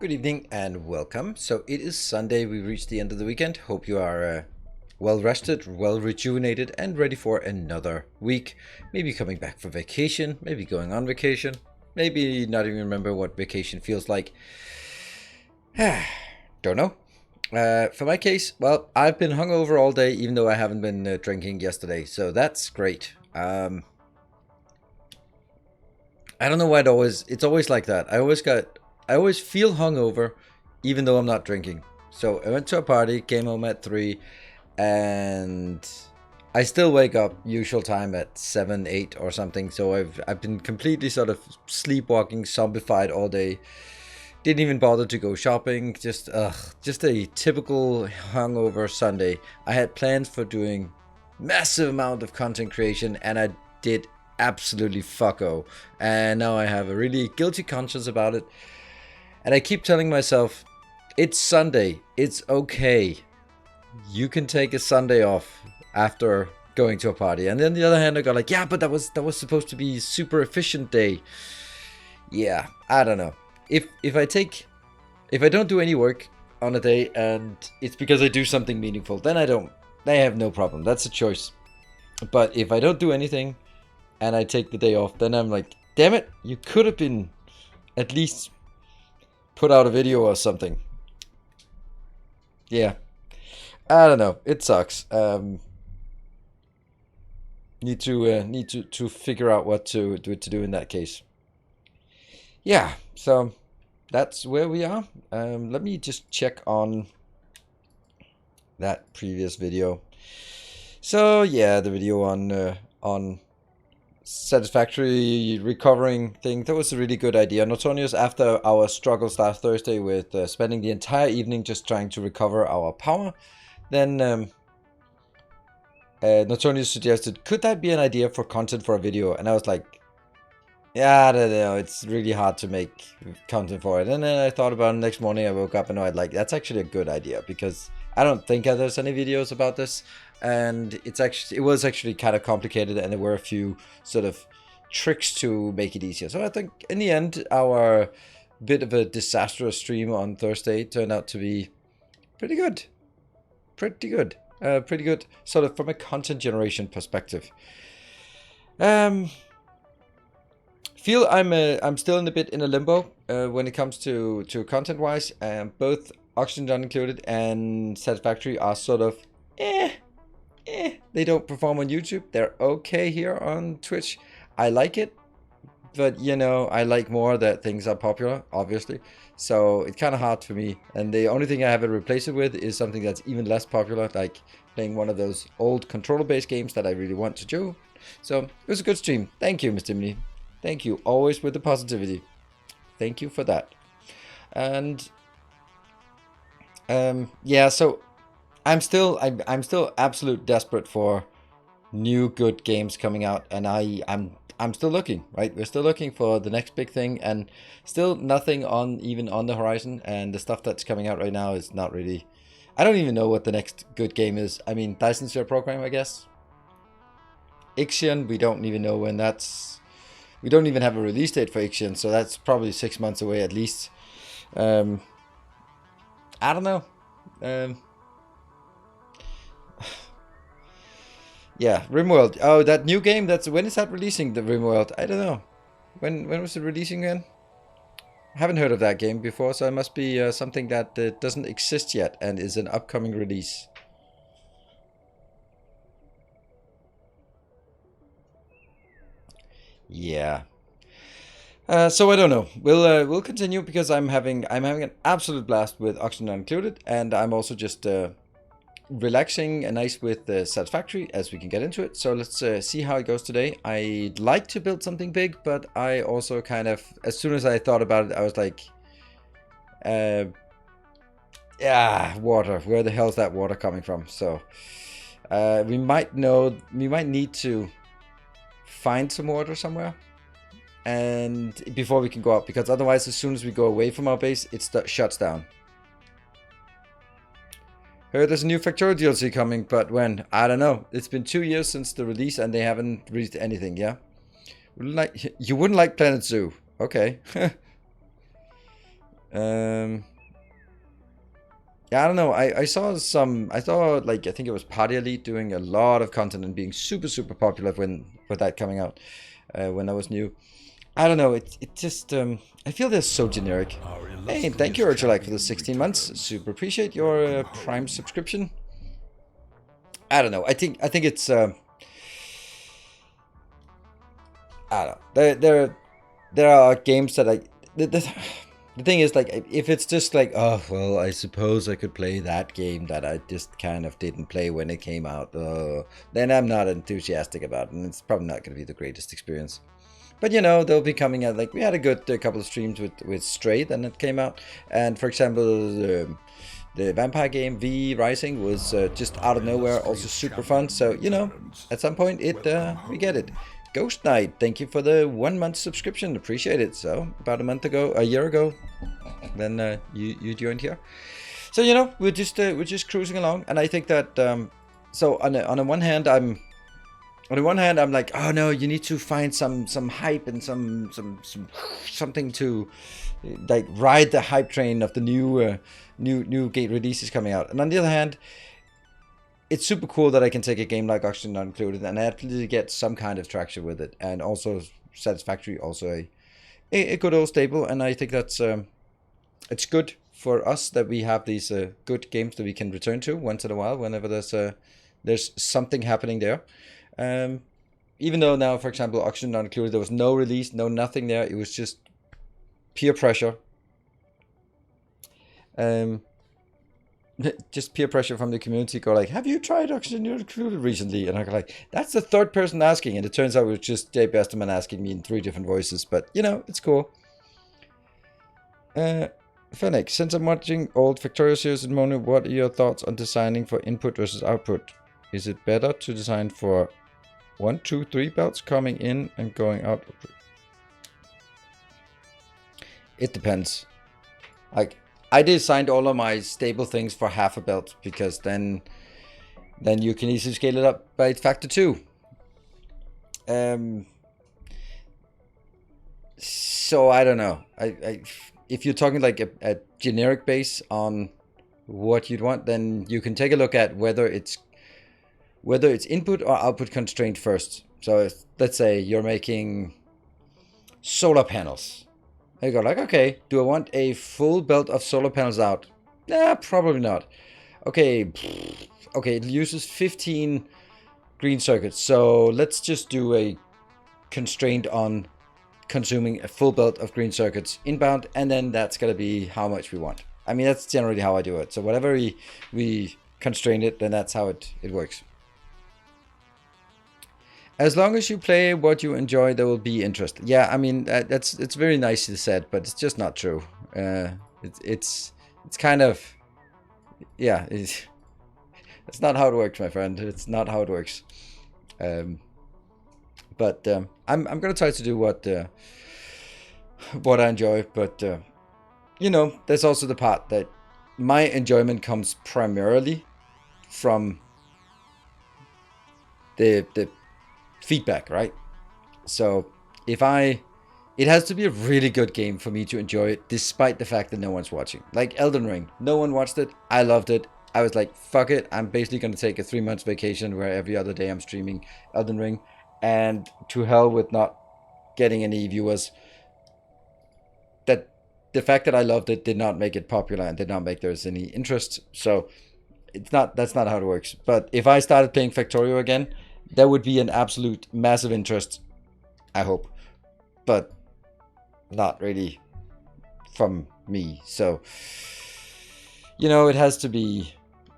Good evening and welcome. So it is Sunday, we reached the end of the weekend. Hope you are well rested, well rejuvenated and ready for another week. Maybe coming back from vacation, maybe going on vacation. maybe not even remember what vacation feels like. Don't know. For my case, well, I've been hungover all day, even though I haven't been drinking yesterday, so that's great. I don't know why it's always like that. I always feel hungover, even though I'm not drinking. So I went to a party, came home at 3, and I still wake up usual time at 7, 8 or something. So I've been completely sort of sleepwalking, zombified all day. Didn't even bother to go shopping. Just a typical hungover Sunday. I had plans for doing massive amount of content creation, and I did absolutely fucko. And now I have a really guilty conscience about it. And I keep telling myself, it's Sunday. It's okay. You can take a Sunday off after going to a party. And then the other hand, I got like, yeah, but that was supposed to be a super efficient day. Yeah, I don't know. If I don't do any work on a day and it's because I do something meaningful, then I have no problem. That's a choice. But if I don't do anything and I take the day off, then I'm like, damn it, you could have been at least put out a video or something. Yeah. I don't know. It sucks. Need to figure out what to do in that case. Yeah, so that's where we are. Let me just check on that previous video. So yeah, the video on Satisfactory recovering thing, that was a really good idea. Notorious, after our struggles last Thursday with spending the entire evening just trying to recover our power, then Notorious suggested, could that be an idea for content for a video? And I was like, yeah, I don't know, it's really hard to make content for it. And then I thought about it. Next morning I woke up and I was like, that's actually a good idea, because I don't think there's any videos about this, and it was actually kind of complicated, and there were a few sort of tricks to make it easier. So I think in the end, our bit of a disastrous stream on Thursday turned out to be pretty good. Pretty good sort of from a content generation perspective. Feel I'm still in a bit in a limbo when it comes to content wise. Both Oxygen Not Included and Satisfactory are sort of they don't perform on YouTube. They're okay here on Twitch. I like it, but you know, I like more that things are popular, obviously. So it's kind of hard for me, and the only thing I have to replace it with is something that's even less popular, like playing one of those old controller-based games that I really want to do. So it was a good stream. Thank you, Mr. Mini. Thank you, always with the positivity. Thank you for that. And yeah, so I'm still absolute desperate for new good games coming out, and I'm still looking, right? We're still looking for the next big thing, and still nothing even on the horizon. And the stuff that's coming out right now is not really. I don't even know what the next good game is. I mean, Dyson Sphere Program, I guess. Ixion, we don't even know when that's. We don't even have a release date for Ixion, so that's probably 6 months away at least. I don't know. Yeah, RimWorld. Oh, that new game. When is that releasing? The RimWorld. I don't know. When was it releasing again? I haven't heard of that game before, so it must be something that doesn't exist yet and is an upcoming release. Yeah. So I don't know. We'll continue, because I'm having an absolute blast with Oxygen Not Included, and I'm also just relaxing and nice with Satisfactory as we can get into it. So let's see how it goes today. I'd like to build something big, but I also kind of, as soon as I thought about it, I was like, yeah, water. Where the hell is that water coming from? So we might need to find some water somewhere, and before we can go up, because otherwise, as soon as we go away from our base, it shuts down. Heard there's a new Factorio DLC coming, but when? I don't know. It's been 2 years since the release, and they haven't released anything. Yeah, you wouldn't like Planet Zoo? Okay. Yeah, I don't know. I saw like, I think it was Party Elite doing a lot of content and being super popular with that coming out when that was new. I don't know. It just I feel they're so generic. Hey, thank you, Urgulike, for the 16 months. Super appreciate your Prime subscription. I don't know. I think it's I don't know. There are games that the thing is, like, if it's just like, oh well, I suppose I could play that game that I just kind of didn't play when it came out, then I'm not enthusiastic about it, and it's probably not going to be the greatest experience. But you know, they'll be coming out. Like, we had a good couple of streams with Stray, then it came out, and for example, the vampire game V Rising was just out of nowhere, also super fun. So you know, at some point we get it. Ghost Knight, thank you for the 1 month subscription, appreciate it. So about a year ago, then you joined here. So you know, we're just cruising along, and I think that so on the one hand, I'm like, oh no, you need to find some hype and something to like ride the hype train of the new gate releases coming out. And on the other hand, it's super cool that I can take a game like Oxygen Not Included and actually get some kind of traction with it. And also Satisfactory, also a good old staple. And I think that's it's good for us that we have these good games that we can return to once in a while, whenever there's something happening there. Even though now, for example, Oxygen Not Included, there was no release, no nothing there. It was just peer pressure. Just peer pressure from the community. Go like, have you tried Oxygen Not Included recently? And I go like, that's the third person asking, and it turns out it was just Jay Besterman asking me in 3 different voices. But you know, it's cool. Fennec, since I'm watching old Factorio series in Mono, what are your thoughts on designing for input versus output? Is it better to design for 1, 2, 3 belts coming in and going out? It depends. Like, I designed all of my stable things for half a belt, because then you can easily scale it up by factor 2. So I don't know. If you're talking like a generic base on what you'd want, then you can take a look at whether it's input or output constrained first. So let's say you're making solar panels. You go like, okay, do I want a full belt of solar panels out? Nah, probably not. Okay, it uses 15 green circuits. So let's just do a constraint on consuming a full belt of green circuits inbound, and then that's going to be how much we want. I mean, that's generally how I do it. So whatever we constrain it, then that's how it works. As long as you play what you enjoy, there will be interest. Yeah, I mean, it's very nicely said, but it's just not true. It's kind of, yeah, it's not how it works, my friend. It's not how it works. But I'm gonna try to do what I enjoy. But you know, there's also the part that my enjoyment comes primarily from the feedback, right? So it has to be a really good game for me to enjoy it, despite the fact that no one's watching. Like Elden Ring, no one watched it. I loved it. I was like, fuck it. I'm basically going to take a 3 months vacation where every other day I'm streaming Elden Ring, and to hell with not getting any viewers. That the fact that I loved it did not make it popular and did not make there's any interest. So that's not how it works. But if I started playing Factorio again, there would be an absolute massive interest, I hope, but not really from me. So, you know, it has to be,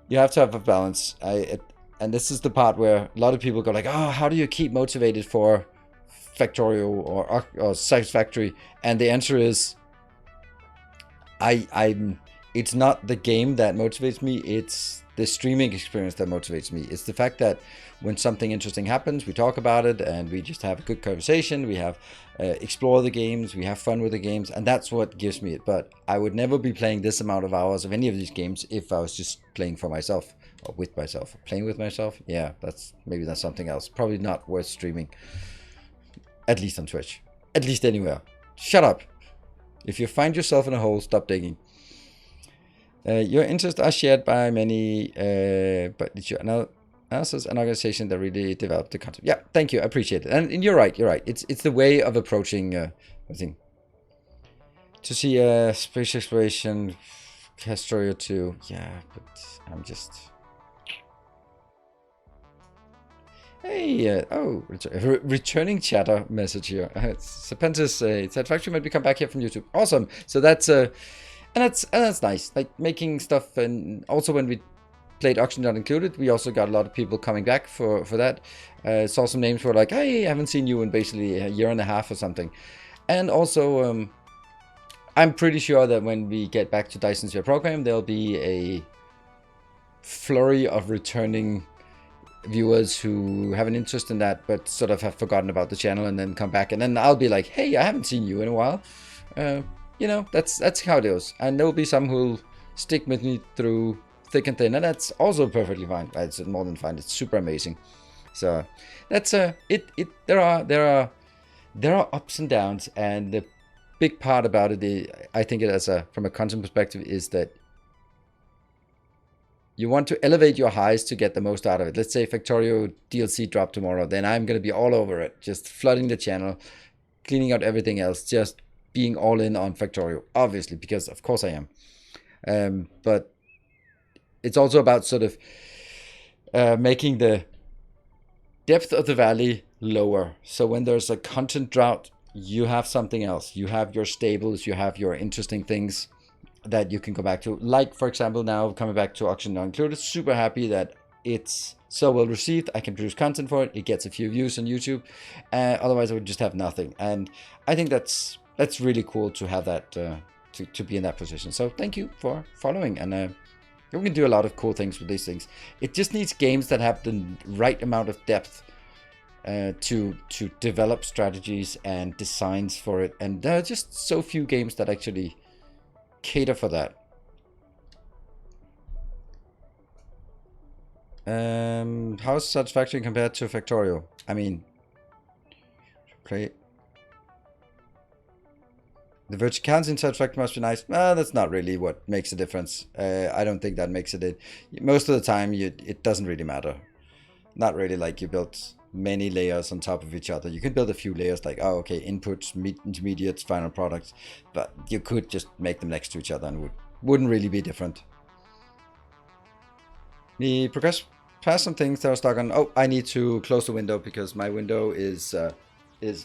you have to have a balance. And this is the part where a lot of people go like, oh, how do you keep motivated for Factorio or Satisfactory? And the answer is, it's not the game that motivates me, it's the streaming experience that motivates me. It's the fact that when something interesting happens, we talk about it and we just have a good conversation. We have explore the games, we have fun with the games, and that's what gives me it. But I would never be playing this amount of hours of any of these games if I was just playing for myself or with myself. Playing with myself, yeah, that's something else. Probably not worth streaming, at least on Twitch, at least anywhere. Shut up. If you find yourself in a hole, stop digging. Your interests are shared by many, but it's your Analysis, an organization that really developed the concept. Yeah, thank you. I appreciate it. And you're right. You're right. It's the way of approaching everything. To see space exploration, Castoria 2. Yeah, but I'm just. Hey, returning chatter message here. Serpentis, Satisfactory might be come back here from YouTube. Awesome. So that's and that's nice. Like making stuff, and also when we played Auction Not Included, we also got a lot of people coming back for that. Saw some names who were like, hey, I haven't seen you in basically a year and a half or something. And also, I'm pretty sure that when we get back to Dyson's Sphere program, there'll be a flurry of returning viewers who have an interest in that, but sort of have forgotten about the channel and then come back. And then I'll be like, hey, I haven't seen you in a while. You know, that's how it is. And there'll be some who'll stick with me through thick and thin, and that's also perfectly fine. It's more than fine. It's super amazing. So that's it. There are ups and downs, and the big part about it, I think, from a content perspective, is that you want to elevate your highs to get the most out of it. Let's say Factorio DLC drop tomorrow, then I'm gonna be all over it, just flooding the channel, cleaning out everything else, just being all in on Factorio, obviously, because of course I am. But it's also about sort of making the depth of the valley lower. So when there's a content drought, you have something else. You have your stables, you have your interesting things that you can go back to. Like, for example, now coming back to Auction Not Included, super happy that it's so well received. I can produce content for it. It gets a few views on YouTube. Otherwise, I would just have nothing. And I think that's really cool to have that, to be in that position. So thank you for following. And we can do a lot of cool things with these things. It just needs games that have the right amount of depth to develop strategies and designs for it. And there are just so few games that actually cater for that. How's Satisfactory compared to Factorio? I mean, play the verticality in Satisfactory must be nice. That's not really what makes a difference. I don't think that makes it. Most of the time, it doesn't really matter. Not really like you built many layers on top of each other. You can build a few layers like, oh, okay, inputs, intermediates, final products, but you could just make them next to each other and wouldn't really be different. We progress past some things that I was stuck on. Oh, I need to close the window because my window is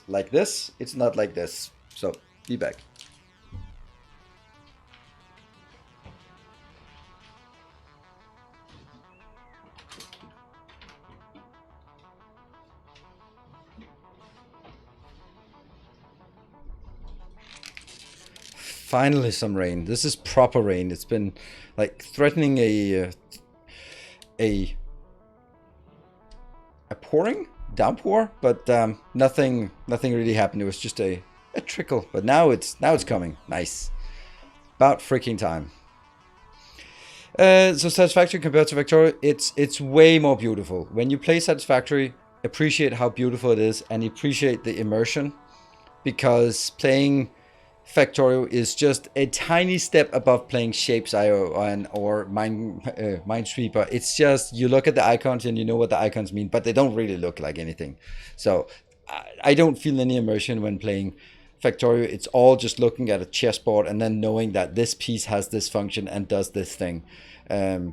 like this. It's not like this. So be back. Finally some rain. This is proper rain. It's been like threatening a pouring downpour, but nothing really happened. It was just a trickle, but now it's coming. Nice. About freaking time. So Satisfactory compared to Factorio, it's way more beautiful. When you play Satisfactory, appreciate how beautiful it is and appreciate the immersion, because playing Factorio is just a tiny step above playing Shapes.io or Minesweeper. It's just, you look at the icons and you know what the icons mean, but they don't really look like anything. So I don't feel any immersion when playing Factorio. It's all just looking at a chessboard and then knowing that this piece has this function and does this thing.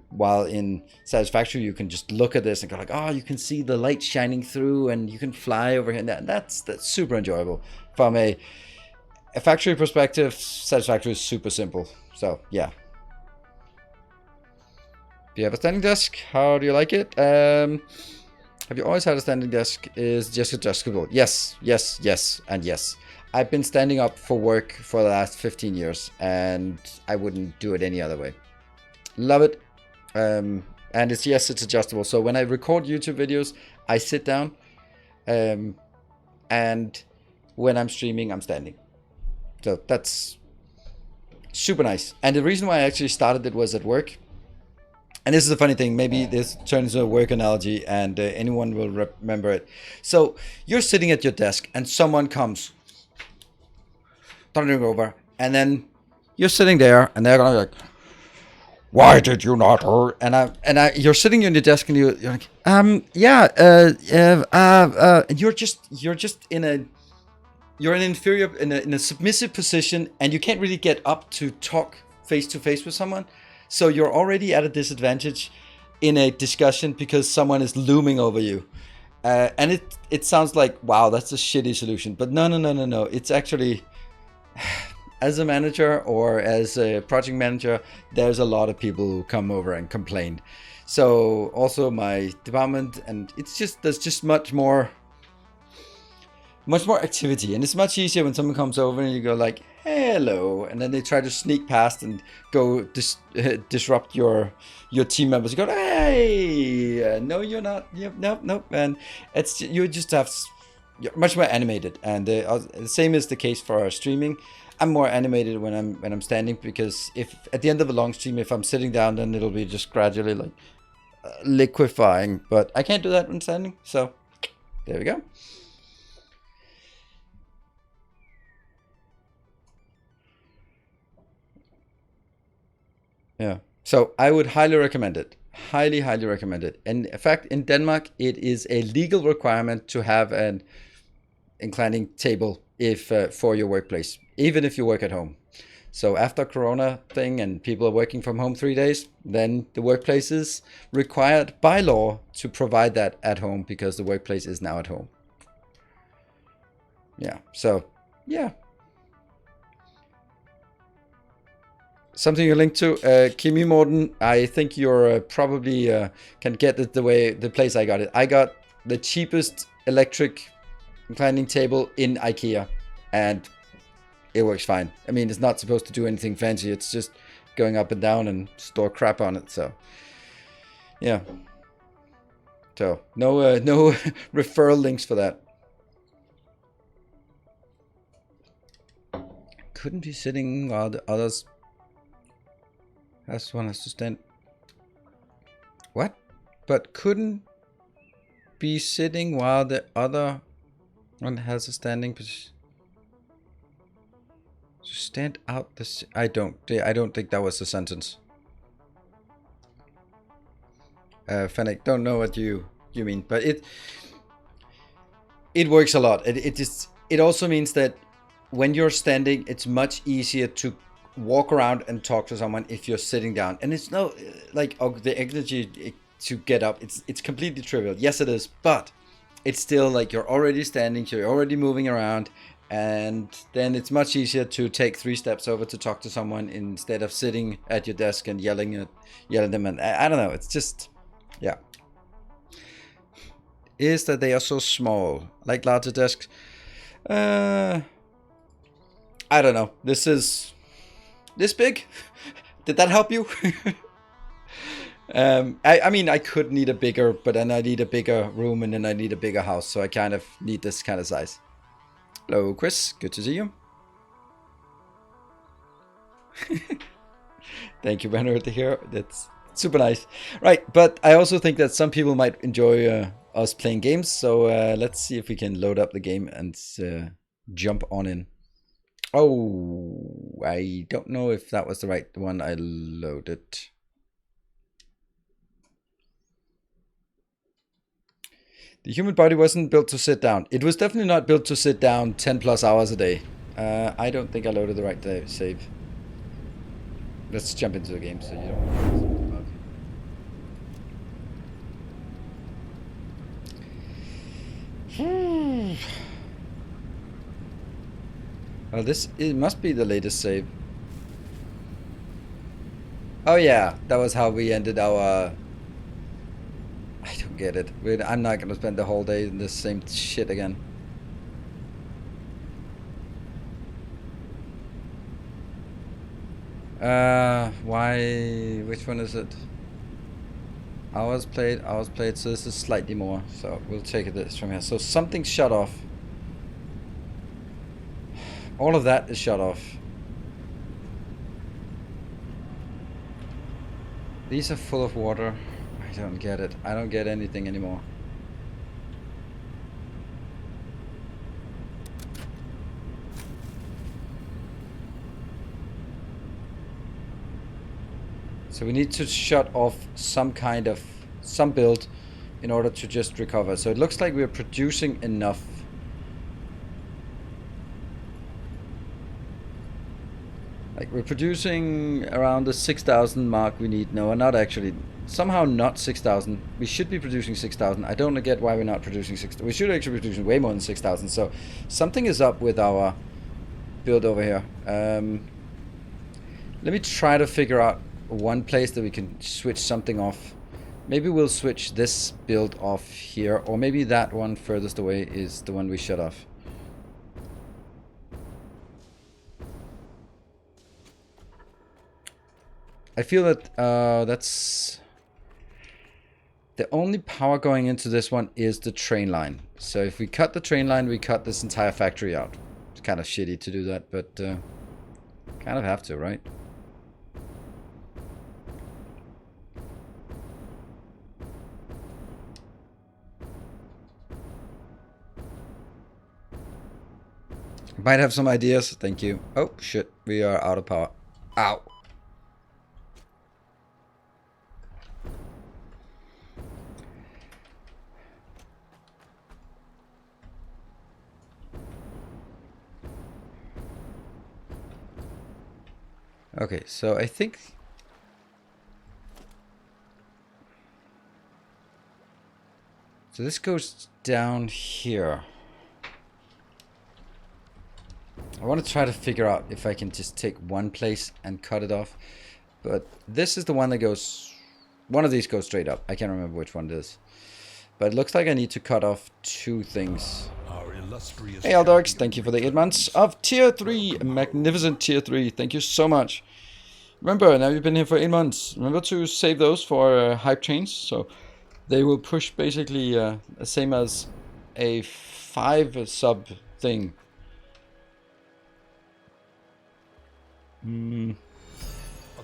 While in Satisfactory, you can just look at this and go like, oh, you can see the light shining through and you can fly over here. And that's super enjoyable. From a factory perspective, Satisfactory is super simple. So yeah. Do you have a standing desk? How do you like it? Have you always had a standing desk? Is just adjustable? Yes, yes, yes, and yes. I've been standing up for work for the last 15 years, and I wouldn't do it any other way. Love it. And it's adjustable. So when I record YouTube videos, I sit down, and when I'm streaming, I'm standing. So that's super nice. And the reason why I actually started it was at work. And this is a funny thing. Maybe this turns into a work analogy and anyone will remember it. So you're sitting at your desk and someone comes thundering over. And then you're sitting there and they're going to be like, why did you not hurt? You're sitting on your desk and you're like, yeah, and you're just in an inferior, in a submissive position, and you can't really get up to talk face to face with someone. So you're already at a disadvantage in a discussion because someone is looming over you. And it sounds like, wow, that's a shitty solution. But no. It's actually, as a manager or as a project manager, there's a lot of people who come over and complain. So also my department, and there's just much more activity, and it's much easier when someone comes over and you go like, hello, and then they try to sneak past and go disrupt your team members. You go, hey, no, you're not. Yep, nope, and you're much more animated, and the same is the case for our streaming. I'm more animated when I'm standing, because if at the end of a long stream, if I'm sitting down, then it'll be just gradually like liquefying. But I can't do that when standing, so there we go. Yeah. So I would highly recommend it. Highly recommend it. And in fact, in Denmark, it is a legal requirement to have an inclining table for your workplace, even if you work at home. So after Corona thing and people are working from home 3 days, then the workplace is required by law to provide that at home, because the workplace is now at home. Yeah. So yeah. Something you link to, Kimi Morten. I think you're probably can get it the place I got it. I got the cheapest electric inclining table in IKEA, and it works fine. I mean, it's not supposed to do anything fancy. It's just going up and down and store crap on it. So yeah. So no referral links for that. Couldn't be sitting while the others. That's one has to stand. What? But couldn't be sitting while the other one has a standing position. Stand out the. I don't think that was the sentence. Fennec, don't know what you mean, but it works a lot. It also means that when you're standing, it's much easier to walk around and talk to someone if you're sitting down, and it's no like the energy to get up. It's completely trivial. Yes, it is, but it's still like you're already standing, so you're already moving around, and then it's much easier to take 3 steps over to talk to someone instead of sitting at your desk and yelling at them. And I don't know. It's just, yeah. Is that they are so small, like larger desks. I don't know. This is this big. Did that help you? I mean, I could need a bigger, but then I need a bigger room, and then I need a bigger house, so I kind of need this kind of size. Hello, Chris. Good to see you. Thank you, Banner, to hear. That's super nice. Right, but I also think that some people might enjoy us playing games, so let's see if we can load up the game and jump on in. Oh, I don't know if that was the right one I loaded. The human body wasn't built to sit down. It was definitely not built to sit down 10 plus hours a day. I don't think I loaded the right save. Let's jump into the game so you don't. Well, it must be the latest save. Oh yeah, that was how we ended our. I don't get it. I'm not gonna spend the whole day in this same shit again. Why? Which one is it? Hours played. So this is slightly more. So we'll take this from here. So something shut off. All of that is shut off. These are full of water. I don't get it. I don't get anything anymore. So we need to shut off some build in order to just recover. So it looks like we're producing enough. Like we're producing around the 6,000 mark we need. No, not actually. Somehow not 6,000. We should be producing 6,000. I don't get why we're not producing 6,000. We should actually be producing way more than 6,000. So something is up with our build over here. Let me try to figure out one place that we can switch something off. Maybe we'll switch this build off here, or maybe that one furthest away is the one we shut off. I feel that that's the only power going into this one is the train line. So if we cut the train line, we cut this entire factory out. It's kind of shitty to do that, but kind of have to, right? Might have some ideas. Thank you. Oh, shit. We are out of power. Ow. Okay, so I think... So this goes down here. I want to try to figure out if I can just take one place and cut it off. But this is the one that goes... One of these goes straight up. I can't remember which one it is. But it looks like I need to cut off two things. Hey Aldarks, thank you for the 8 months of tier 3. Magnificent tier 3. Thank you so much. Remember, now you've been here for 8 months. Remember to save those for hype chains. So they will push basically the same as a 5 sub thing.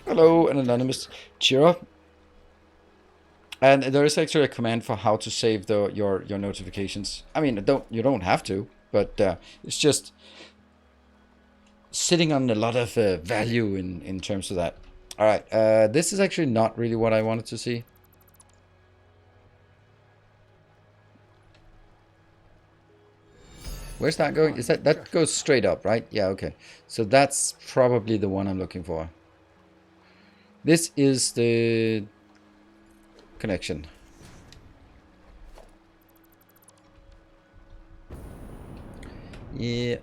Hello, an anonymous cheer up. And there is actually a command for how to save your notifications. I mean, you don't have to, but it's just sitting on a lot of value in terms of that. All right, this is actually not really what I wanted to see. Where's that going? Is that goes straight up, right? Yeah, okay. So that's probably the one I'm looking for. This is the connection. Yeah.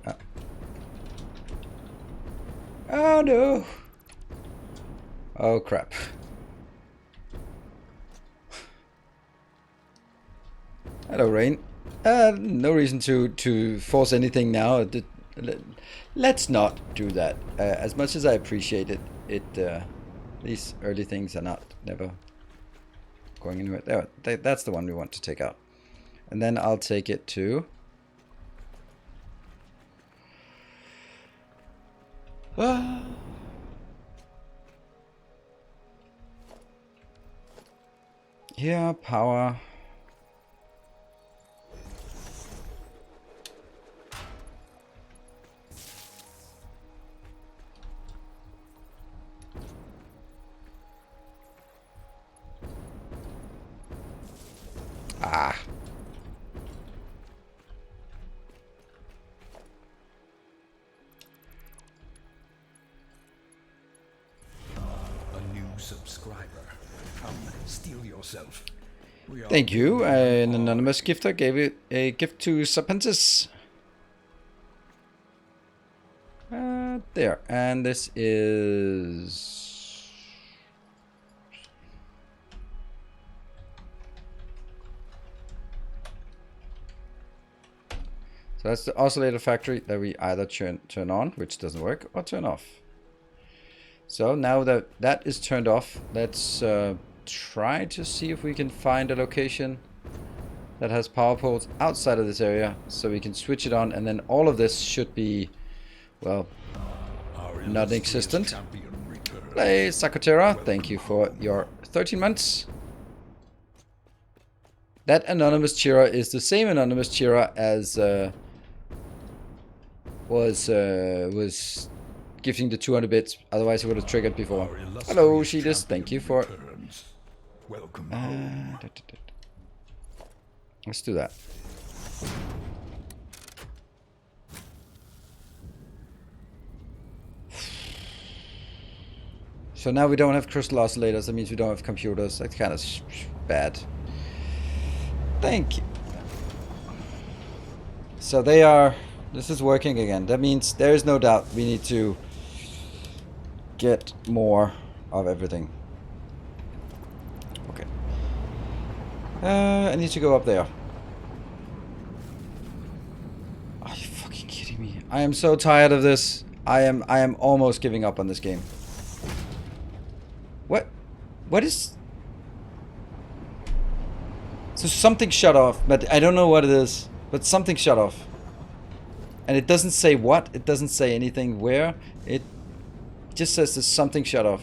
Oh no. Oh crap. Hello, Rain. No reason to force anything now. Let's not do that. As much as I appreciate it, these early things are never going anywhere. There, that's the one we want to take out. And then I'll take it to... Here, power... Ah. A new subscriber. Come, steal yourself. Thank you. An anonymous gifter gave it a gift to Serpentis. There. And this is... So that's the oscillator factory that we either turn on, which doesn't work, or turn off. So now that that is turned off, let's try to see if we can find a location that has power poles outside of this area, so we can switch it on, and then all of this should be, well, non-existent. Play Sakotera, thank you for your 13 months. That anonymous cheerer is the same anonymous cheerer as was giving the 200 bits. Otherwise, it would have triggered before. Our illustrious Hello, Sheetus. champion Thank you for... returns. Welcome home. Let's do that. So now we don't have crystal oscillators. That means we don't have computers. That's kind of bad. Thank you. So they are... This is working again. That means there is no doubt we need to get more of everything. Okay. I need to go up there. Are you fucking kidding me? I am so tired of this. I am almost giving up on this game. What is... So something shut off, but I don't know what it is. But something shut off. And it doesn't say what, it doesn't say anything where. It just says there's something shut off.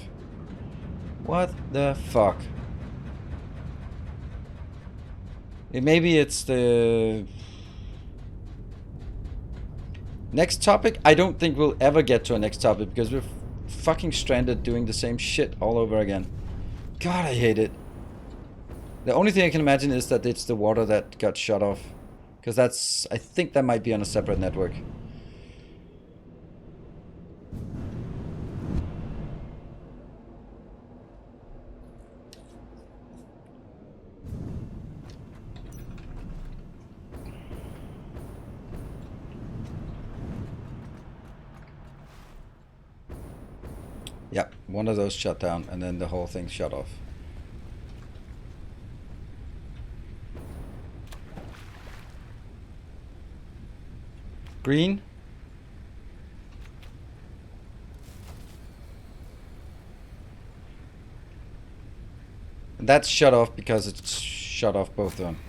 What the fuck? Maybe it's the... Next topic? I don't think we'll ever get to a next topic because we're fucking stranded doing the same shit all over again. God, I hate it. The only thing I can imagine is that it's the water that got shut off. Because that's... I think that might be on a separate network. Yep, one of those shut down and then the whole thing shut off. Green. That's shut off because it's shut off both of them.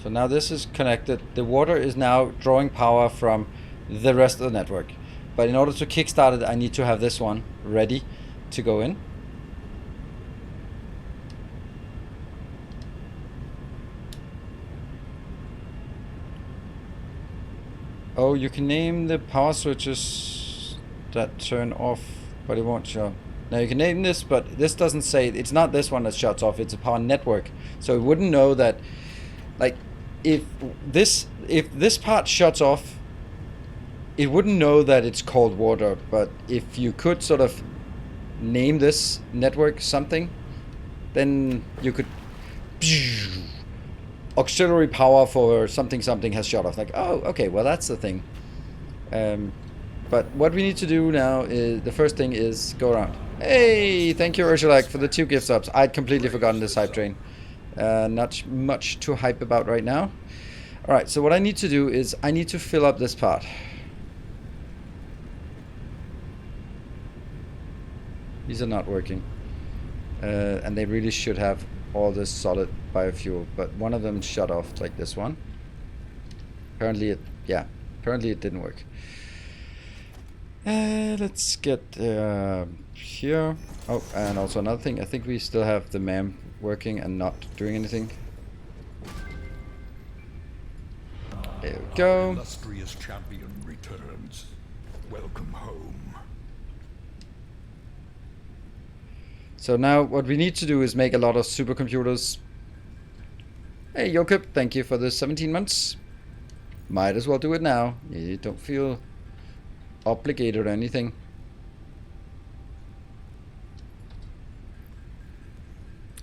So now this is connected. The water is now drawing power from the rest of the network. But in order to kickstart it, I need to have this one ready to go in. Oh, you can name the power switches that turn off, but it won't show. Now you can name this, but this doesn't say, it's not this one that shuts off, it's a power network. So it wouldn't know that, like, if this part shuts off, it wouldn't know that it's cold water. But if you could sort of name this network something, then you could auxiliary power for something has shut off. Like, oh, okay, well that's the thing. But what we need to do now is, the first thing is go around. Hey, thank you Ursulak for the 2 gift subs. I'd completely forgotten this hype train. Not much to hype about right now. Alright, so what I need to do is I need to fill up this part. These are not working. And they really should have all this solid biofuel, but one of them shut off, like this one. Apparently it didn't work. Let's get here. Oh, and also another thing, I think we still have the MAM working and not doing anything. There we go. Our illustrious champion returns. Welcome home. So now what we need to do is make a lot of supercomputers. Hey Jokip, thank you for the 17 months. Might as well do it now. You don't feel obligated or anything.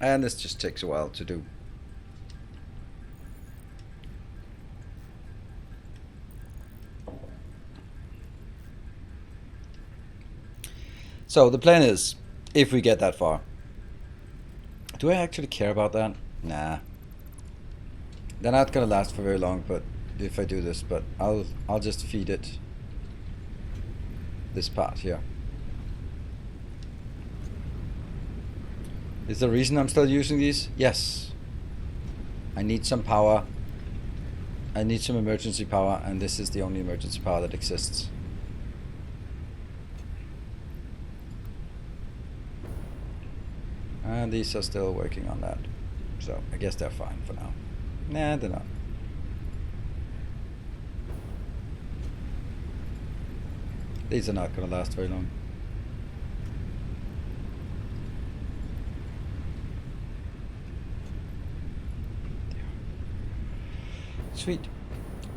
And this just takes a while to do. So the plan is, if we get that far. Do I actually care about that? Nah. They're not gonna last for very long, but if I do this, but I'll just feed it this part here. Is the reason I'm still using these? Yes. I need some power. I need some emergency power, and this is the only emergency power that exists. And these are still working on that. So I guess they're fine for now. Nah, they're not. These are not gonna last very long. Sweet.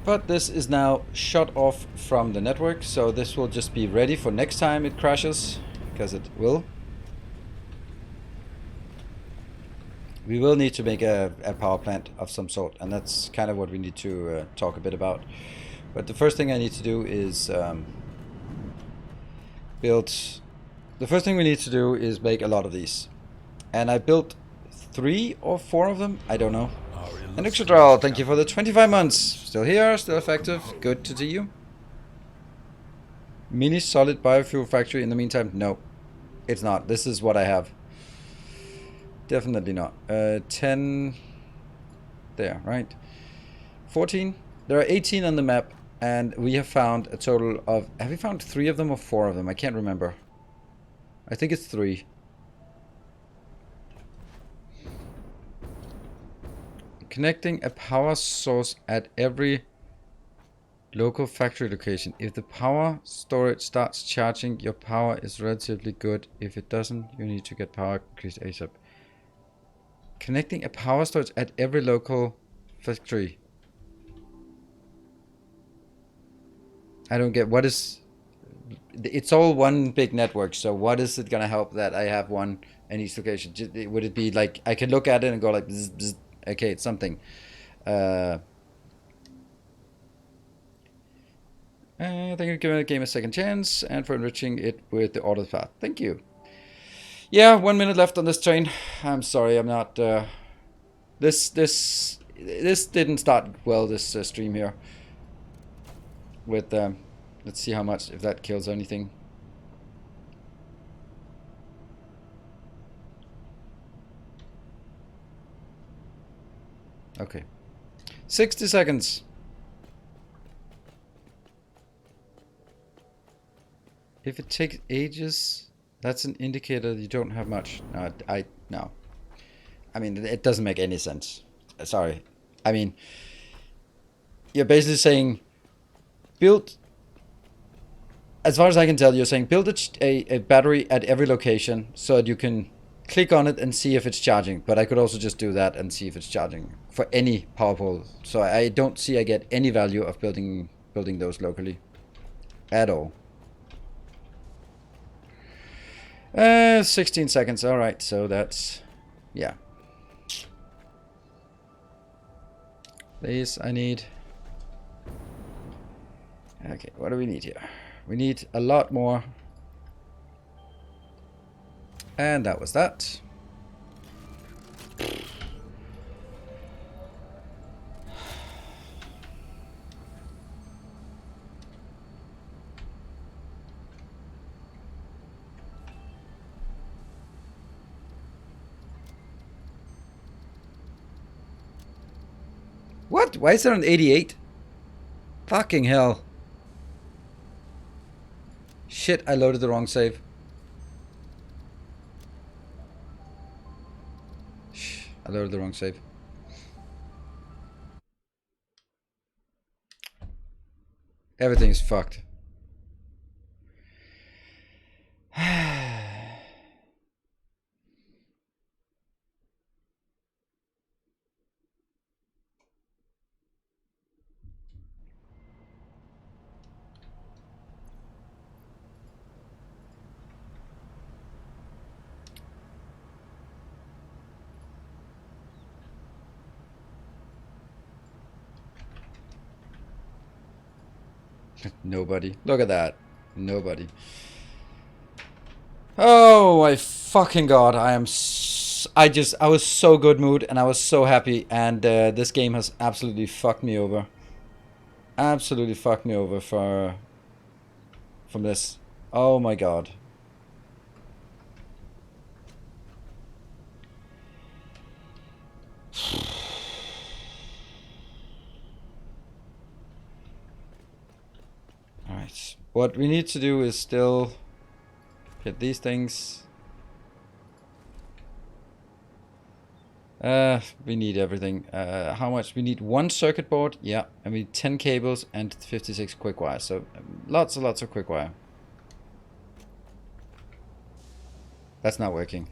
But this is now shut off from the network, so this will just be ready for next time it crashes, because it will. We will need to make a power plant of some sort, and that's kind of what we need to talk a bit about. But the first thing I need to do is build... The first thing we need to do is make a lot of these. And I built 3 or 4 of them, I don't know. And Uxodral, thank you for the 25 months. Still here, still effective. Good to see you. Mini solid biofuel factory in the meantime? No, it's not. This is what I have. Definitely not. 10 there, right? 14. There are 18 on the map, and we have found a total of... Have we found 3 of them or 4 of them? I can't remember. I think it's 3. Connecting a power source at every local factory location. If the power storage starts charging, your power is relatively good. If it doesn't, you need to get power increased ASAP. Connecting a power storage at every local factory. I don't get what is... It's all one big network, so what is it gonna help that I have one in each location? Would it be like I can look at it and go like bzz, bzz. Okay, it's something. Thank you for giving the game a second chance and for enriching it with the auto path. Thank you. Yeah, 1 minute left on this train. I'm sorry, I'm not. This didn't start well. This stream here. With let's see how much, if that kills anything. Okay, 60 seconds. If it takes ages, that's an indicator that you don't have much. No. I mean, it doesn't make any sense. Sorry. I mean, you're basically saying build, as far as I can tell, you're saying build a battery at every location so that you can click on it and see if it's charging. But I could also just do that and see if it's charging for any power pole. So I don't see I get any value of building those locally at all. 16 seconds. All right, so that's, yeah. Please, I need... Okay, what do we need here? We need a lot more. And that was that. What? Why is there an 88? Fucking hell. Shit, I loaded the wrong save. Shh, I loaded the wrong save. Everything's fucked. Nobody. Look at that. Nobody. Oh my fucking god. I was so good mood and I was so happy, and this game has absolutely fucked me over. Absolutely fucked me over from this. Oh my god. Alright. What we need to do is still get these things. We need everything. How much? We need 1 circuit board, yeah, and we need 10 cables and 56 quick wire. So lots and lots of quick wire. That's not working.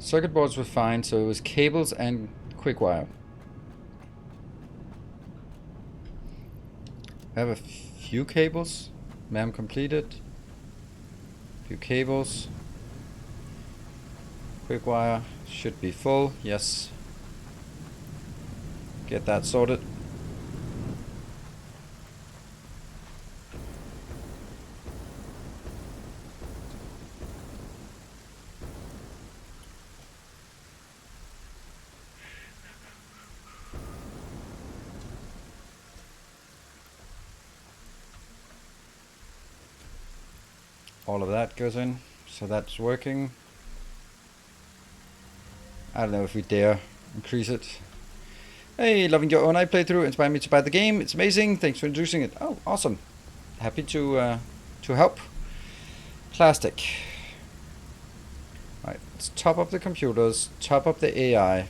Circuit boards were fine, so it was cables and quick wire. I have a few cables. MAM completed. Few cables. Quick wire should be full. Yes. Get that sorted. All of that goes in, so that's working. I don't know if we dare increase it. Hey, loving your own playthrough, inspired me to buy the game. It's amazing. Thanks for introducing it. Oh, awesome. Happy to help. Plastic. Right, let's top up the computers, top up the AI.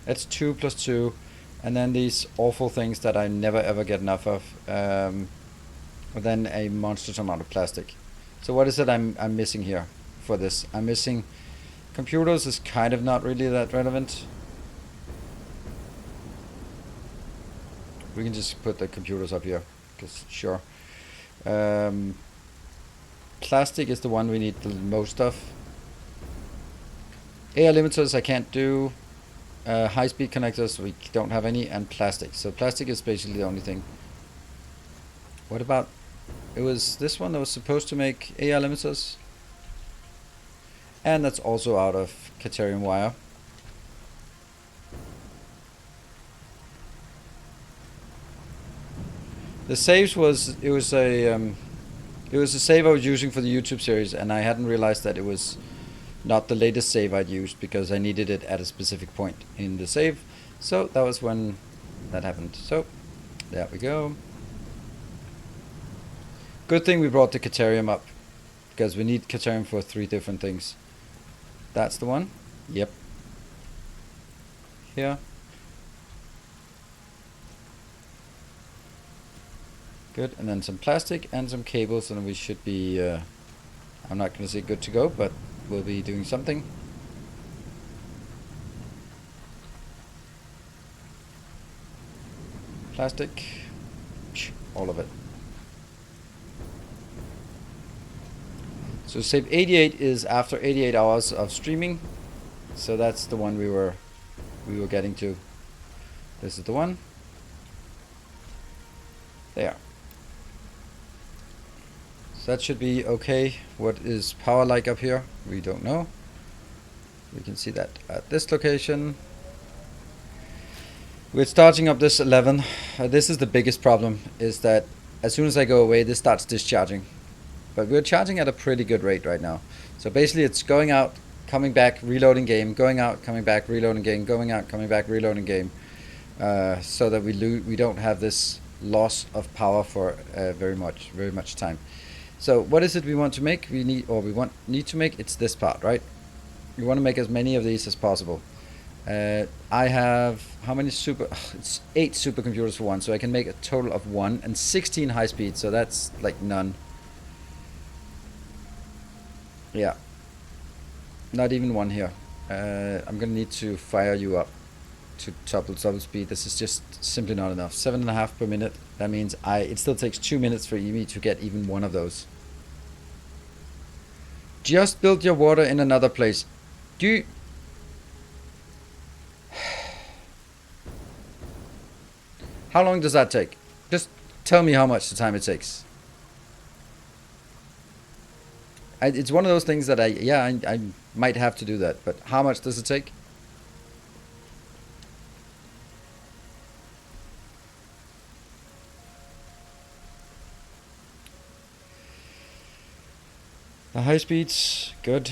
That's 2 plus 2, and then these awful things that I never ever get enough of. Then a monstrous amount of plastic. So what is it I'm missing here for this? I'm missing computers is kind of not really that relevant. We can just put the computers up here, because sure. Plastic is the one we need the most of. Air limiters I can't do. High-speed connectors we don't have any, and plastic. So plastic is basically the only thing. What about... It was this one that was supposed to make AR limiters. And that's also out of Caterium wire. The saves was... It was a save I was using for the YouTube series, and I hadn't realized that it was not the latest save I'd used, because I needed it at a specific point in the save. So that was when that happened. So there we go. Good thing we brought the Caterium up, because we need Caterium for 3 different things. That's the one. Yep. Here. Good. And then some plastic and some cables, and we should be, I'm not going to say good to go, but we'll be doing something. Plastic. All of it. So save 88 is after 88 hours of streaming. So that's the one we were getting to. This is the one. There. So that should be okay. What is power like up here? We don't know. We can see that at this location. We're starting up this 11. This is the biggest problem, is that as soon as I go away, this starts discharging. But we're charging at a pretty good rate right now. So basically it's going out, coming back, reloading game, going out, coming back, reloading game, going out, coming back, reloading game. So that we don't have this loss of power for very much time. So what is it we want to make? We need to make, it's this part, right? We want to make as many of these as possible. I have, how many it's 8 supercomputers for one, so I can make a total of 1 and 16 high speed, so that's like none. Yeah, not even 1 here. I'm gonna need to fire you up to double speed. This is just simply not enough. 7.5 per minute. That means it still takes 2 minutes for me to get even 1 of those. Just build your water in another place. Do you... How long does that take? Just tell me how much the time it takes. It's one of those things that I might have to do that, but how much does it take? The high speeds, good.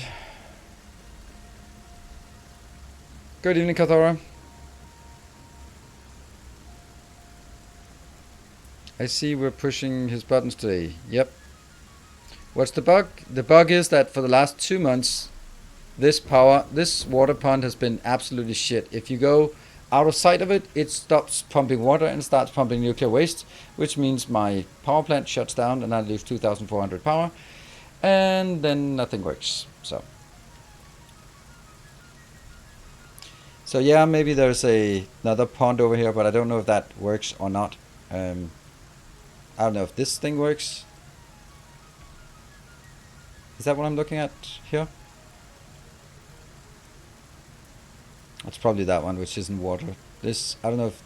Good evening, Kathora. I see we're pushing his buttons today. Yep. What's the bug? The bug is that for the last 2 months, this water pond has been absolutely shit. If you go out of sight of it, it stops pumping water and starts pumping nuclear waste, which means my power plant shuts down and I lose 2,400 power, and then nothing works. So yeah, maybe there's another pond over here, but I don't know if that works or not. I don't know if this thing works. Is that what I'm looking at here? It's probably that one, which isn't water. This, I don't know if...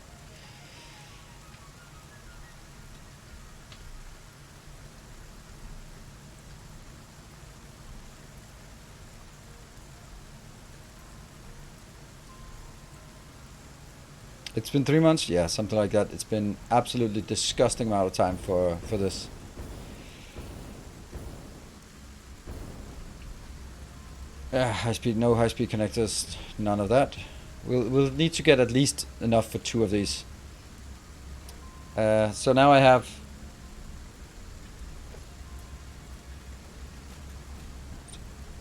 It's been 3 months? Yeah, something like that. It's been absolutely disgusting amount of time for this. High speed, no high speed connectors, none of that. We'll need to get at least enough for 2 of these. So now I have...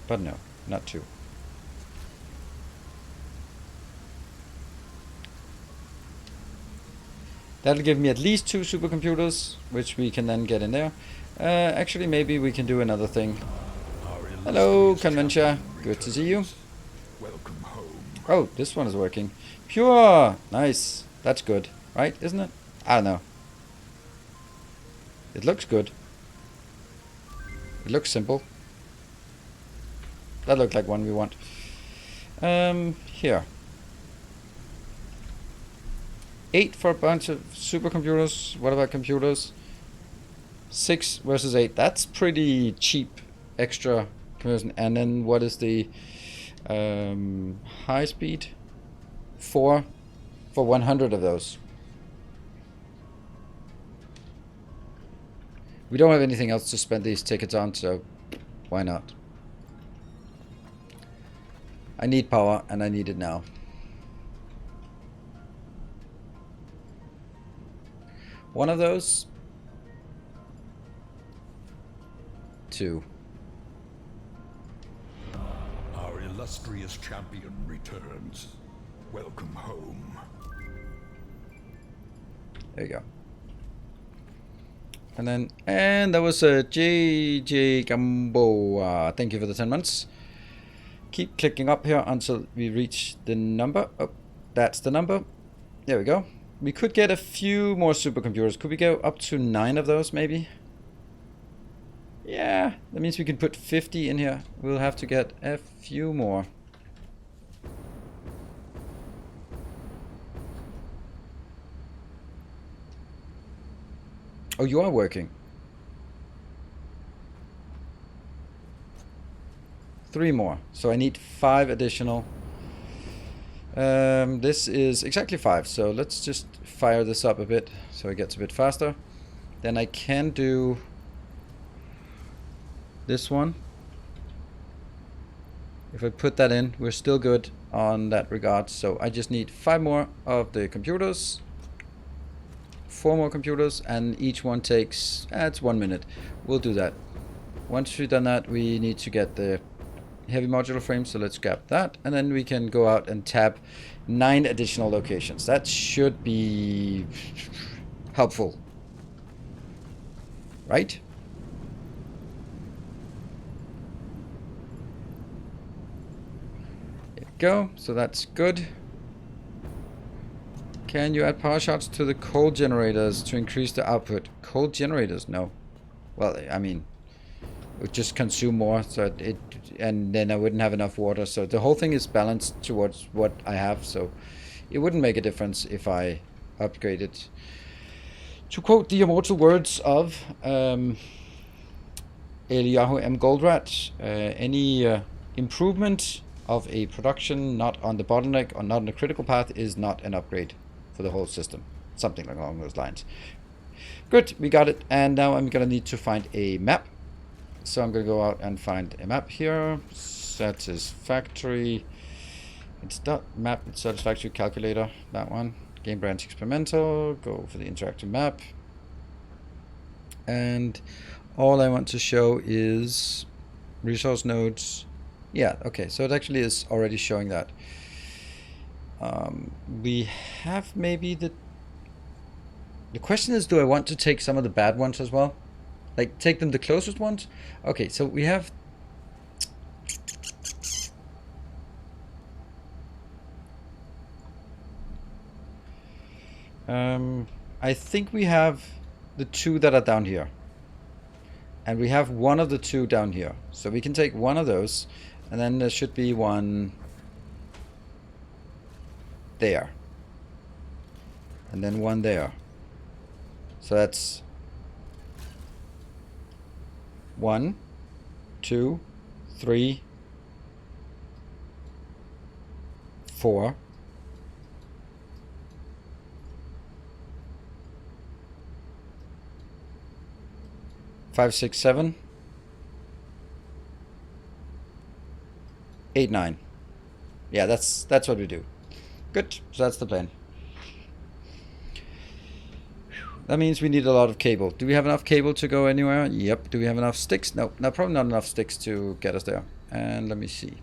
But no, not 2. That'll give me at least 2 supercomputers, which we can then get in there. Actually, maybe we can do another thing. Hello, Conventia. Good to see you. Welcome home. Oh, this one is working. Pure! Nice. That's good, right? Isn't it? I don't know. It looks good. It looks simple. That looks like one we want. Here. 8 for a bunch of supercomputers. What about computers? 6 versus 8. That's pretty cheap extra conversion. And then what is the high speed? 4 for 100 of those. We don't have anything else to spend these tickets on, so why not? I need power, and I need it now. One of those. 2. Our illustrious champion returns. Welcome home. There you go. And that was JJ Gamboa. Thank you for the 10 months. Keep clicking up here until we reach the number. Oh, that's the number. There we go. We could get a few more supercomputers. Could we go up to 9 of those, maybe? Yeah, that means we can put 50 in here. We'll have to get a few more. Oh, you are working. 3 more. So I need 5 additional. This is exactly 5. So let's just fire this up a bit so it gets a bit faster. Then I can do this one. If I put that in, we're still good on that regard. So I just need 5 more of the computers. 4 more computers, and each one takes, it's 1 minute. We'll do that. Once we've done that, we need to get the heavy modular frame, so let's grab that, and then we can go out and tab 9 additional locations. That should be helpful, right? There we go, so that's good. Can you add power shots to the coal generators to increase the output? Coal generators? No. Well, I mean, it would just consume more, so and then I wouldn't have enough water. So the whole thing is balanced towards what I have, so it wouldn't make a difference if I upgraded. To quote the immortal words of Eliyahu M. Goldratt, any improvement of a production not on the bottleneck or not on the critical path is not an upgrade for the whole system. Something along those lines. Good, we got it. And now I'm gonna need to find a map. So I'm gonna go out and find a map here. Satisfactory. It's not map, it's Satisfactory calculator. That one. Game branch experimental. Go for the interactive map. And all I want to show is resource nodes. Yeah, okay, so it actually is already showing that. We have maybe the question is, do I want to take some of the bad ones as well? Like, take them the closest ones? Okay, so we have... I think we have the two that are down here. And we have one of the two down here. So we can take one of those, and then there should be one there. And then one there. So that's 1, 2, 3, 4. 5, 6, 7, 8, 9. Yeah, that's what we do. Good. So that's the plan. That means we need a lot of cable. Do we have enough cable to go anywhere? Yep. Do we have enough sticks? No, probably not enough sticks to get us there. And let me see.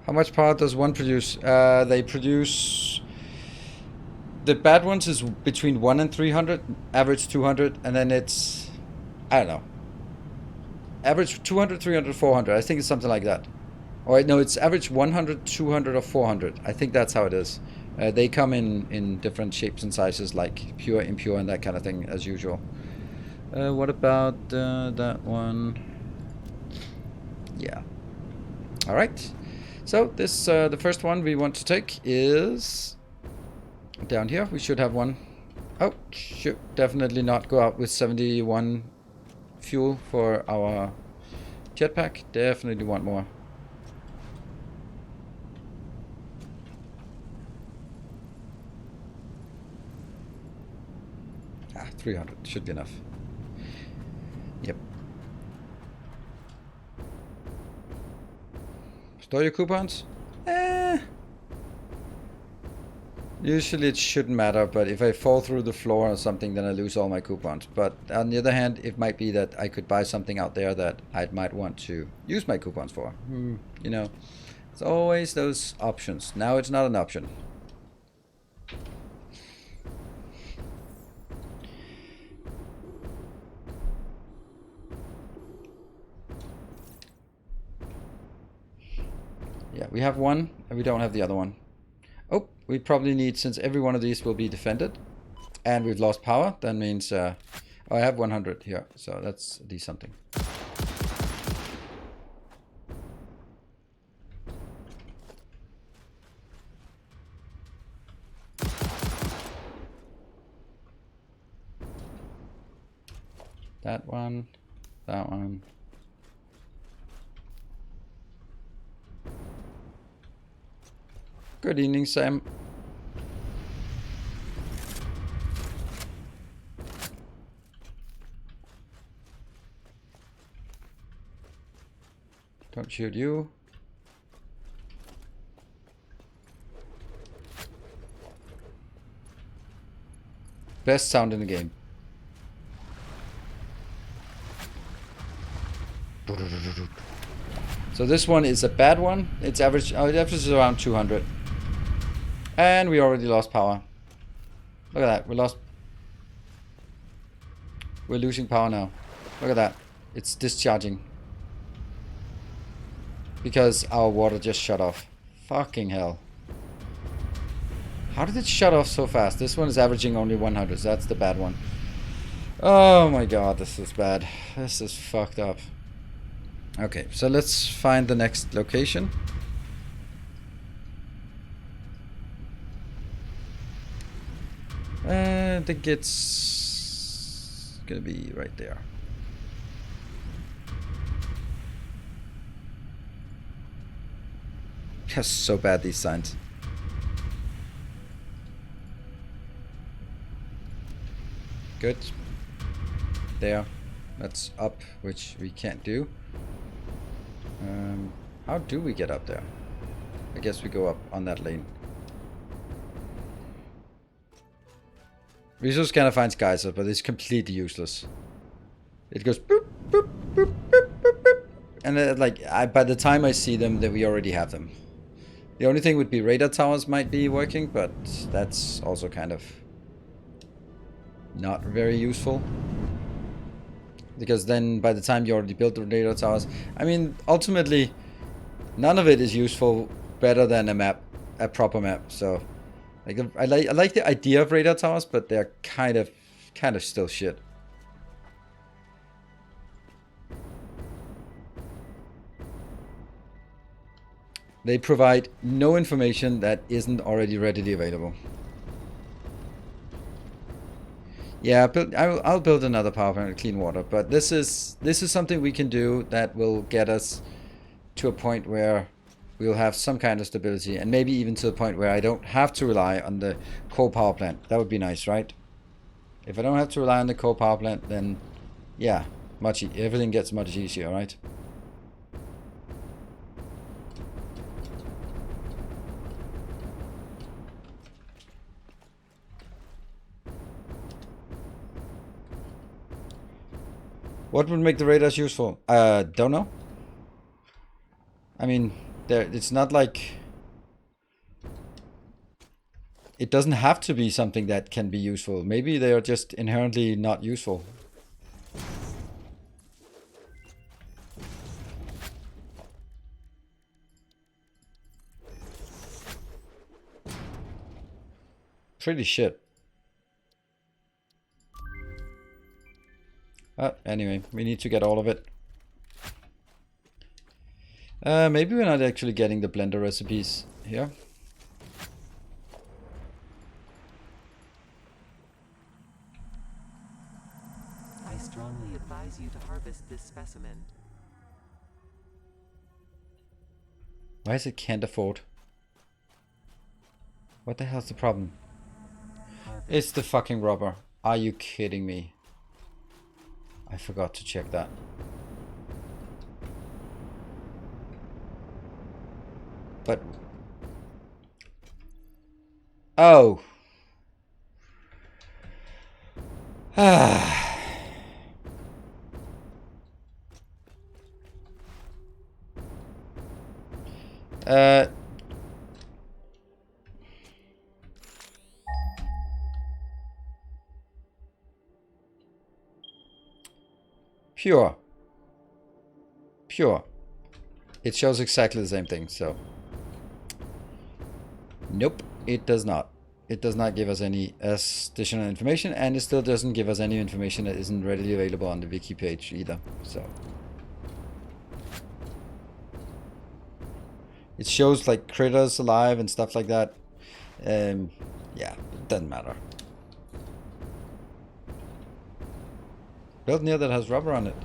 How much power does one produce? They produce... The bad ones is between 1 and 300, average 200, and then it's... I don't know. Average 200, 300, 400. I think it's something like that. Or no, it's average 100, 200, or 400. I think that's how it is. They come in different shapes and sizes, like pure, impure, and that kind of thing, as usual. What about that one? Yeah. All right. So this the first one we want to take is down here. We should have one. Oh, should definitely not go out with 71 fuel for our jetpack. Definitely want more. Ah, 300 should be enough. Yep. Store your coupons? Usually it shouldn't matter, but if I fall through the floor or something, then I lose all my coupons. But on the other hand, it might be that I could buy something out there that I might want to use my coupons for. You know, it's always those options. Now it's not an option. Yeah, we have one, and we don't have the other one. Oh, we probably need, since every one of these will be defended, and we've lost power, that means, oh, I have 100 here, so that's at least something. That one, that one. Good evening, Sam. Don't shoot you. Best sound in the game. So this one is a bad one. It's average. Oh, it averages around 200. And we already lost power. Look at that. We're losing power now. Look at that. It's discharging. Because our water just shut off. Fucking hell. How did it shut off so fast? This one is averaging only 100. So that's the bad one. Oh my god, this is bad. This is fucked up. Okay, so let's find the next location. I think it's gonna be right there. Just so bad, these signs. Good. There. That's up, which we can't do. How do we get up there? I guess we go up on that lane. Resource scanner finds geyser, but it's completely useless. It goes boop, boop, boop, boop, boop, boop. And like, by the time I see them, that we already have them. The only thing would be radar towers might be working, but that's also kind of not very useful. Because then by the time you already built the radar towers, I mean, ultimately, none of it is useful better than a map, a proper map. So, like, I like the idea of radar towers, but they're kind of still shit. They provide no information that isn't already readily available. Yeah, I'll build another power plant with clean water, but this is something we can do that will get us to a point where we'll have some kind of stability, and maybe even to the point where I don't have to rely on the coal power plant. That would be nice, right? If I don't have to rely on the coal power plant, then yeah, everything gets much easier, right? What would make the radars useful? Don't know. I mean, it's not like... It doesn't have to be something that can be useful. Maybe they are just inherently not useful. Pretty shit. Anyway, we need to get all of it. Maybe we're not actually getting the blender recipes here. I strongly advise you to harvest this specimen. Why is it can't afford? What the hell's the problem? Harvest. It's the fucking rubber. Are you kidding me? I forgot to check that. But... Oh. Pure. It shows exactly the same thing, so... Nope, it does not. It does not give us any additional information, and it still doesn't give us any information that isn't readily available on the wiki page either, so... It shows like critters alive and stuff like that. Yeah, it doesn't matter. Built near that has rubber on it.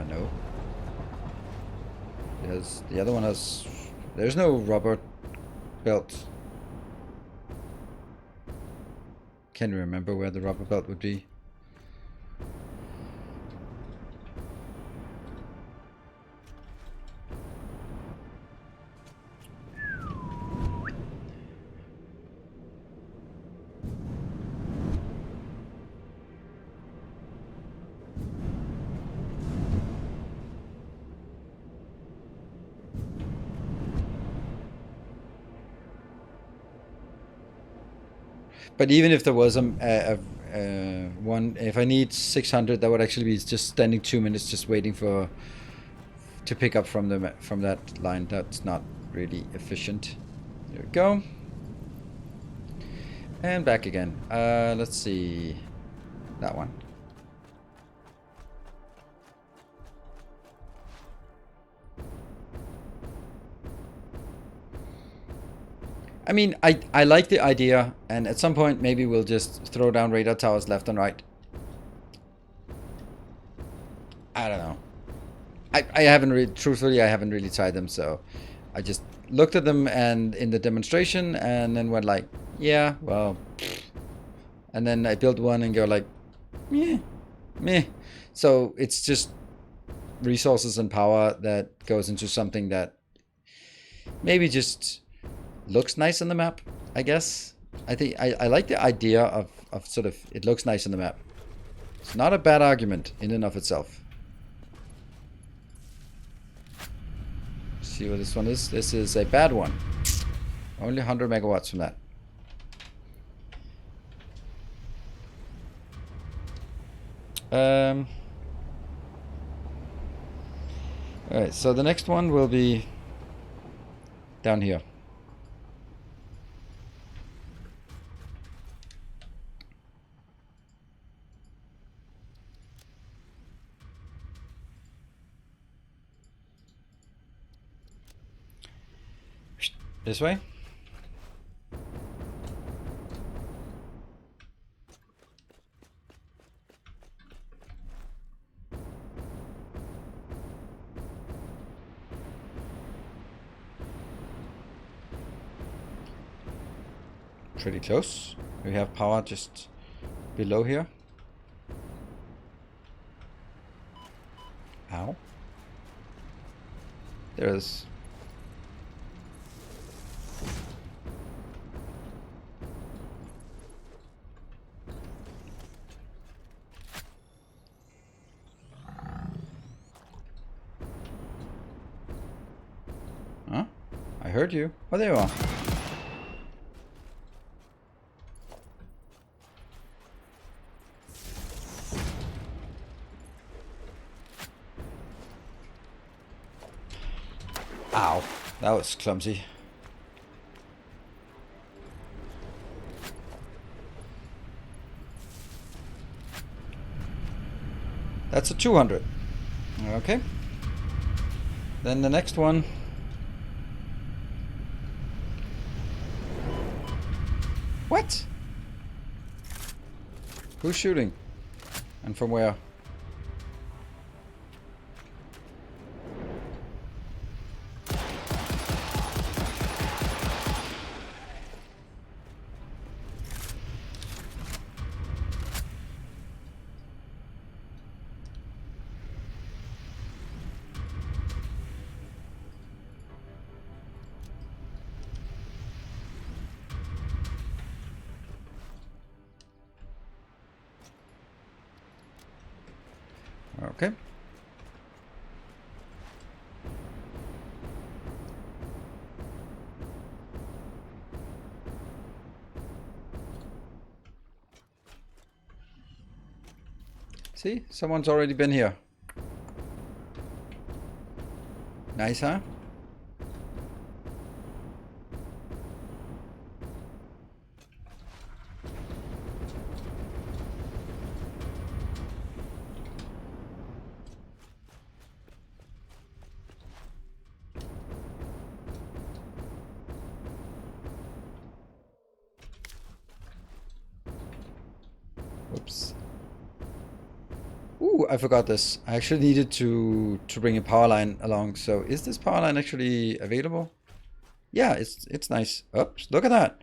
No. Because the other one has... There's no rubber belt. Can't remember where the rubber belt would be. But even if there was one, if I need 600, that would actually be just standing 2 minutes, just waiting to pick up from that line. That's not really efficient. There we go. And back again. Let's see, that one. I mean, I like the idea, and at some point maybe we'll just throw down radar towers left and right. I don't know. I haven't really, truthfully, I haven't really tried them, so I just looked at them and in the demonstration and then went like, yeah, well, and then I built one and go like, meh, meh. So it's just resources and power that goes into something that maybe just looks nice on the map, I guess. I think I like the idea of sort of it looks nice on the map. It's not a bad argument in and of itself. See what this one is? This is a bad one. Only 100 megawatts from that. Alright, so the next one will be down here. This way? Pretty close. We have power just below here. Ow. There's... Huh? I heard you. Oh, there you are. Ow. That was clumsy. That's a 200. Okay. Then the next one. What? Who's shooting? And from where? Okay. See, someone's already been here. Nice, huh? Whoops. Ooh, I forgot this. I actually needed to bring a power line along. So is this power line actually available? Yeah, it's nice. Oops, look at that.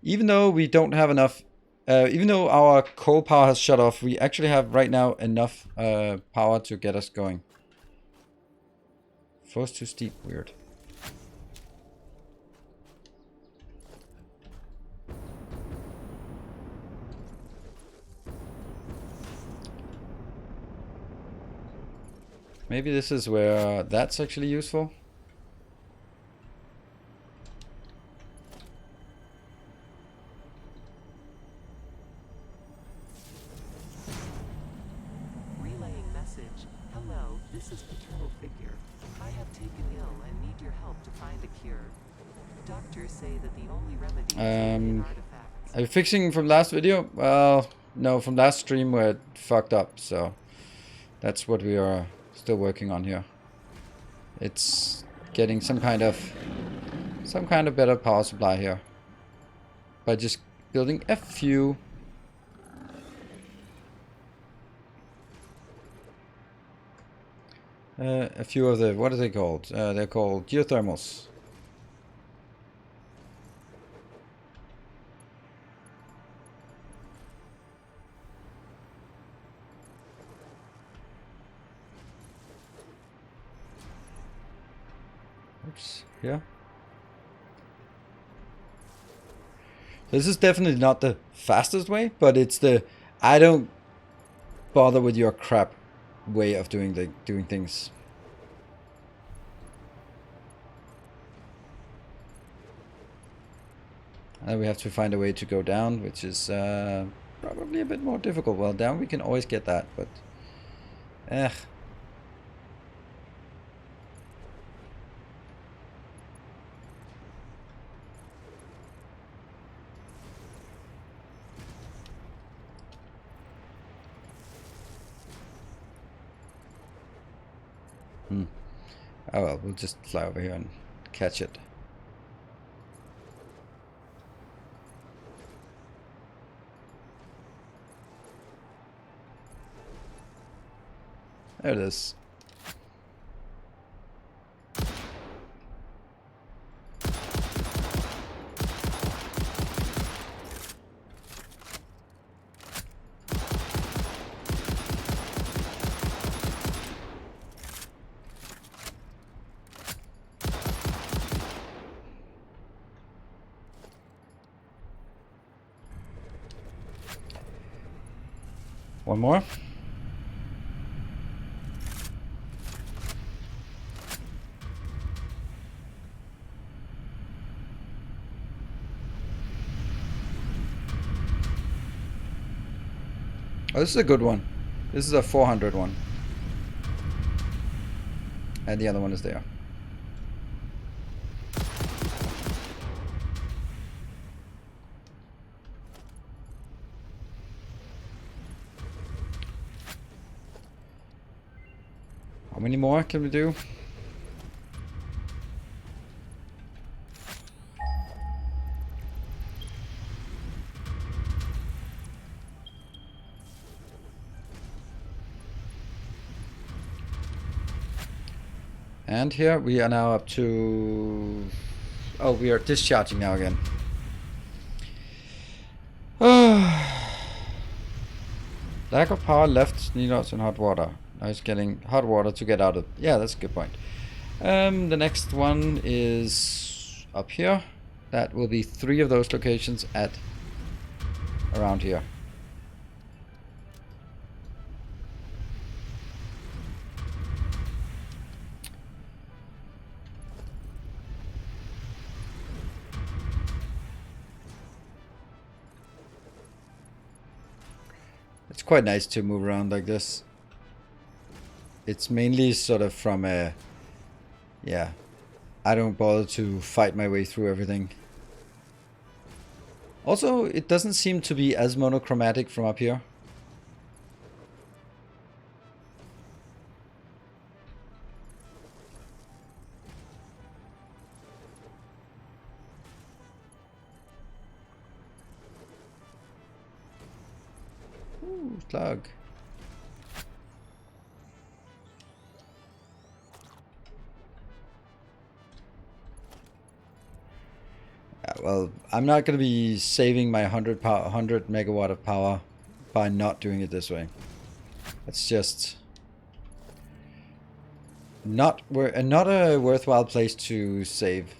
Even though we don't have enough, even though our coal power has shut off, we actually have right now enough power to get us going. Force too steep, weird. Maybe this is where that's actually useful. Relaying message. Hello, this is Paternal Figure. I have taken ill and need your help to find a cure. Doctors say that the only remedy is in artifacts. Are you fixing from last video? Well, no, from last stream where it fucked up, so that's what we are still working on here. It's getting some kind of better power supply here by just building a few of the, what are they called? They're called geothermals. Oops, yeah. This is definitely not the fastest way, but it's the I don't bother with your crap way of doing things. And we have to find a way to go down, which is probably a bit more difficult. Well, down we can always get that, but oh well, we'll just fly over here and catch it. There it is. One more. Oh, this is a good one. This is a 400 one. And the other one is there. How many more can we do? And here we are now up to... Oh, we are discharging now again. Lack of power left, need us in hot water. Now it's getting hot water to get out of... Yeah, that's a good point. The next one is up here. That will be 3 of those locations at around here. It's quite nice to move around like this. It's mainly sort of from a... Yeah, I don't bother to fight my way through everything. Also, it doesn't seem to be as monochromatic from up here. Ooh, slug. Well, I'm not going to be saving my 100 megawatt of power by not doing it this way. It's just not a worthwhile place to save.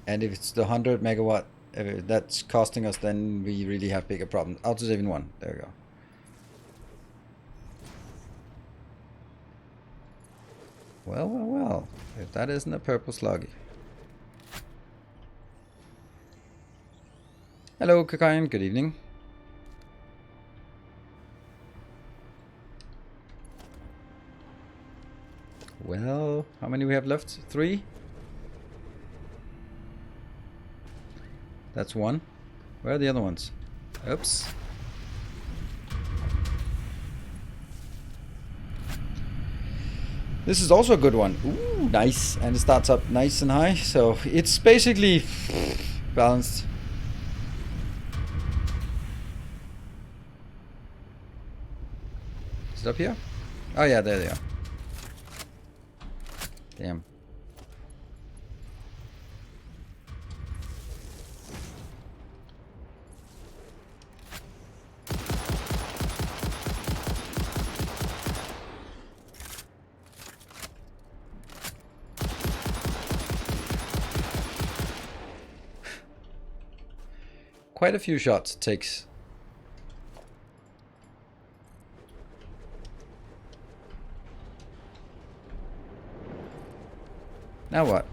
And if it's the 100 megawatt that's costing us, then we really have bigger problems. Auto saving 1. There we go. Well, well, well. If that isn't a purple slug. Hello, Cocaine. Good evening. Well, how many we have left? 3? That's 1. Where are the other ones? Oops. This is also a good one. Ooh, nice. And it starts up nice and high. So it's basically balanced. Is it up here? Oh yeah, there they are. Damn. quite a few shots it takes. Now what?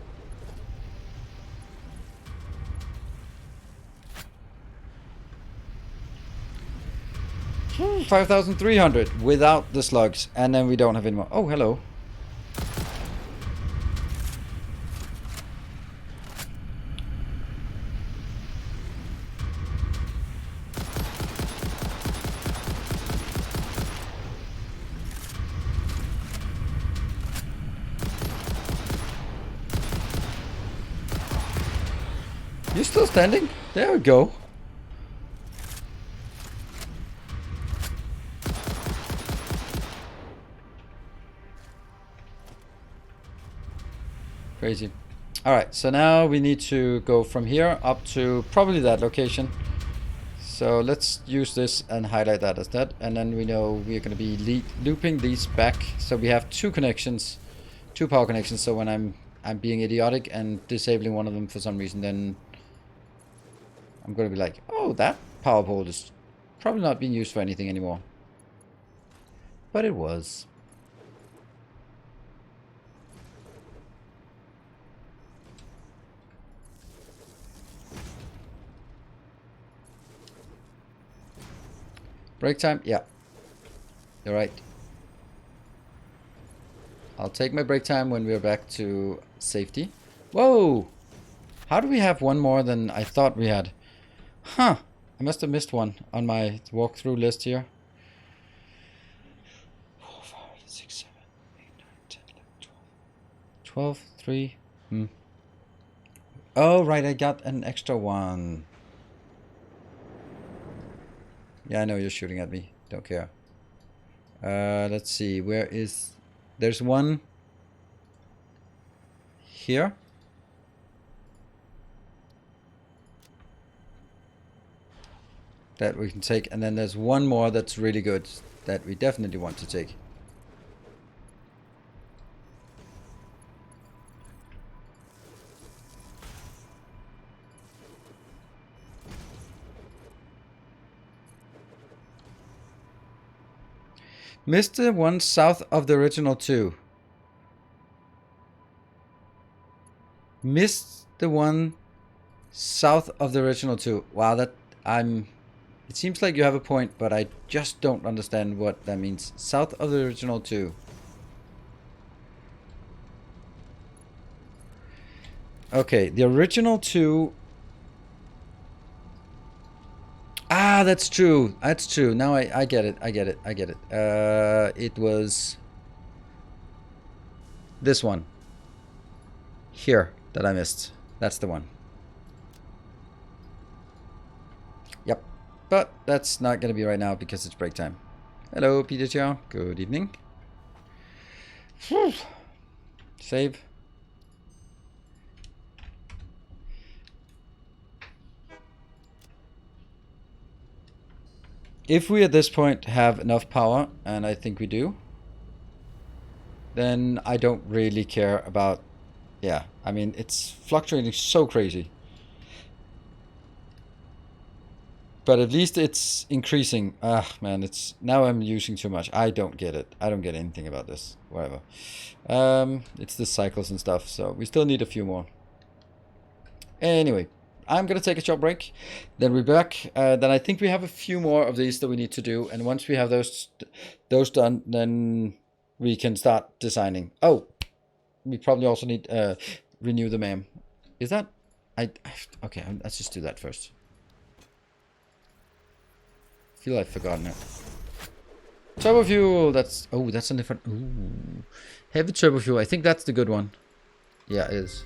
5,300 without the slugs, and then we don't have any more. Oh, hello. You still standing? There we go. Crazy. Alright, so now we need to go from here up to probably that location. So let's use this and highlight that as that. And then we know we're going to be looping these back. So we have two connections, two power connections. So when I'm being idiotic and disabling one of them for some reason, then I'm going to be like, oh, that power pole is probably not being used for anything anymore. But it was. Break time? Yeah. You're right. I'll take my break time when we're back to safety. Whoa! How do we have one more than I thought we had? Huh. I must have missed one on my walkthrough list here. 4, 5, 6, 7, 8, 9, 10, 11, 12. 12, 3. Oh, right. I got an extra one. Yeah, I know you're shooting at me. Don't care. Let's see. Where is... There's one here. That we can take. And then there's one more that's really good that we definitely want to take. Missed the one south of the original 2. Missed the one south of the original 2. Wow, that it seems like you have a point, but I just don't understand what that means. South of the original 2. Okay, the original 2. Ah, that's true. That's true. Now I get it. I get it. I get it. It was this one here that I missed. That's the one. Yep. But that's not going to be right now because it's break time. Hello, Peter Chow. Good evening. Save. If we at this point have enough power, and I think we do, then I don't really care about... Yeah, I mean, it's fluctuating so crazy. But at least it's increasing. Ah, man, it's... Now I'm using too much. I don't get it. I don't get anything about this. Whatever. It's the cycles and stuff, so we still need a few more. Anyway, I'm going to take a short break. Then we're back. Then I think we have a few more of these that we need to do. And once we have those done, then we can start designing. Oh, we probably also need renew the MAM. Is that... Okay, let's just do that first. I feel I've forgotten it. Turbo fuel, that's... Oh, that's a different... Ooh. Heavy turbo fuel, I think that's the good one. Yeah, it is.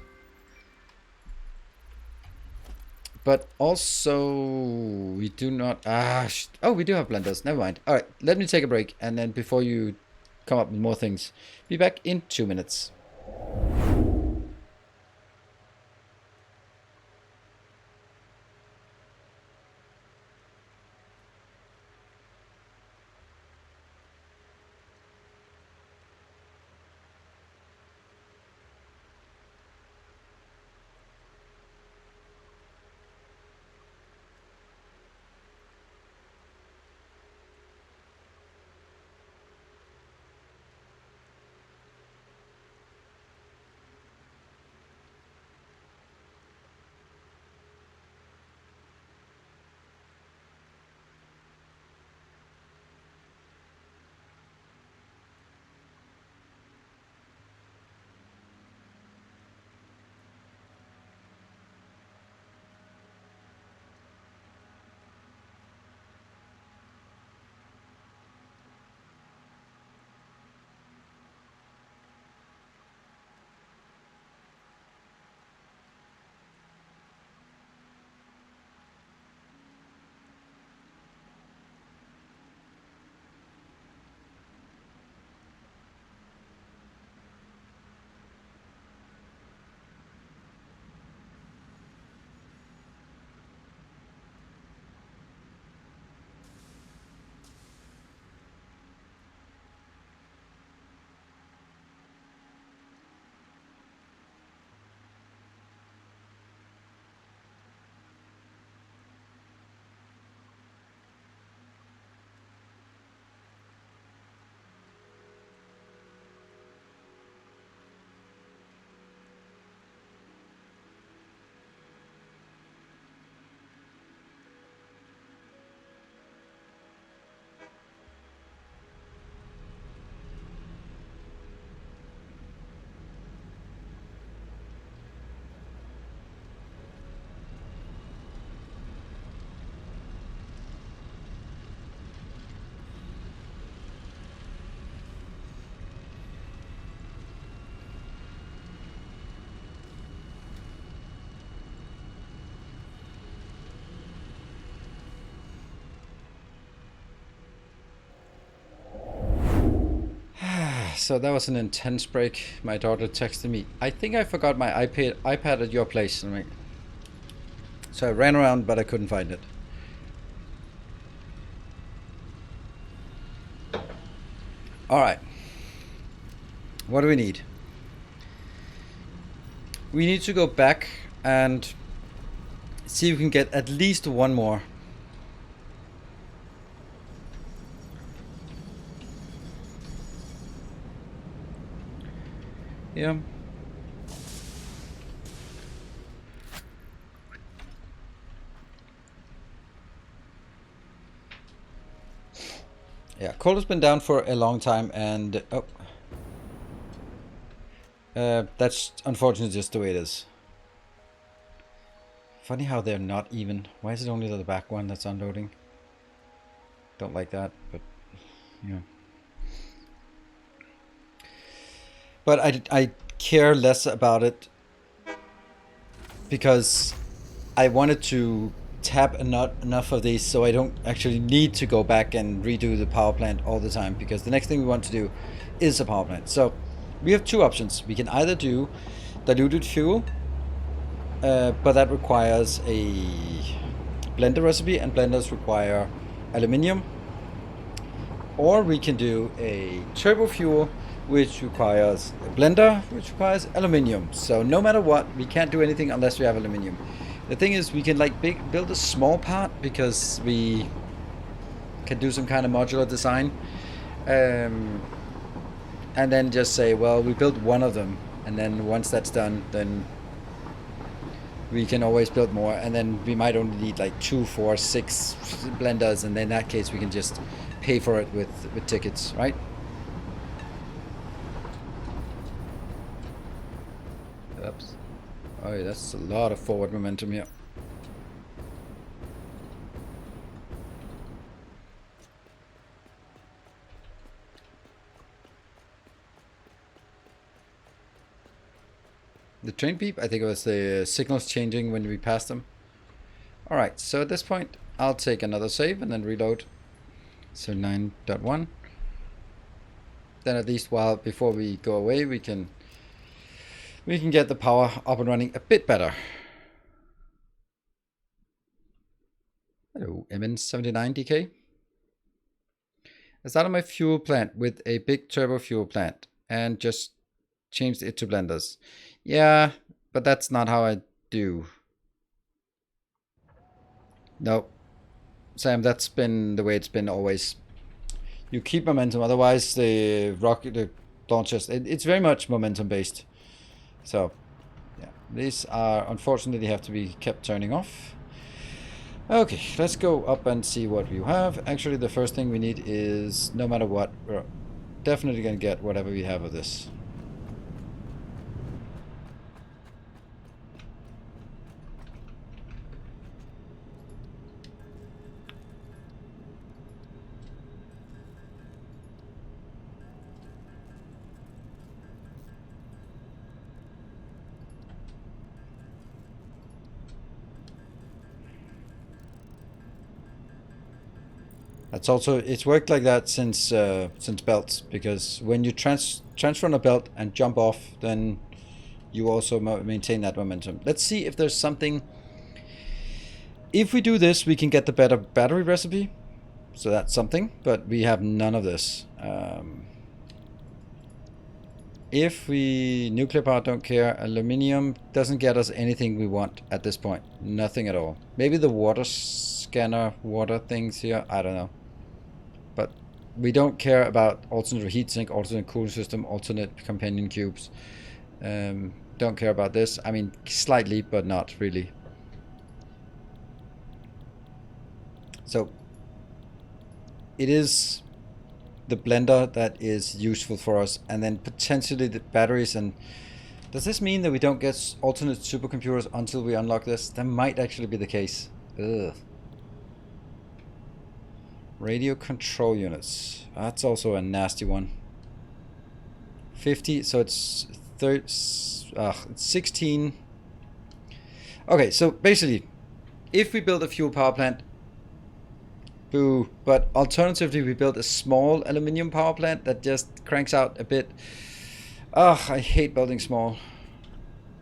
But also, we do not... Oh, we do have blenders. Never mind. Alright, let me take a break. And then before you come up with more things, be back in 2 minutes. so that was an intense break. My daughter texted me, I think I forgot my iPad at your place. So I ran around, but I couldn't find it. Alright. What do we need? We need to go back and see if we can get at least one more. Yeah. Yeah, coal has been down for a long time, and that's unfortunately just the way it is. Funny how they're not even. Why is it only the back one that's unloading? Don't like that, but yeah. But I care less about it because I wanted to tap enough of these so I don't actually need to go back and redo the power plant all the time, because the next thing we want to do is a power plant. So we have two options. We can either do diluted fuel, but that requires a blender recipe, and blenders require aluminium, or we can do a turbo fuel, which requires a blender, which requires aluminium. So no matter what, we can't do anything unless we have aluminium. The thing is, we can like build a small part because we can do some kind of modular design, and then just say, well, we built one of them, and then once that's done, then we can always build more, and then we might only need like 2, 4, 6 blenders, and then in that case we can just pay for it with tickets, right? Oops. Oh yeah, that's a lot of forward momentum here. The train beep, I think it was the signals changing when we passed them. Alright, so at this point I'll take another save and then reload. So 9.1. Then at least before we go away, we can get the power up and running a bit better. Hello, MN79DK. I started my fuel plant with a big turbo fuel plant and just changed it to blenders. Yeah, but that's not how I do. No, Sam, that's been the way it's been always. You keep momentum, otherwise the rocket launches. It's very much momentum based. So, yeah, these are unfortunately have to be kept turning off. Okay, let's go up and see what we have. Actually, the first thing we need is, no matter what, we're definitely going to get whatever we have of this. That's also, it's worked like that since belts, because when you transfer on a belt and jump off, then you also maintain that momentum. Let's see if there's something. If we do this, we can get the better battery recipe, so that's something, but we have none of this. If we nuclear power, don't care. Aluminium doesn't get us anything we want at this point. Nothing at all. Maybe the water scanner, water things here, I don't know. But we don't care about alternate heatsink, alternate cooling system, alternate companion cubes. Don't care about this. I mean, slightly, but not really. So it is the blender that is useful for us, and then potentially the batteries. And does this mean that we don't get alternate supercomputers until we unlock this? That might actually be the case. Ugh. Radio control units. That's also a nasty one. 50, so it's 16. Okay, so basically, if we build a fuel power plant, Boo. But alternatively, we built a small aluminium power plant that just cranks out a bit. Ugh, I hate building small.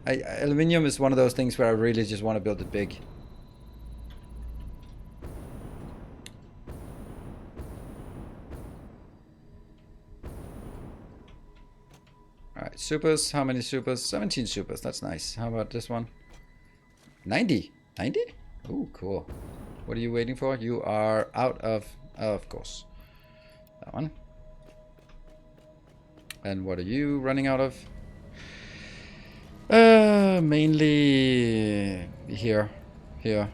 Aluminium is one of those things where I really just want to build it big. Alright, supers. How many supers? 17 supers. That's nice. How about this one? 90. 90? Ooh, cool. What are you waiting for? You are out of course. That one. And what are you running out of? Mainly here. Here.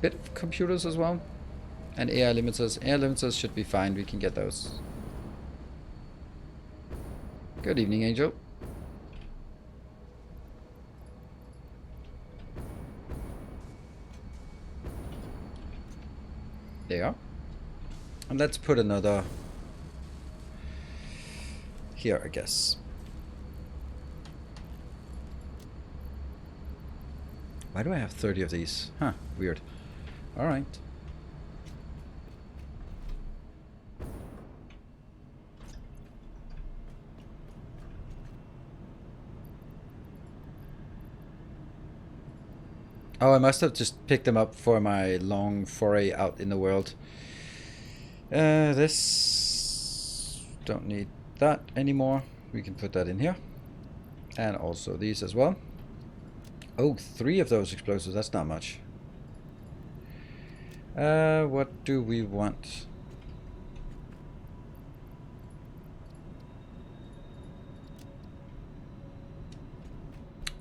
Bit of computers as well. And air limiters. Air limiters should be fine. We can get those. Good evening, Angel. There. And let's put another here, I guess. Why do I have 30 of these? Huh, weird. Alright. Oh, I must have just picked them up for my long foray out in the world. This... don't need that anymore. We can put that in here. And also these as well. Oh, 3 of those explosives. That's not much. What do we want?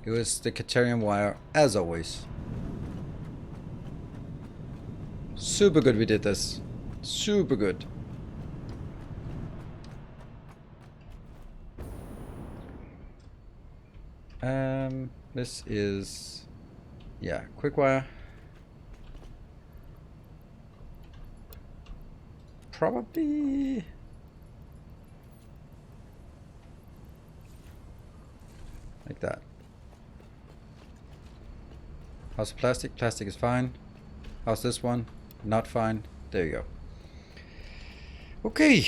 It was the Caterium wire, as always. Super good we did this. Super good. This is... yeah, quick wire. Probably... like that. How's the plastic? Plastic is fine. How's this one? Not fine. There you go. Okay.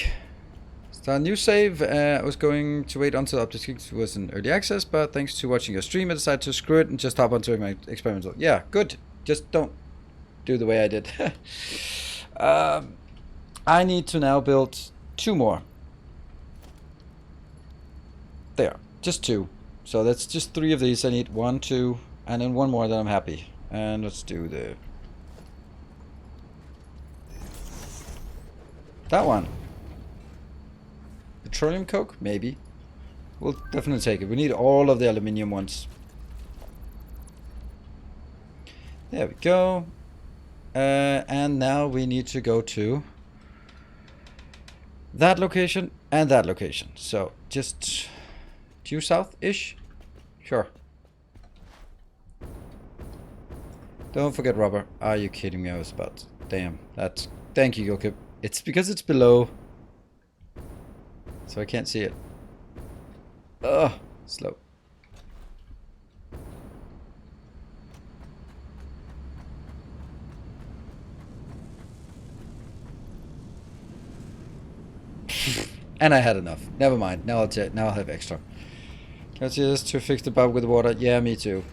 Start a new save. I was going to wait until up to 6 was in early access, but thanks to watching your stream, I decided to screw it and just hop onto my experimental. Yeah, good. Just don't do the way I did. I need to now build 2 more. There. Just 2. So that's just 3 of these. I need 1, 2, and then 1 more, then I'm happy. And let's do the... that one. Petroleum coke? Maybe. We'll definitely take it. We need all of the aluminium ones. There we go. And now we need to go to that location and that location. So just due south-ish? Sure. Don't forget rubber. Are you kidding me? I was about to... damn. That's... thank you, Gokip. It's because it's below. So I can't see it. Ugh. Slow. And I had enough. Never mind. Now I'll have extra. Can I see this to fix the bug with the water? Yeah, me too.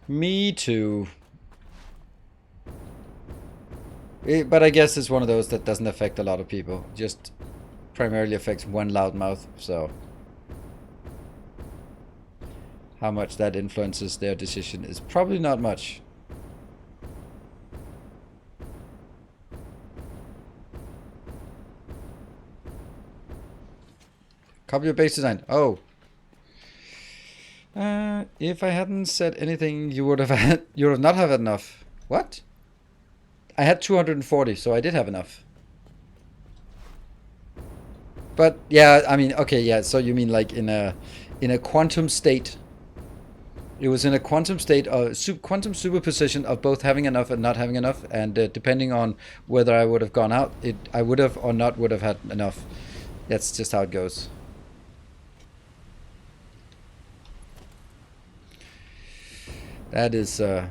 Me too. But I guess it's one of those that doesn't affect a lot of people. Just primarily affects one loudmouth, so how much that influences their decision is probably not much. Copy your base design. Oh. If I hadn't said anything, you would not have had enough. What? I had 240, so I did have enough. But yeah, I mean, okay, yeah. So you mean like in a quantum state? It was in a quantum state of quantum superposition of both having enough and not having enough, and depending on whether I would have gone out, I would have or not would have had enough. That's just how it goes. That is the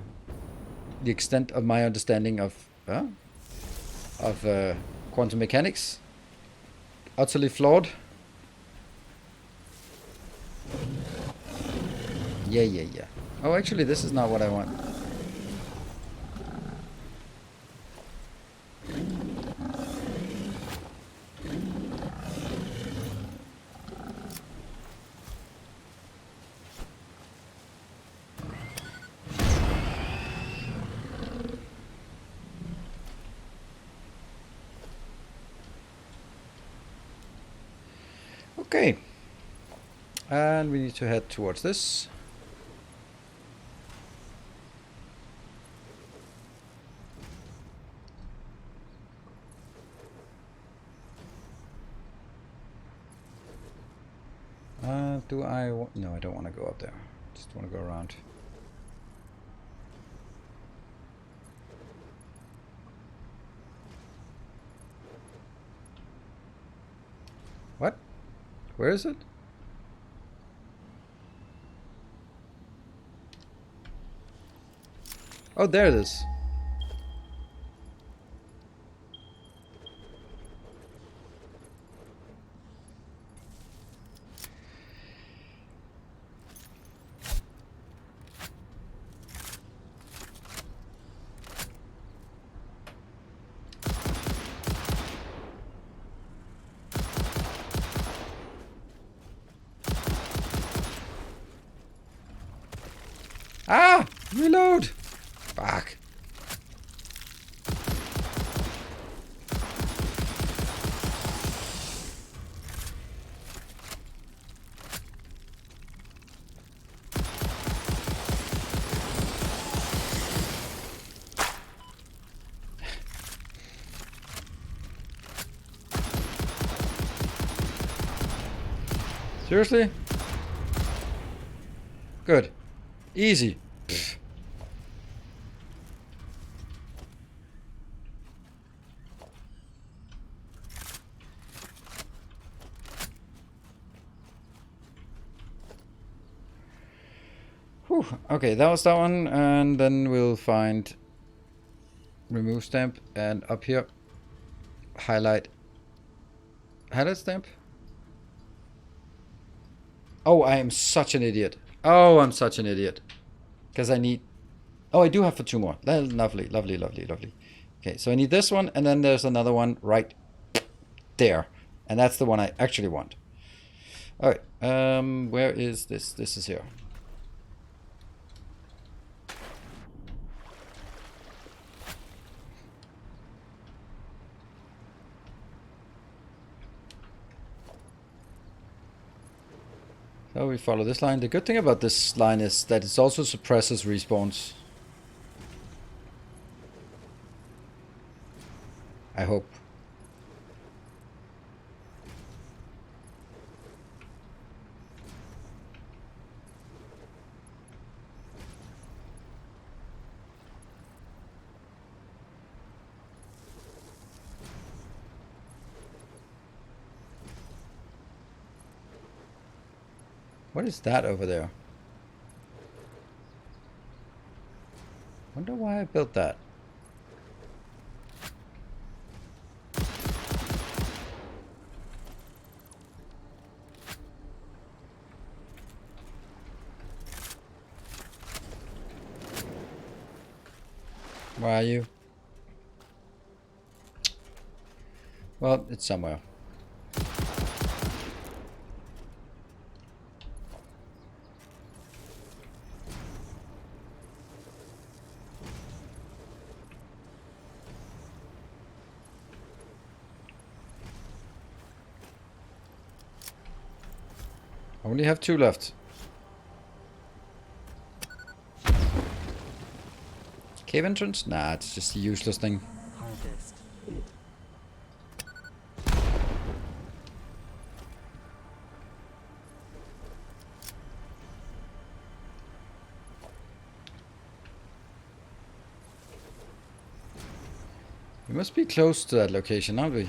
extent of my understanding of quantum mechanics. Utterly flawed. Yeah. Oh, actually, this is not what I want. Okay. And we need to head towards this. Do I want... No, I don't want to go up there. Just want to go around. What? Where is it? Oh, there it is. Ah! Reload! Fuck. Seriously? Good. Easy. Pfft. Whew. Okay, that was that one, and then we'll find remove stamp, and up here highlight stamp. Oh, I am such an idiot. Oh, I'm such an idiot. Because I need... Oh, I do have for 2 more. Lovely. Okay, so I need this one, and then there's another one right there. And that's the one I actually want. Alright, where is this? This is here. So we follow this line. The good thing about this line is that it also suppresses respawns. I hope. What is that over there? Wonder why I built that. Where are you? Well, it's somewhere. I only have 2 left. Cave entrance? Nah, it's just a useless thing. Harvest. We must be close to that location, aren't we?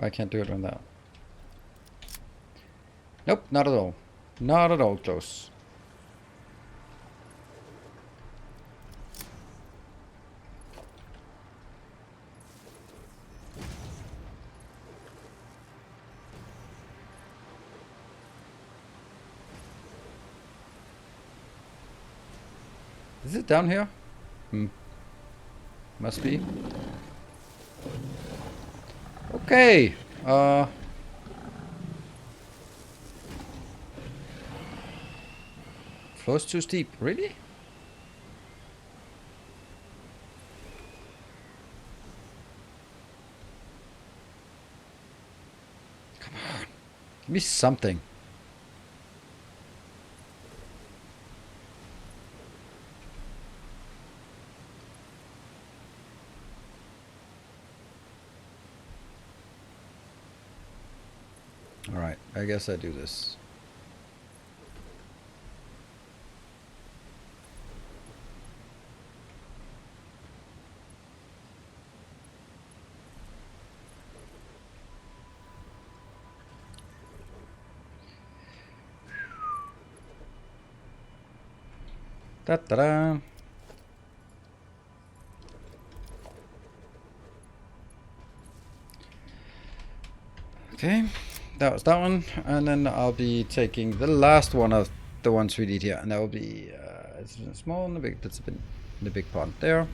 Oh, I can't do it on that. Nope, not at all. Not at all close. Is it down here? Must be. Okay. Floor's too steep. Really? Come on. Give me something. Alright, I guess I do this. Da-da-da. Okay, that was that one, and then I'll be taking the last one of the ones we need here, and that will be it's small and the big. That's been in the big pond there.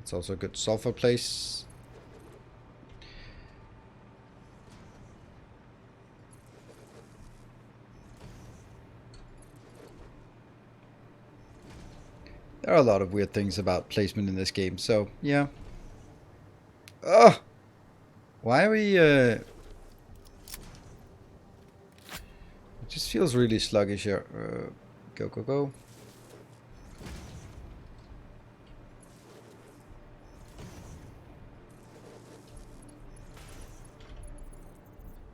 It's also a good sulfur place. There are a lot of weird things about placement in this game, so yeah. Ugh! Why are we it just feels really sluggish here. Go, go, go.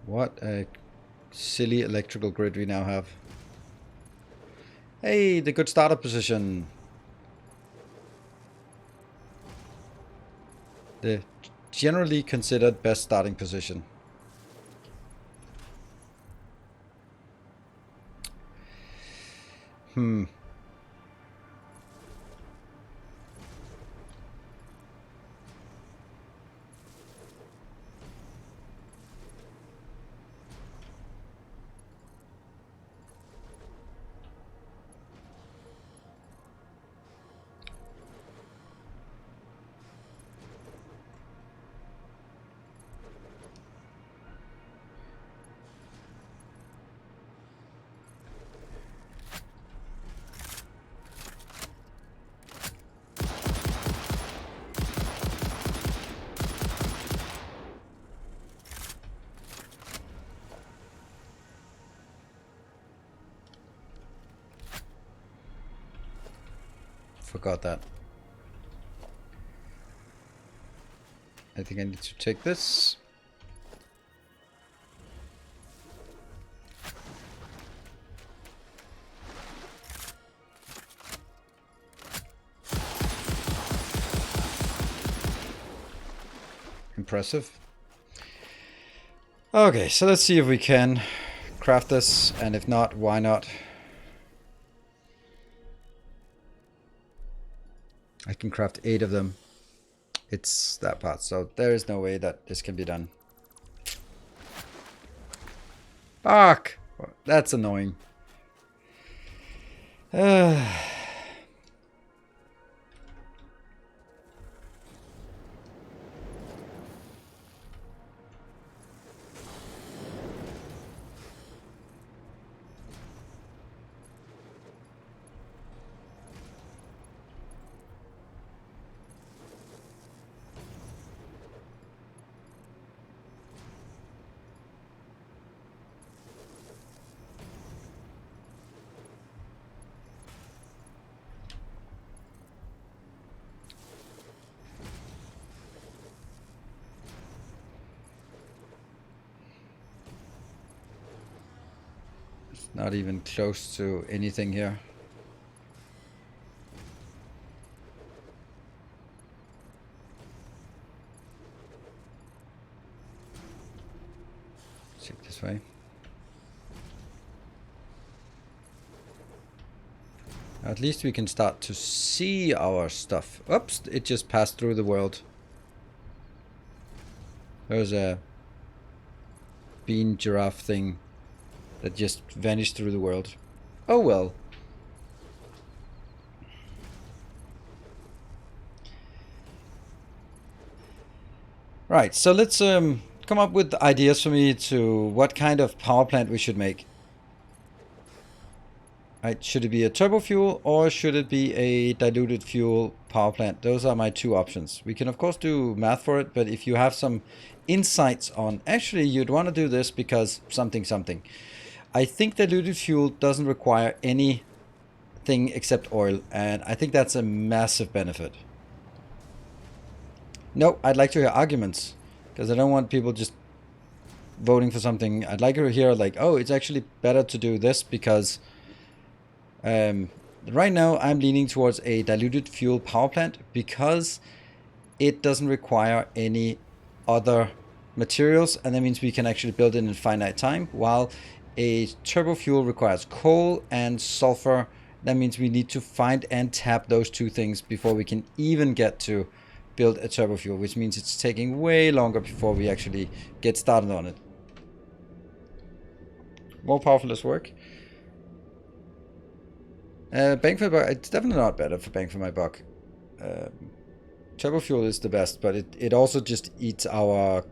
What a silly electrical grid we now have. Hey, the good startup position. The generally considered best starting position. Forgot that. I think I need to take this. Impressive. Okay, so let's see if we can craft this, and if not, why not? I can craft 8 of them. It's that part, so there is no way that this can be done. Fuck! That's annoying. Not even close to anything here. Check this way. At least we can start to see our stuff. Oops, it just passed through the world. There's a bean giraffe thing that just vanished through the world. Oh well. Right, so let's come up with ideas for me to what kind of power plant we should make. Right, should it be a turbo fuel or should it be a diluted fuel power plant? Those are my two options. We can of course do math for it, but if you have some insights on actually you'd want to do this because something. I think diluted fuel doesn't require anything except oil, and I think that's a massive benefit. No, I'd like to hear arguments, because I don't want people just voting for something. I'd like to hear like, oh, it's actually better to do this because right now I'm leaning towards a diluted fuel power plant because it doesn't require any other materials, and that means we can actually build it in finite time, while a turbo fuel requires coal and sulfur. That means we need to find and tap those two things before we can even get to build a turbo fuel, which means it's taking way longer before we actually get started on it. More powerful less work. Bang for my buck, it's definitely not better for bang for my buck. Turbo fuel is the best, but it also just eats our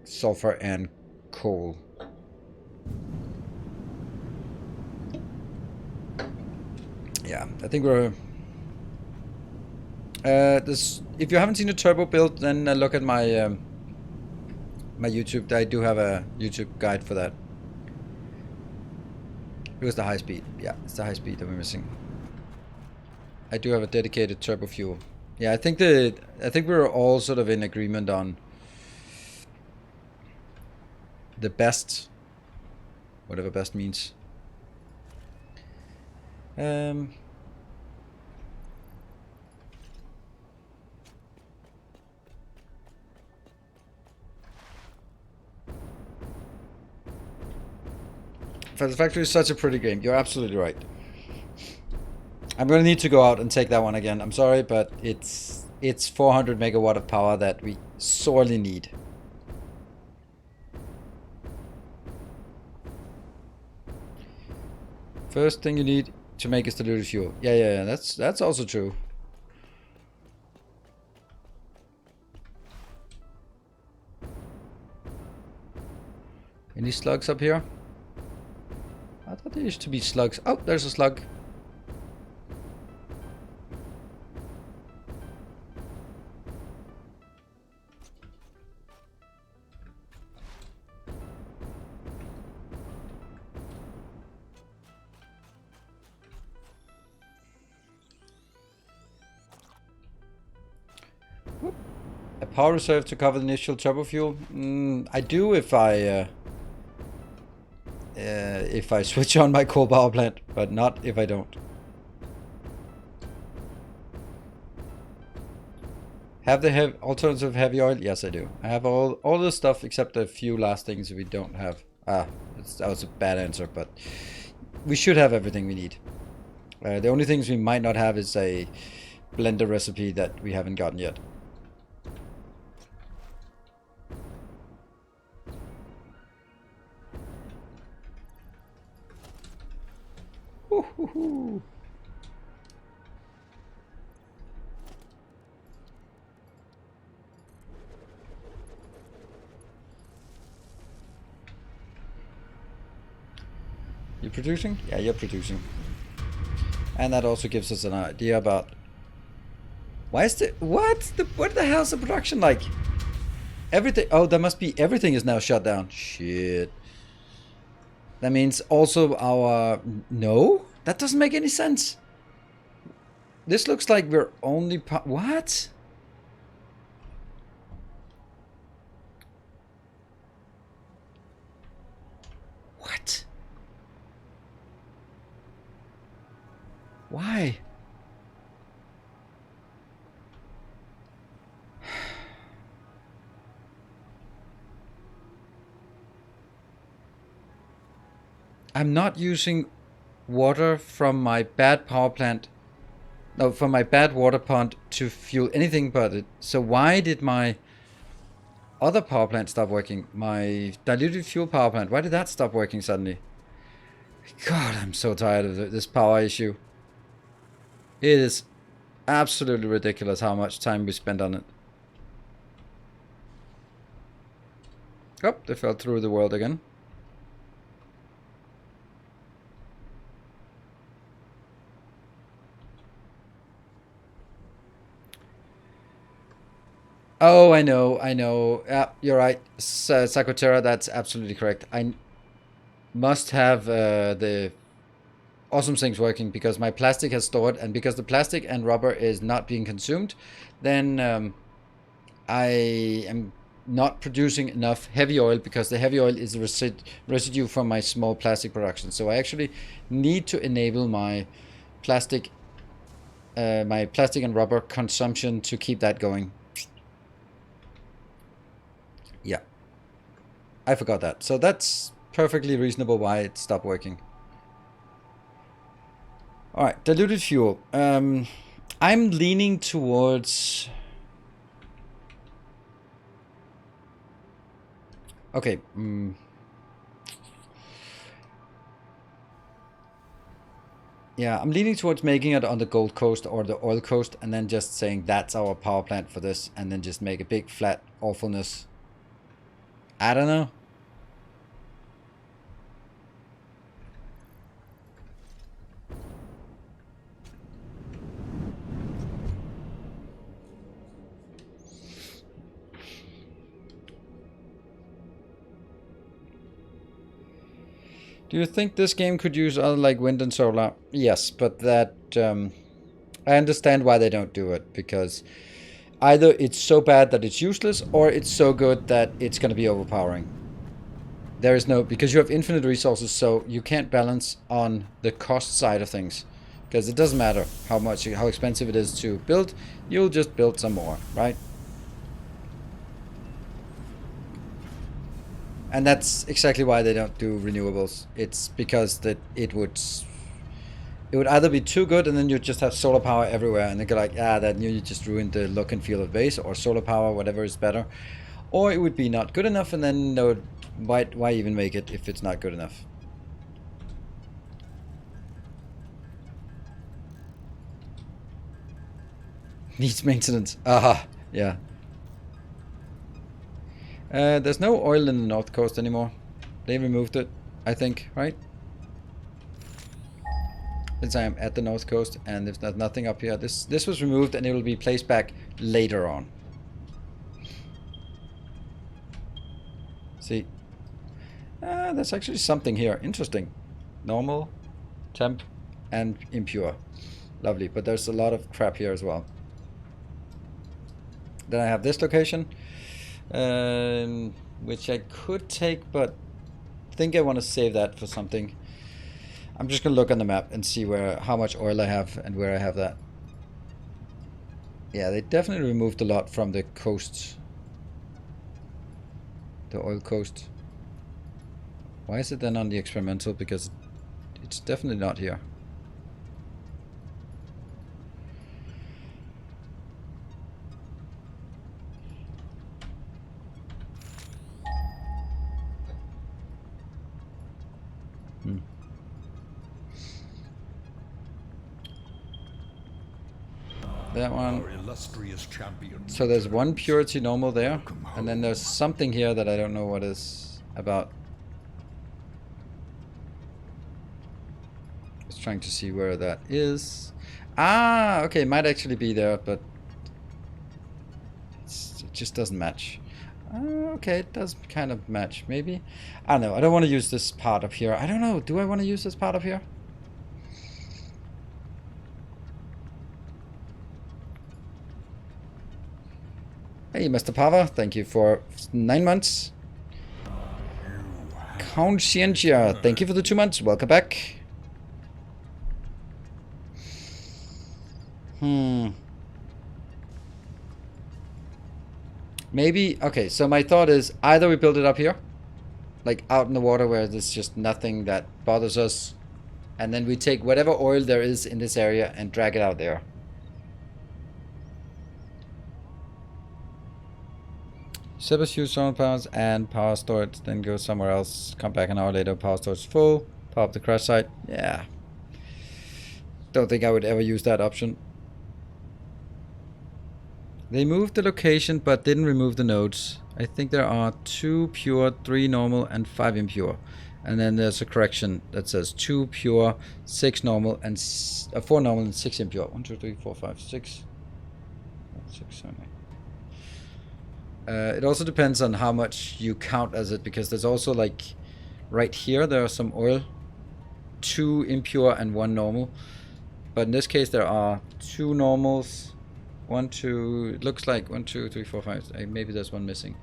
sulfur and coal. Yeah, I think we're... if you haven't seen a turbo build, then look at my my YouTube. I do have a YouTube guide for that. It was the high speed. Yeah, it's the high speed that we're missing. I do have a dedicated turbo fuel. Yeah, I think we're all sort of in agreement on the best, whatever best means. Satisfactory is such a pretty game. You're absolutely right. I'm gonna need to go out and take that one again. I'm sorry, but it's 400 megawatt of power that we sorely need. First thing you need to make is diluted fuel. Yeah. That's also true. Any slugs up here? I thought there used to be slugs. Oh, there's a slug. Whoop. A power reserve to cover the initial turbo fuel? I do if I switch on my coal power plant, but not if I don't. Have the alternative heavy oil? Yes, I do. I have all the stuff except a few last things we don't have. That was a bad answer, but we should have everything we need. The only things we might not have is a blender recipe that we haven't gotten yet. Woo-hoo-hoo. You producing? Yeah, you're producing. And that also gives us an idea about why is what the hell's the production like? Everything. Oh, that must be everything is now shut down. Shit. That means also our... No? That doesn't make any sense. This looks like we're only... What? What? Why? I'm not using water from my bad power plant, no, from my bad water pond to fuel anything but it. So why did my other power plant stopped working. My diluted fuel power plant. Why did that stop working suddenly? God, I'm so tired of this power issue. It is absolutely ridiculous how much time we spend on it. Oh, they fell through the world again. Oh, I know. Yeah, you're right. Sakotera, that's absolutely correct. I must have the awesome things working because my plastic has stored, and because the plastic and rubber is not being consumed, then I am not producing enough heavy oil because the heavy oil is a residue from my small plastic production. So I actually need to enable my plastic and rubber consumption to keep that going. Yeah, I forgot that. So that's perfectly reasonable why it stopped working. All right, diluted fuel. I'm leaning towards. Okay. Yeah, I'm leaning towards making it on the Gold Coast or the Oil Coast, and then just saying that's our power plant for this, and then just make a big flat awfulness. I don't know. Do you think this game could use other like wind and solar? Yes, but that I understand why they don't do it, because either it's so bad that it's useless, or it's so good that it's going to be overpowering. There is no, because you have infinite resources, so you can't balance on the cost side of things, because it doesn't matter how expensive it is to build, you'll just build some more, right? And that's exactly why they don't do renewables. It's because that it would either be too good and then you just have solar power everywhere, and they go like, that you just ruined the look and feel of base, or solar power, whatever is better. Or it would be not good enough, and then no, why even make it if it's not good enough? Needs maintenance. Aha, yeah. There's no oil in the North Coast anymore. They removed it, I think, right? Since I am at the North Coast and there's nothing up here. This was removed and it will be placed back later on. See? There's actually something here. Interesting. Normal, temp, and impure. Lovely, but there's a lot of crap here as well. Then I have this location. Which I could take, but I think I want to save that for something. I'm just gonna look on the map and see how much oil I have and where I have that. Yeah, they definitely removed a lot from the coast, the oil coast. Why is it then on the experimental? Because it's definitely not here. That one. So there's one purity normal there, and then there's something here that I don't know what is about. Just trying to see where that is. Ah, okay, it might actually be there, but it just doesn't match. Okay, it does kind of match, maybe. I don't know. I don't want to use this part up here. I don't know. Do I want to use this part up here? Hey, Mr. Pava, thank you for 9 months. Conscientia, thank you for the 2 months. Welcome back. Maybe, okay, so my thought is either we build it up here, like out in the water where there's just nothing that bothers us, and then we take whatever oil there is in this area and drag it out there. Sebas use solar panels and power storage, then go somewhere else. Come back an hour later, power storage is full. Power up the crash site. Yeah. Don't think I would ever use that option. They moved the location but didn't remove the nodes. I think there are 2 pure, 3 normal, and 5 impure. And then there's a correction that says 2 pure, 6 normal, and 4 normal and 6 impure. 1, 2, 3, 4, 5, 6. 6, 7, 8. It also depends on how much you count as it, because there's also like right here there are some oil, 2 impure and 1 normal. But in this case there are 2 normals. 1, 2, it looks like 1, 2, 3, 4, 5. Maybe there's one missing.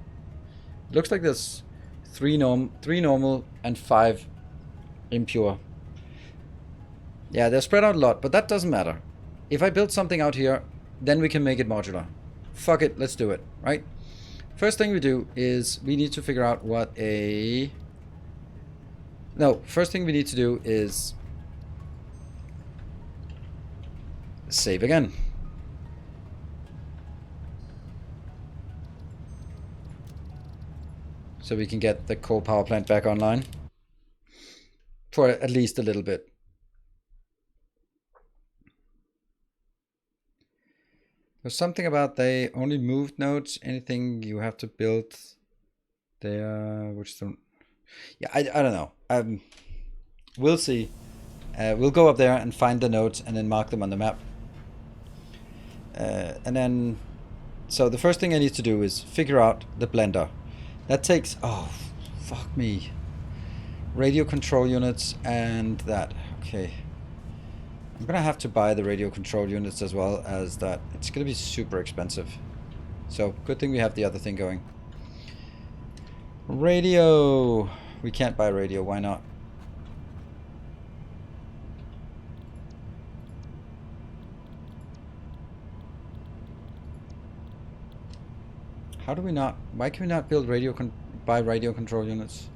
It looks like there's 3 normal and 5 impure. Yeah, they're spread out a lot, but that doesn't matter. If I build something out here, then we can make it modular. Fuck it, let's do it, right? First thing we do is we need to figure out what a... No, first thing we need to do is save again. So we can get the coal power plant back online for at least a little bit. There's something about they only moved nodes. Anything you have to build there, which don't... Yeah, I don't know. We'll see. We'll go up there and find the nodes and then mark them on the map. And then... So the first thing I need to do is figure out the blender. That takes... Oh, fuck me. Radio control units and that. Okay. I'm gonna have to buy the radio control units as well as that. It's gonna be super expensive. So, good thing we have the other thing going. Radio. We can't buy radio. Why not? How do we not... Why can we not build buy radio control units?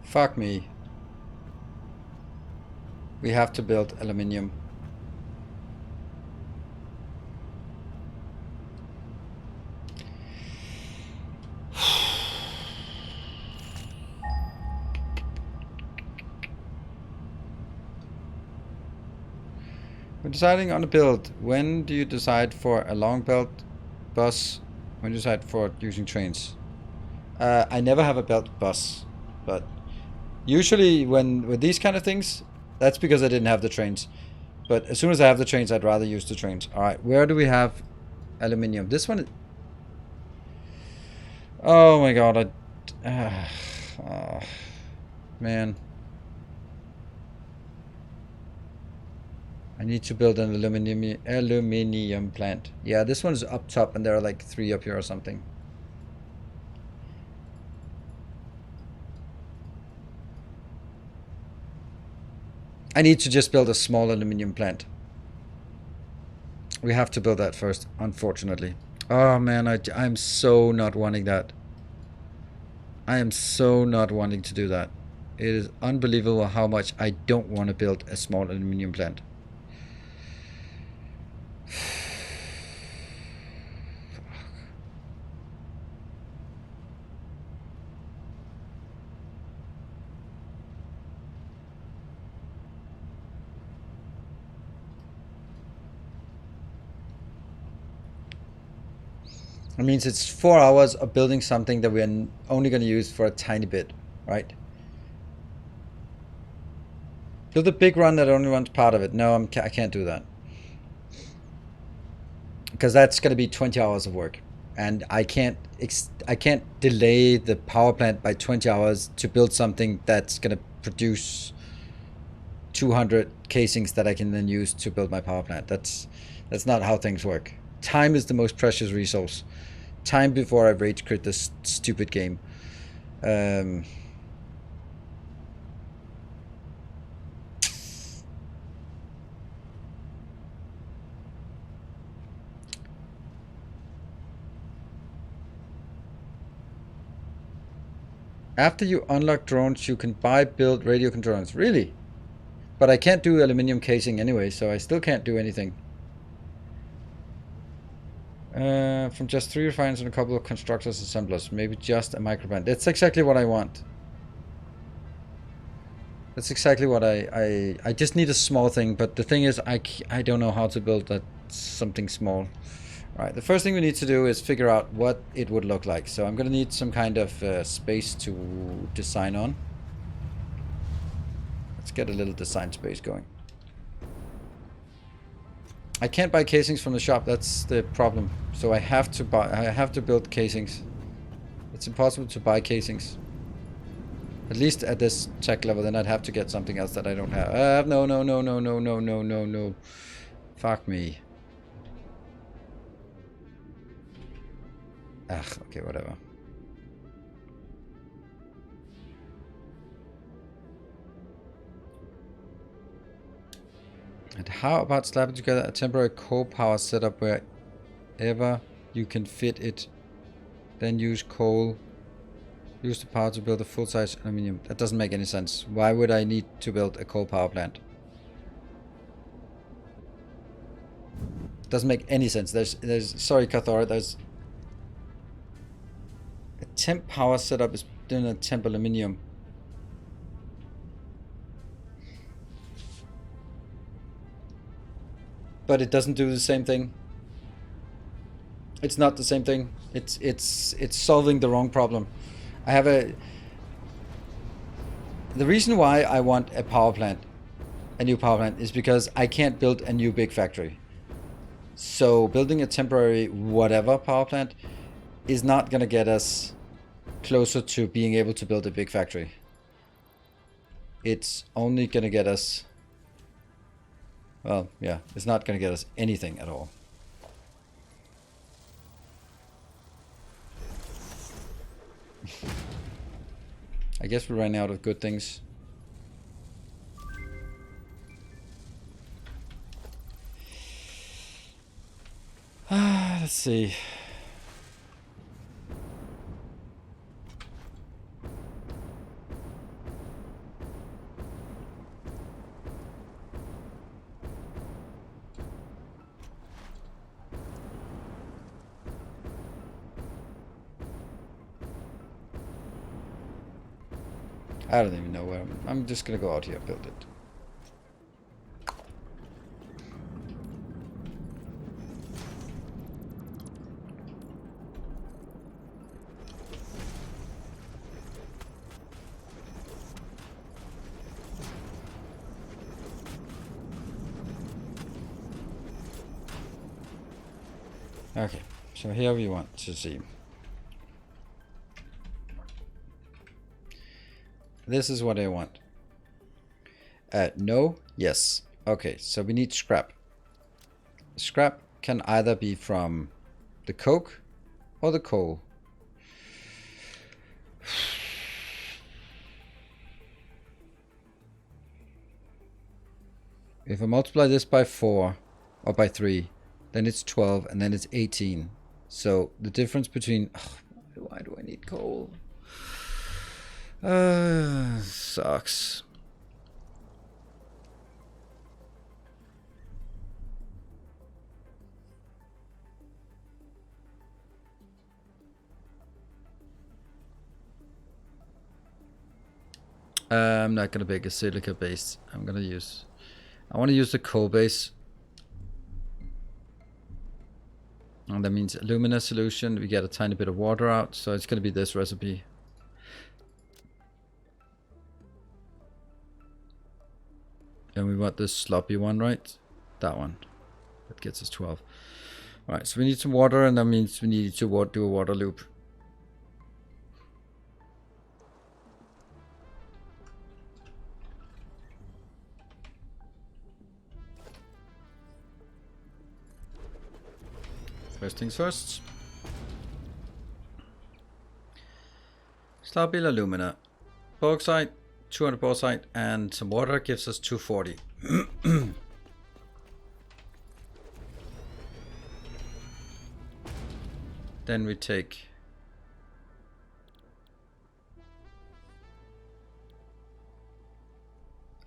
Fuck me. We have to build aluminium. We're deciding on a build. When do you decide for a long belt bus? When do you decide for using trains? I never have a belt bus, but usually with these kind of things, that's because I didn't have the trains. But as soon as I have the trains, I'd rather use the trains. Alright, where do we have aluminium? This one... Oh my god, man. I need to build an aluminium plant. Yeah, this one's up top and there are like 3 up here or something. I need to just build a small aluminium plant. We have to build that first, unfortunately. Oh man, I'm so not wanting that. I am so not wanting to do that. It is unbelievable how much I don't want to build a small aluminium plant. It means it's 4 hours of building something that we're only going to use for a tiny bit, right? Build a big run that only wants part of it. No, I can't do that. Because that's going to be 20 hours of work. And I can't delay the power plant by 20 hours to build something that's going to produce 200 casings that I can then use to build my power plant. That's not how things work. Time is the most precious resource. Time before I rage quit this stupid game. After you unlock drones, you can buy, build radio controllers. Really? But I can't do aluminium casing anyway, so I still can't do anything. From just 3 refiners and a couple of constructors assemblers. Maybe just a microplant. That's exactly what I want. That's exactly what I just need a small thing, but the thing is I don't know how to build that something small. Alright, the first thing we need to do is figure out what it would look like. So I'm gonna need some kind of space to design on. Let's get a little design space going. I can't buy casings from the shop, that's the problem. So I have to build casings. It's impossible to buy casings. At least at this tech level, then I'd have to get something else that I don't have. No. Fuck me. Okay, whatever. And how about slapping together a temporary coal power setup wherever you can fit it? Then use coal. Use the power to build a full-size aluminium. That doesn't make any sense. Why would I need to build a coal power plant? Doesn't make any sense. Sorry, Cathora, there's a temp power setup is doing a temp aluminium. But it doesn't do the same thing. It's not the same thing. It's solving the wrong problem. I have the reason why I want a power plant, a new power plant, is because I can't build a new big factory. So building a temporary whatever power plant is not gonna get us closer to being able to build a big factory. It's only gonna get us, well, yeah, it's not gonna get us anything at all. I guess we ran out of good things. Let's see. I don't even know where I'm just gonna go out here and build it. Okay, so here we want to see. This is what I want. No, yes. Okay, so we need scrap. Scrap can either be from the coke or the coal. If I multiply this by 4 or by 3, then it's 12 and then it's 18. So the difference between... why do I need coal? Sucks. I'm not gonna make a silica base. I want to use the coal base. And that means alumina solution. We get a tiny bit of water out, so it's gonna be this recipe. And we want this sloppy one, right? That one. That gets us 12. Alright, so we need some water, and that means we need to do a water loop. First things first. Sloppy alumina. Bauxite. 200 bauxite and some water gives us 240. Then we take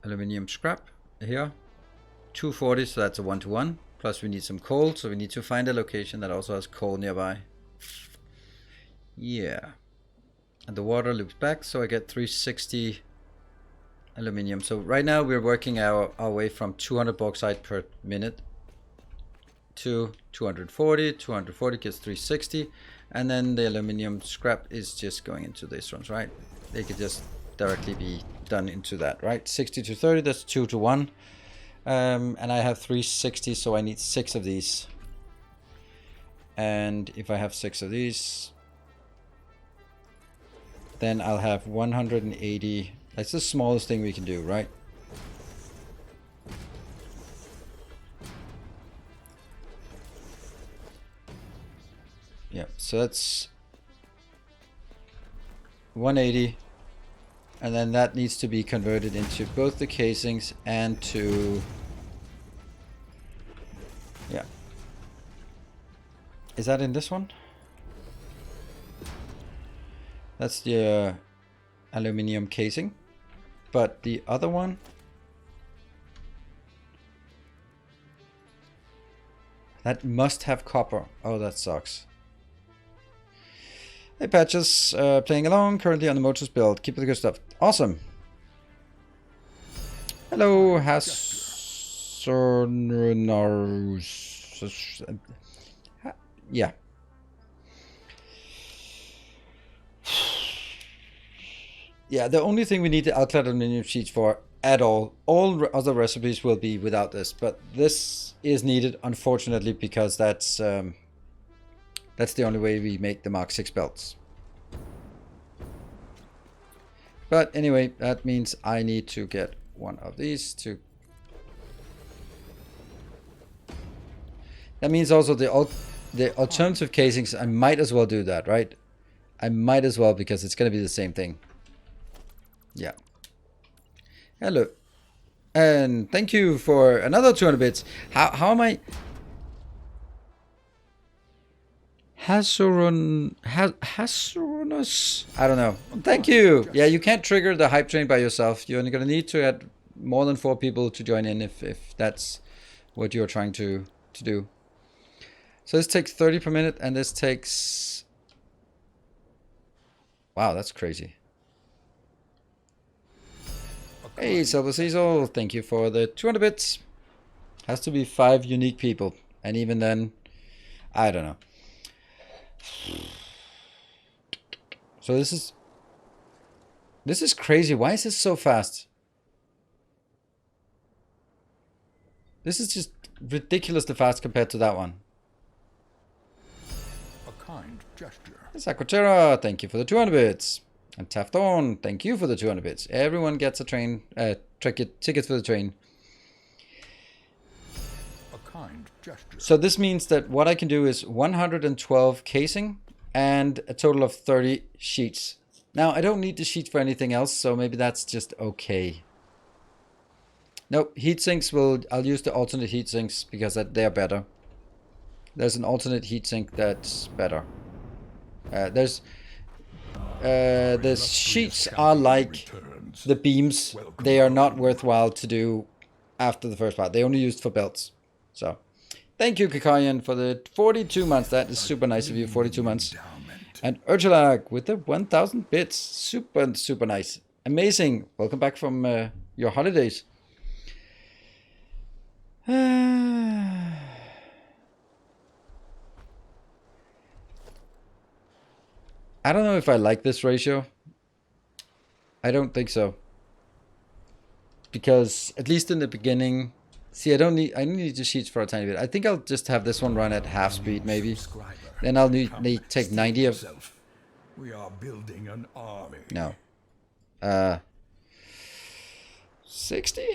aluminium scrap here. 240, so that's a 1-to-1. Plus we need some coal, so we need to find a location that also has coal nearby. Yeah. And the water loops back, so I get 360 aluminium. So right now we're working our way from 200 bauxite per minute to 240. 240 gets 360. And then the aluminium scrap is just going into these ones, right? They could just directly be done into that, right? 60 to 30, that's 2-to-1. And I have 360, so I need 6 of these. And if I have 6 of these, then I'll have 180. That's the smallest thing we can do, right? Yeah, so that's 180. And then that needs to be converted into both the casings and to... Yeah. Is that in this one? That's the aluminium casing. But the other one... That must have copper. Oh, that sucks. Hey Patches, playing along, currently on the motors build. Keep up the good stuff. Awesome. Hello, yeah. Yeah, the only thing we need the alkyd aluminium sheets for at all other recipes will be without this, but this is needed, unfortunately, because that's the only way we make the Mark 6 belts. But anyway, that means I need to get one of these to... That means also the alternative casings, I might as well do that, right? I might as well, because it's going to be the same thing. Yeah. Hello. And thank you for another 200 bits. How am I... Hasurunus. I don't know. Thank you. Yeah, you can't trigger the hype train by yourself. You're going to need to add more than 4 people to join in if that's what you're trying to do. So this takes 30 per minute, and this takes... Wow, that's crazy. Hey, Silver Cecil, thank you for the 200 bits. Has to be 5 unique people. And even then, I don't know. So this is crazy. Why is this so fast? This is just ridiculously fast compared to that one. A kind gesture. Sakotera, thank you for the 200 bits. And Tafthorn, thank you for the 200 bits. Everyone gets a train ticket for the train. A kind gesture. So this means that what I can do is 112 casing and a total of 30 sheets. Now I don't need the sheets for anything else, so maybe that's just okay. Nope, heat sinks I'll use the alternate heat sinks because they're better. There's an alternate heat sink that's better. The sheets are like the beams. They are not worthwhile to do after the first part. They only used for belts. So, thank you, Kakayan, for the 42 months. That is super nice of you, 42 months. And Urgelag with the 1000 bits. Super, super nice. Amazing. Welcome back from your holidays. I don't know if I like this ratio. I don't think so. Because at least in the beginning, see, I don't need the sheets for a tiny bit. I think I'll just have this one run at half speed maybe. Then I'll need take 90 of... We are building an army. No. 60?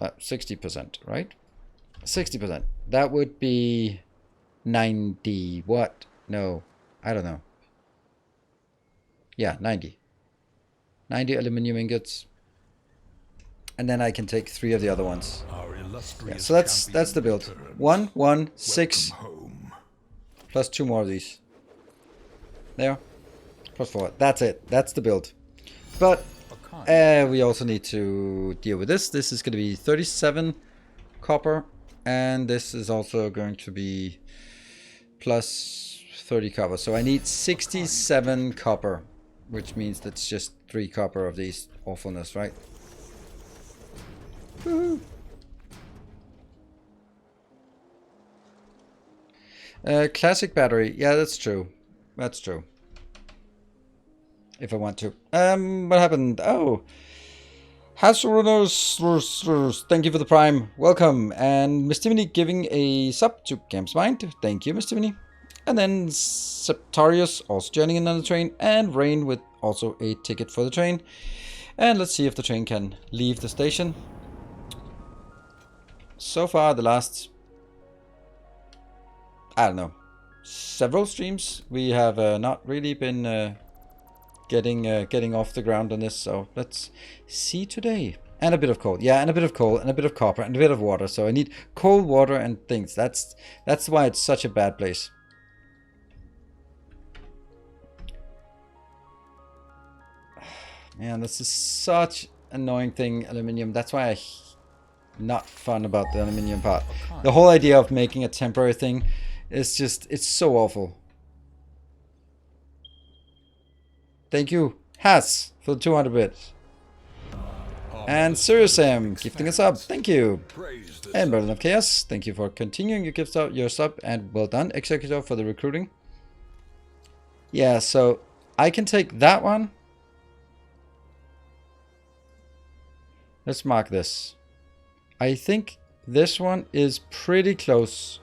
60%, right? 60%. That would be 90 what? No, I don't know. Yeah, 90. 90 aluminium ingots. And then I can take 3 of the other ones. Yeah, so that's the build. 1, 1, 6. Plus 2 more of these. There. Plus 4. That's it. That's the build. But We also need to deal with this. This is going to be 37 copper, and this is also going to be plus 30 copper. So I need 67 copper, which means that's just 3 copper of these awfulness, right? Woohoo! Classic battery. Yeah, that's true. That's true. If I want to. What happened? Oh. Hasrunos, thank you for the prime. Welcome. And Miss Timony giving a sub to Camp's Mind. Thank you, Miss Timony. And then Septarius also joining in on the train. And Rain with also a ticket for the train. And let's see if the train can leave the station. So far, the last, I don't know, several streams, we have not really been getting off the ground on this. So let's see today. And a bit of coal. Yeah, and a bit of coal, and a bit of copper, and a bit of water. So I need coal, water, and things. That's why it's such a bad place. Man, this is such annoying thing, aluminium. That's why not fun about the aluminium part. The whole idea of making a temporary thing is just, it's so awful. Thank you, Has, for the 200 bits. And Sirusam gifting us up. Thank you. And Merlin of Chaos, thank you for continuing your sub, and well done, Executor, for the recruiting. Yeah, so I can take that one. Let's mark this. I think this one is pretty close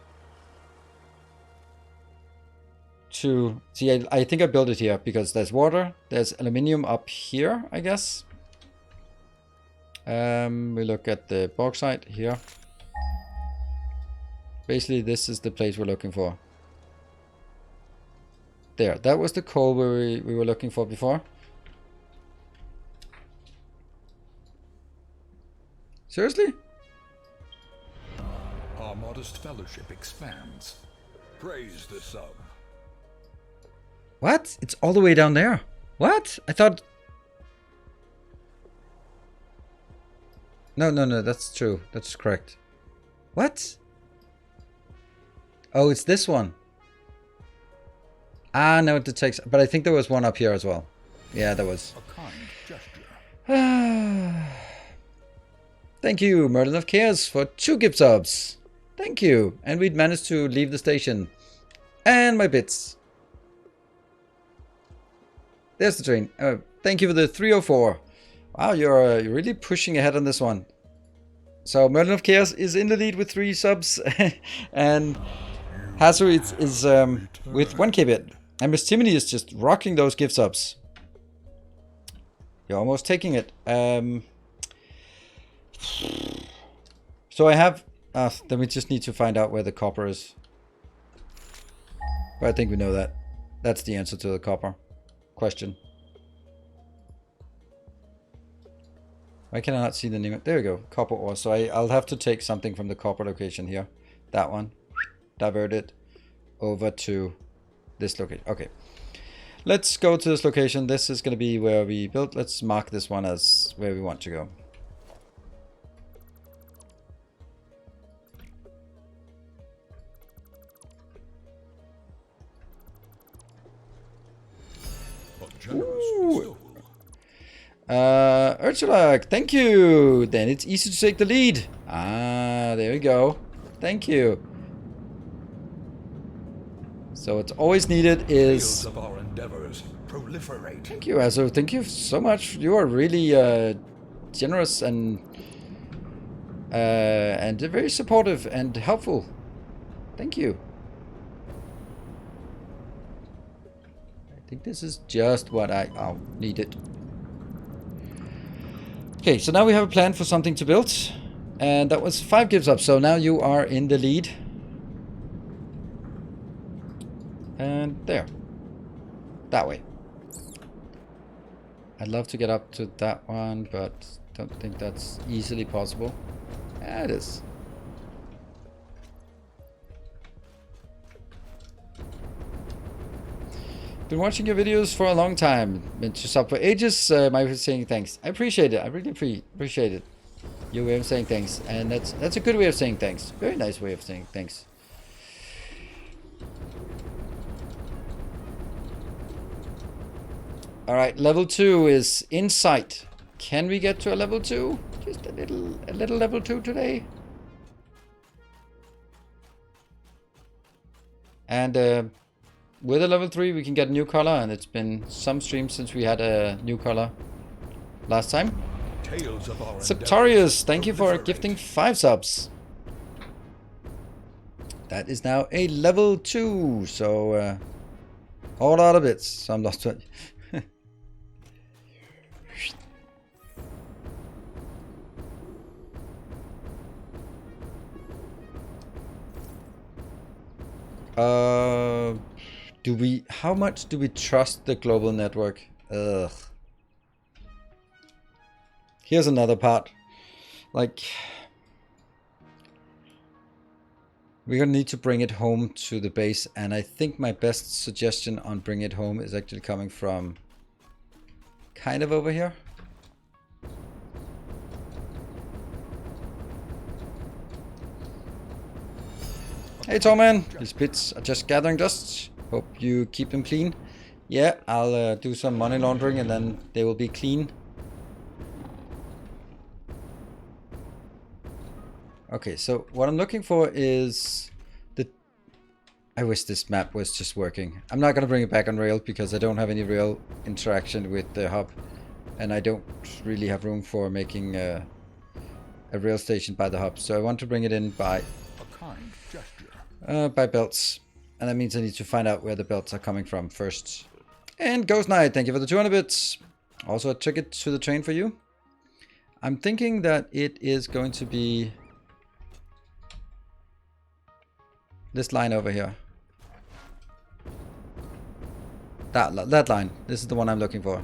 to... See, I think I built it here because there's water. There's aluminium up here, I guess. We look at the bauxite here. Basically, this is the place we're looking for. There, that was the coal we were looking for before. Seriously? Our modest fellowship expands. Praise the sub. What? It's all the way down there. What? I thought... No, that's true. That's correct. What? Oh, it's this one. Ah, no, it takes... But I think there was one up here as well. Yeah, there was. A kind gesture. Thank you, Merlin of Chaos, for 2 gift subs. Thank you. And we'd managed to leave the station. And my bits. There's the train. Thank you for the 304. Wow, you're really pushing ahead on this one. So Merlin of Chaos is in the lead with 3 subs. And Hasu is with 1k bit. And Miss Timony is just rocking those gift subs. You're almost taking it. So I have... then we just need to find out where the copper is. But I think we know that. That's the answer to the copper question. Why can I not see the name? There we go. Copper ore. So I'll have to take something from the copper location here. That one. Divert it over to this location. Okay. Let's go to this location. This is going to be where we built. Let's mark this one as where we want to go. Ursula, thank you. Then it's easy to take the lead. Ah, there we go. Thank you. So what's always needed is... Of our endeavors proliferate. Thank you, Azu. Thank you so much. You are really generous and very supportive and helpful. Thank you. I think this is just what I needed. Okay, so now we have a plan for something to build. And that was 5 gives up. So now you are in the lead. And there. That way. I'd love to get up to that one, but don't think that's easily possible. Yeah, it is. Been watching your videos for a long time. Been to sub for ages. My way of saying thanks. I appreciate it. I really appreciate it. Your way of saying thanks, and that's a good way of saying thanks. Very nice way of saying thanks. All right, level 2 is in sight. Can we get to a level 2? Just a little level 2 today. And with a level 3 we can get a new color, and it's been some streams since we had a new color last time. Septarius, thank you for gifting 5 subs. That is now a level 2, so all out of bits. So I'm lost. How much do we trust the global network? Ugh. Here's another part. Like, we're gonna need to bring it home to the base, and I think my best suggestion on bring it home is actually coming from kind of over here. Hey Torman, these pits are just gathering dust. Hope you keep them clean. Yeah, I'll do some money laundering and then they will be clean. Okay, so what I'm looking for is the... I wish this map was just working. I'm not going to bring it back on rail because I don't have any real interaction with the hub. And I don't really have room for making a rail station by the hub. So I want to bring it in by belts. And that means I need to find out where the belts are coming from first. And Ghost Knight, thank you for the 200 bits. Also a ticket to the train for you. I'm thinking that it is going to be this line over here. That line. This is the one I'm looking for.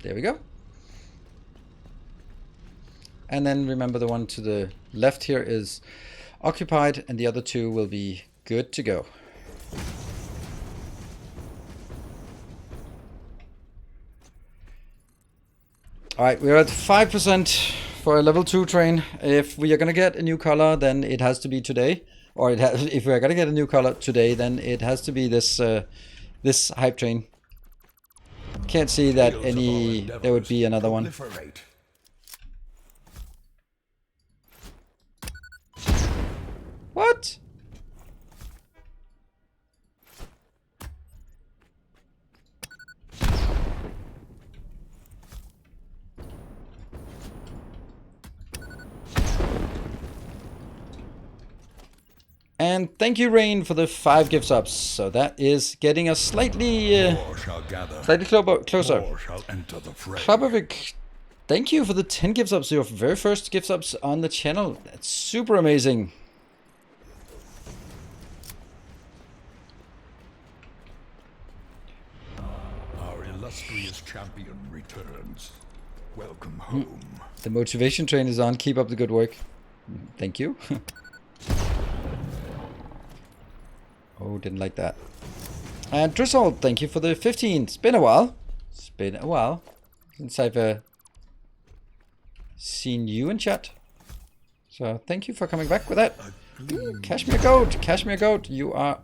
There we go. And then remember the one to the left here is occupied, and the other two will be good to go. Alright, we're at 5% for a level 2 train. If we are going to get a new color, then it has to be today. Or if we're going to get a new color today, then it has to be this this hype train. Can't see that there would be another one. What? And thank you, Rain, for the 5 gift subs. So that is getting us slightly closer. Klubavik, thank you for the 10 gift subs. Your very first gift subs on the channel. That's super amazing. Our illustrious champion returns. Welcome home. The motivation train is on. Keep up the good work. Thank you. Oh, didn't like that. And Drizzle, thank you for the 15. It's been a while. It's been a while since I've seen you in chat. So thank you for coming back with that. Ooh, Cashmere Goat. Cashmere Goat, you are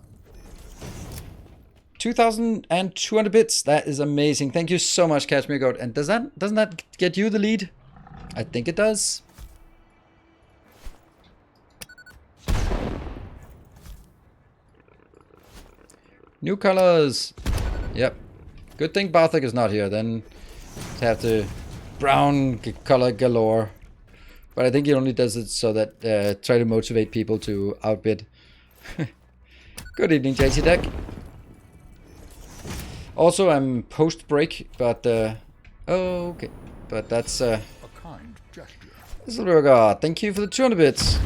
2,200 bits. That is amazing. Thank you so much, Cashmere Goat. And doesn't that get you the lead? I think it does. New colors. Yep. Good thing Barthik is not here. Then to have the brown color galore. But I think he only does it so that try to motivate people to outbid. Good evening, JC Deck. Also, I'm post break, but okay. But that's A kind gesture. Zilberga, thank you for the 200 bits.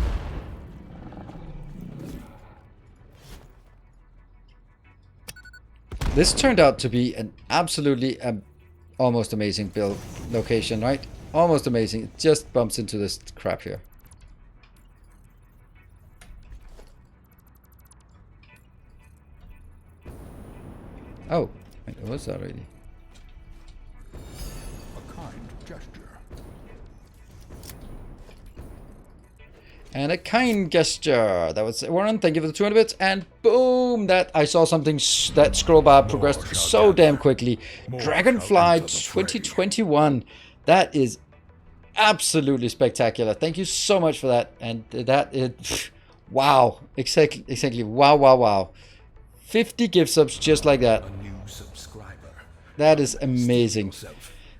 This turned out to be an absolutely Almost amazing build location, right? Almost amazing. It just bumps into this crap here. Oh, it was already. A kind gesture. And a kind gesture. That was Warren. Thank you for the 200 bits. And boom! That I saw something. That scroll bar progressed so damn quickly. Dragonfly 2021. That is absolutely spectacular. Thank you so much for that. And that is wow. Exactly. Wow. 50 gift subs just like that. A new subscriber. That is amazing.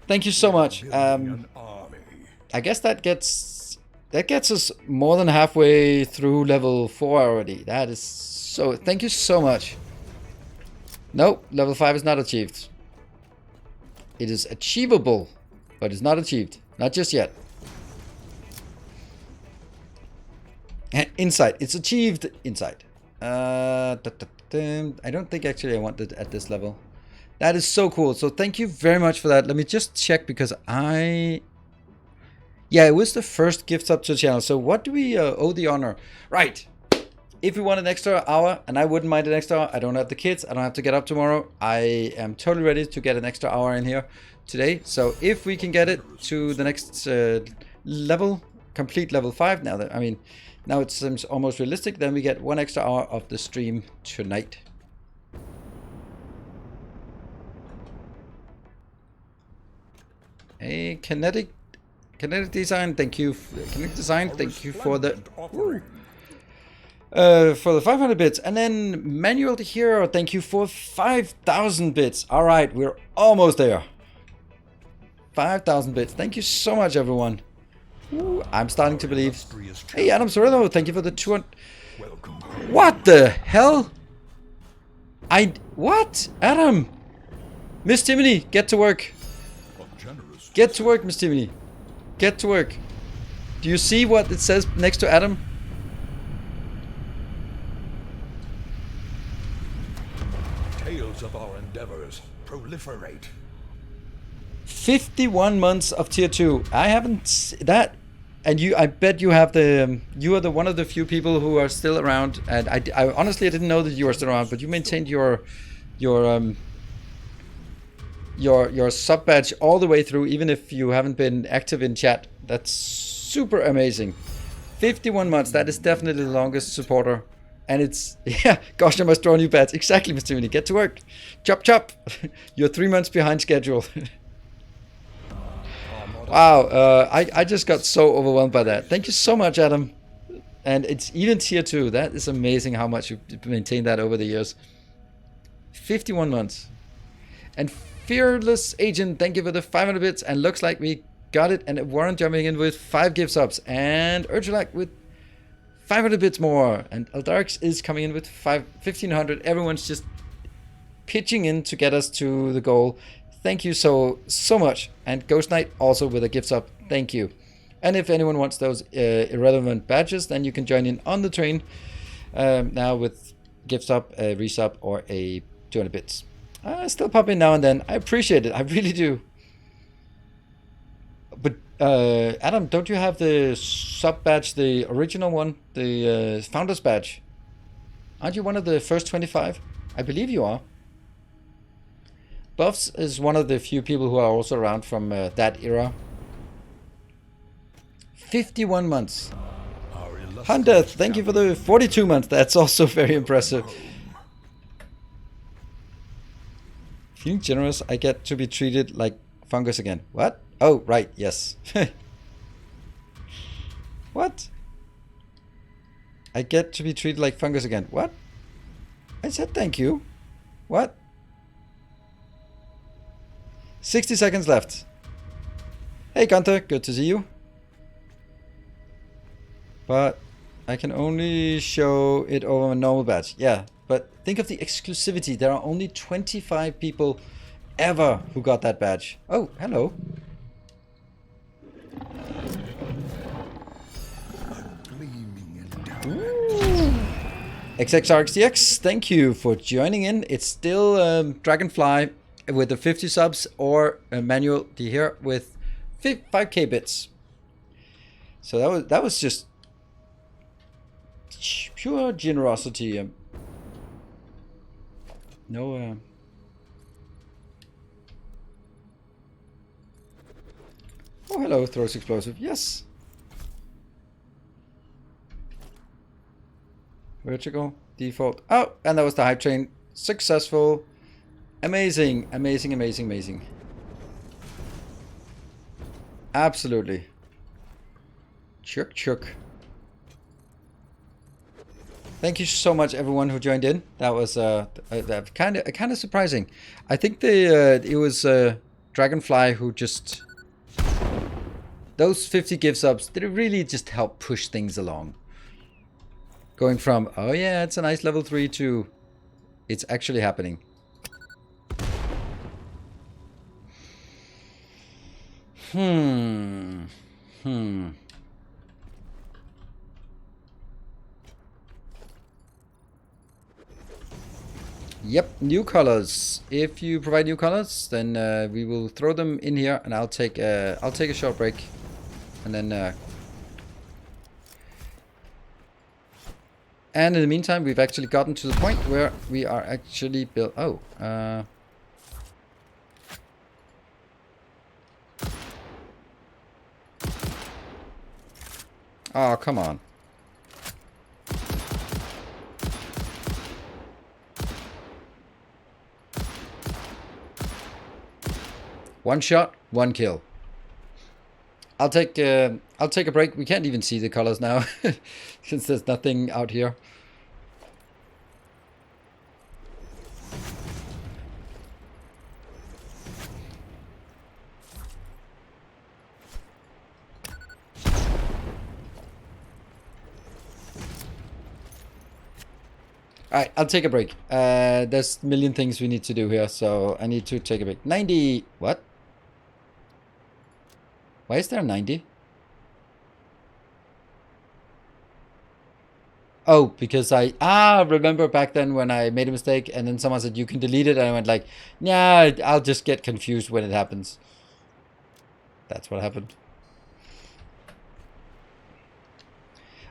Thank you so much. Building an army. I guess that gets us more than halfway through level 4 already. That is so... Thank you so much. Nope, level 5 is not achieved. It is achievable, but it's not achieved. Not just yet. Insight. It's achieved. Insight. I don't think actually I want it at this level. That is so cool. So thank you very much for that. Let me just check because yeah, it was the first gift sub to the channel. So what do we owe the honor? Right. If we want an extra hour, and I wouldn't mind an extra hour, I don't have the kids, I don't have to get up tomorrow. I am totally ready to get an extra hour in here today. So if we can get it to the next level, complete level 5 now, that I mean, now it seems almost realistic, then we get 1 extra hour of the stream tonight. Hey, Kinetic Design, thank you. Kinetic Design, thank you for the for the 500 bits, and then Manual the Hero, thank you for 5,000 bits. All right, we're almost there. 5,000 bits. Thank you so much, everyone. Ooh, I'm starting to believe. Hey, Adam Sorillo, thank you for the 200. What the hell? What? Adam? Miss Timony, get to work. Get to work, Miss Timony. Get to work. Do you see what it says next to Adam? Tales of our endeavors proliferate. 51 months of tier 2. I haven't that, and I bet you have the you are the one of the few people who are still around, and I honestly didn't know that you were still around, but you maintained your sub badge all the way through, even if you haven't been active in chat. That's super amazing. 51 months, that is definitely the longest supporter. And it's, yeah, gosh, I must draw a new badge. Exactly, Mr. Winnie, get to work. Chop, chop. You're 3 months behind schedule. Wow, I just got so overwhelmed by that. Thank you so much, Adam. And it's even tier 2. That is amazing how much you've maintained that over the years. 51 months. And Fearless Agent, thank you for the 500 bits. And looks like we got it. And Warren jumping in with 5 gift subs. And Urgulak with 500 bits more. And Eldarix is coming in with 1,500. Everyone's just pitching in to get us to the goal. Thank you so much. And Ghost Knight also with a gift sub. Thank you. And if anyone wants those irrelevant badges, then you can join in on the train now with gift sub, a resub, or a 200 bits. I still pop in now and then. I appreciate it. I really do. But Adam, don't you have the sub badge, the original one, the founder's badge? Aren't you one of the first 25? I believe you are. Buffs is one of the few people who are also around from that era. 51 months. Hunter, thank you for the 42 months. That's also very impressive. Feeling generous, I get to be treated like fungus again. What? Oh, right, yes. What? I get to be treated like fungus again. What? I said thank you. What? 60 seconds left. Hey Gunther, good to see you. But I can only show it over a normal badge. Yeah, but think of the exclusivity. There are only 25 people ever who got that badge. Oh, hello. XXRXDX, thank you for joining in. It's still Dragonfly with the 50 subs, or Manuel D here with 5k bits. So that was just pure generosity. No. Oh, hello, throws explosive. Yes. Vertical default. Oh, and that was the hype train. Successful. Amazing, amazing, amazing, amazing. Absolutely. Chuk chuk. Thank you so much, everyone who joined in. That was kind of surprising. I think it was Dragonfly who just, those 50 gift subs, they really just help push things along. Going from, oh yeah, it's a nice level 3 to it's actually happening. Yep, new colors. If you provide new colors, then we will throw them in here, and I'll take a short break, and then and in the meantime, we've actually gotten to the point where we are actually built. Oh, oh, come on. One shot, one kill. I'll take a break. We can't even see the colors now since there's nothing out here. Alright, I'll take a break. There's a million things we need to do here, so I need to take a break. 90... What? Why is there 90? Oh, because I remember back then when I made a mistake and then someone said you can delete it, and I went like, nah, I'll just get confused when it happens. That's what happened.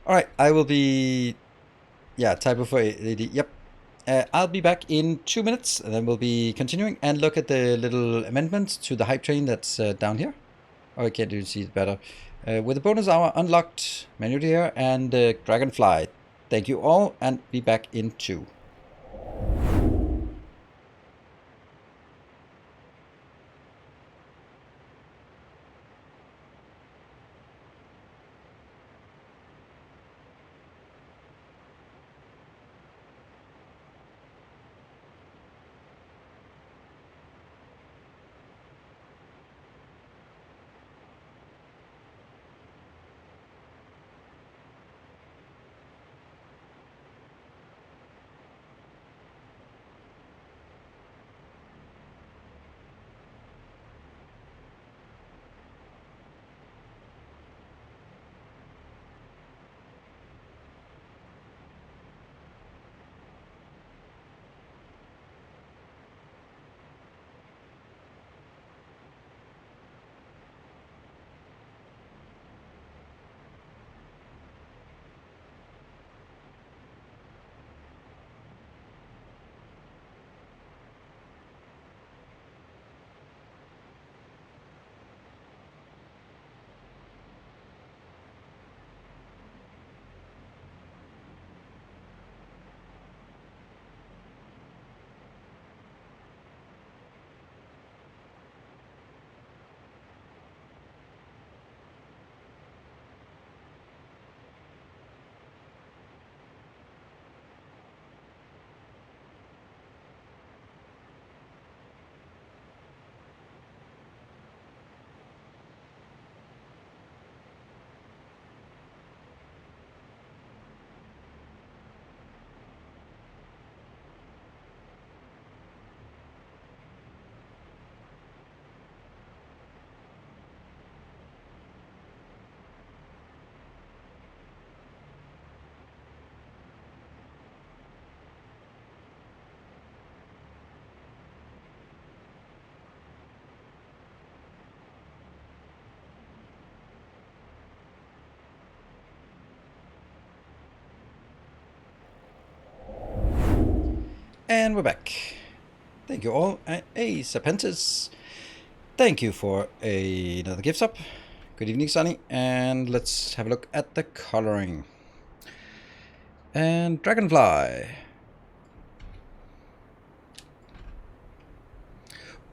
Alright, I will be... Yeah, typo for AD, yep. I'll be back in 2 minutes, and then we'll be continuing and look at the little amendment to the hype train that's down here. Oh, I can't even see it better. With the bonus hour unlocked, menu here, and Dragonfly. Thank you all, and be back in 2. And we're back. Thank you all. Hey, Serpentis. Thank you for another gift sub. Good evening, Sunny. And let's have a look at the coloring. And Dragonfly.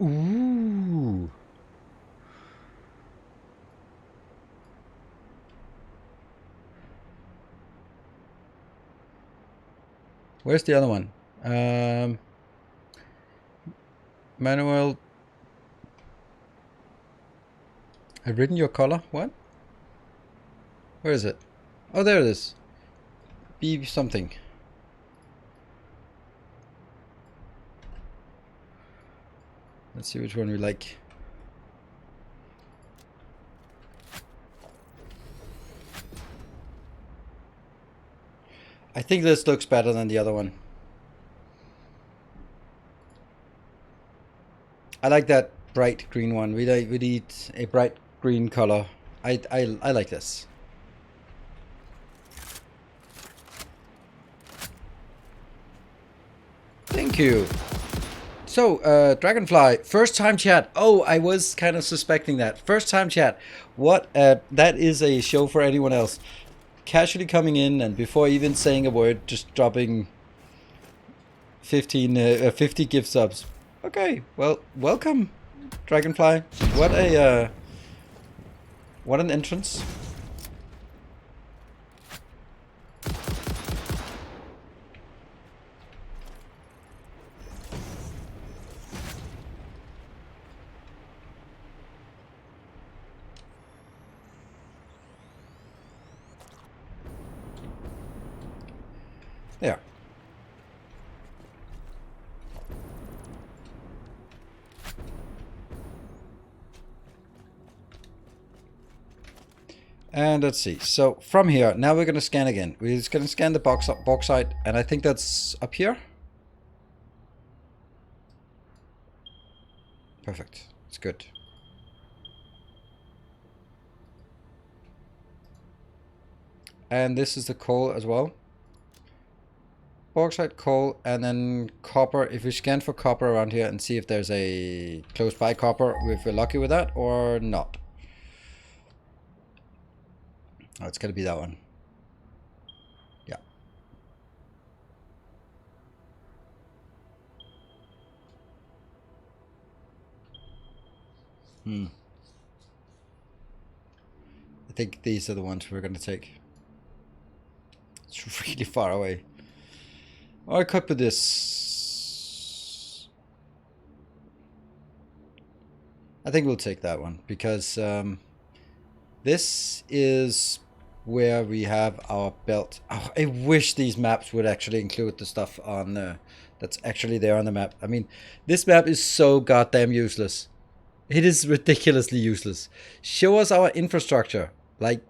Ooh. Where's the other one? Manuel. I've written your color. What? Where is it? Oh, there it is. Be something. Let's see which one we like. I think this looks better than the other one. I like that bright green one. We need a bright green color. I like this. Thank you. So, Dragonfly, first time chat. Oh, I was kind of suspecting that. First time chat. What? That is a show for anyone else. Casually coming in and before even saying a word, just dropping 50 gift subs. Okay, well, welcome, Dragonfly. What an entrance. There. And let's see. So from here, now we're going to scan again. We're just going to scan the bauxite, and I think that's up here. Perfect. It's good. And this is the coal as well. Bauxite, coal, and then copper. If we scan for copper around here and see if there's a close by copper, if we're lucky with that or not. Oh, it's gonna be that one. Yeah. I think these are the ones we're gonna take. It's really far away. Or I could put this. I think we'll take that one because this is where we have our belt. Oh, I wish these maps would actually include the stuff on that's actually there on the map. I mean, this map is so goddamn useless. It is ridiculously useless. Show us our infrastructure, like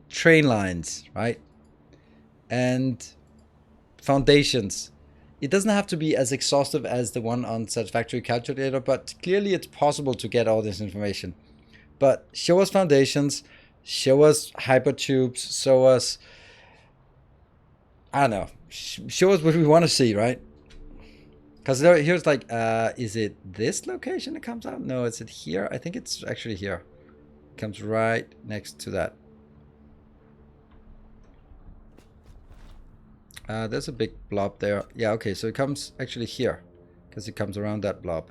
train lines, right? And foundations. It doesn't have to be as exhaustive as the one on Satisfactory Calculator, but clearly it's possible to get all this information. But show us foundations, show us hypertubes, show us, I don't know, show us what we want to see, right? Because here's like, is it this location that comes out? No, is it here? I think it's actually here. It comes right next to that. There's a big blob there. Yeah, okay, so it comes actually here. Because it comes around that blob.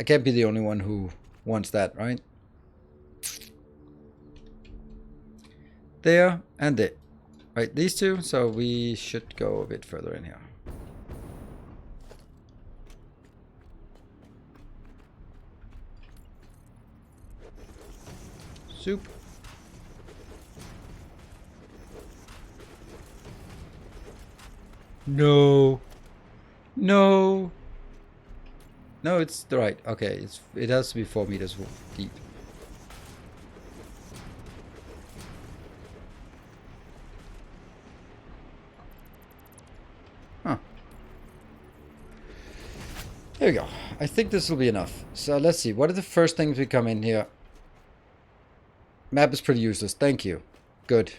I can't be the only one who wants that, right? There and there. Right, these two, so we should go a bit further in here. Soup. No. No. No, it's the right. Okay, it has to be 4 meters deep. Huh. There we go. I think this will be enough. So let's see. What are the first things we come in here? Map is pretty useless. Thank you. Good.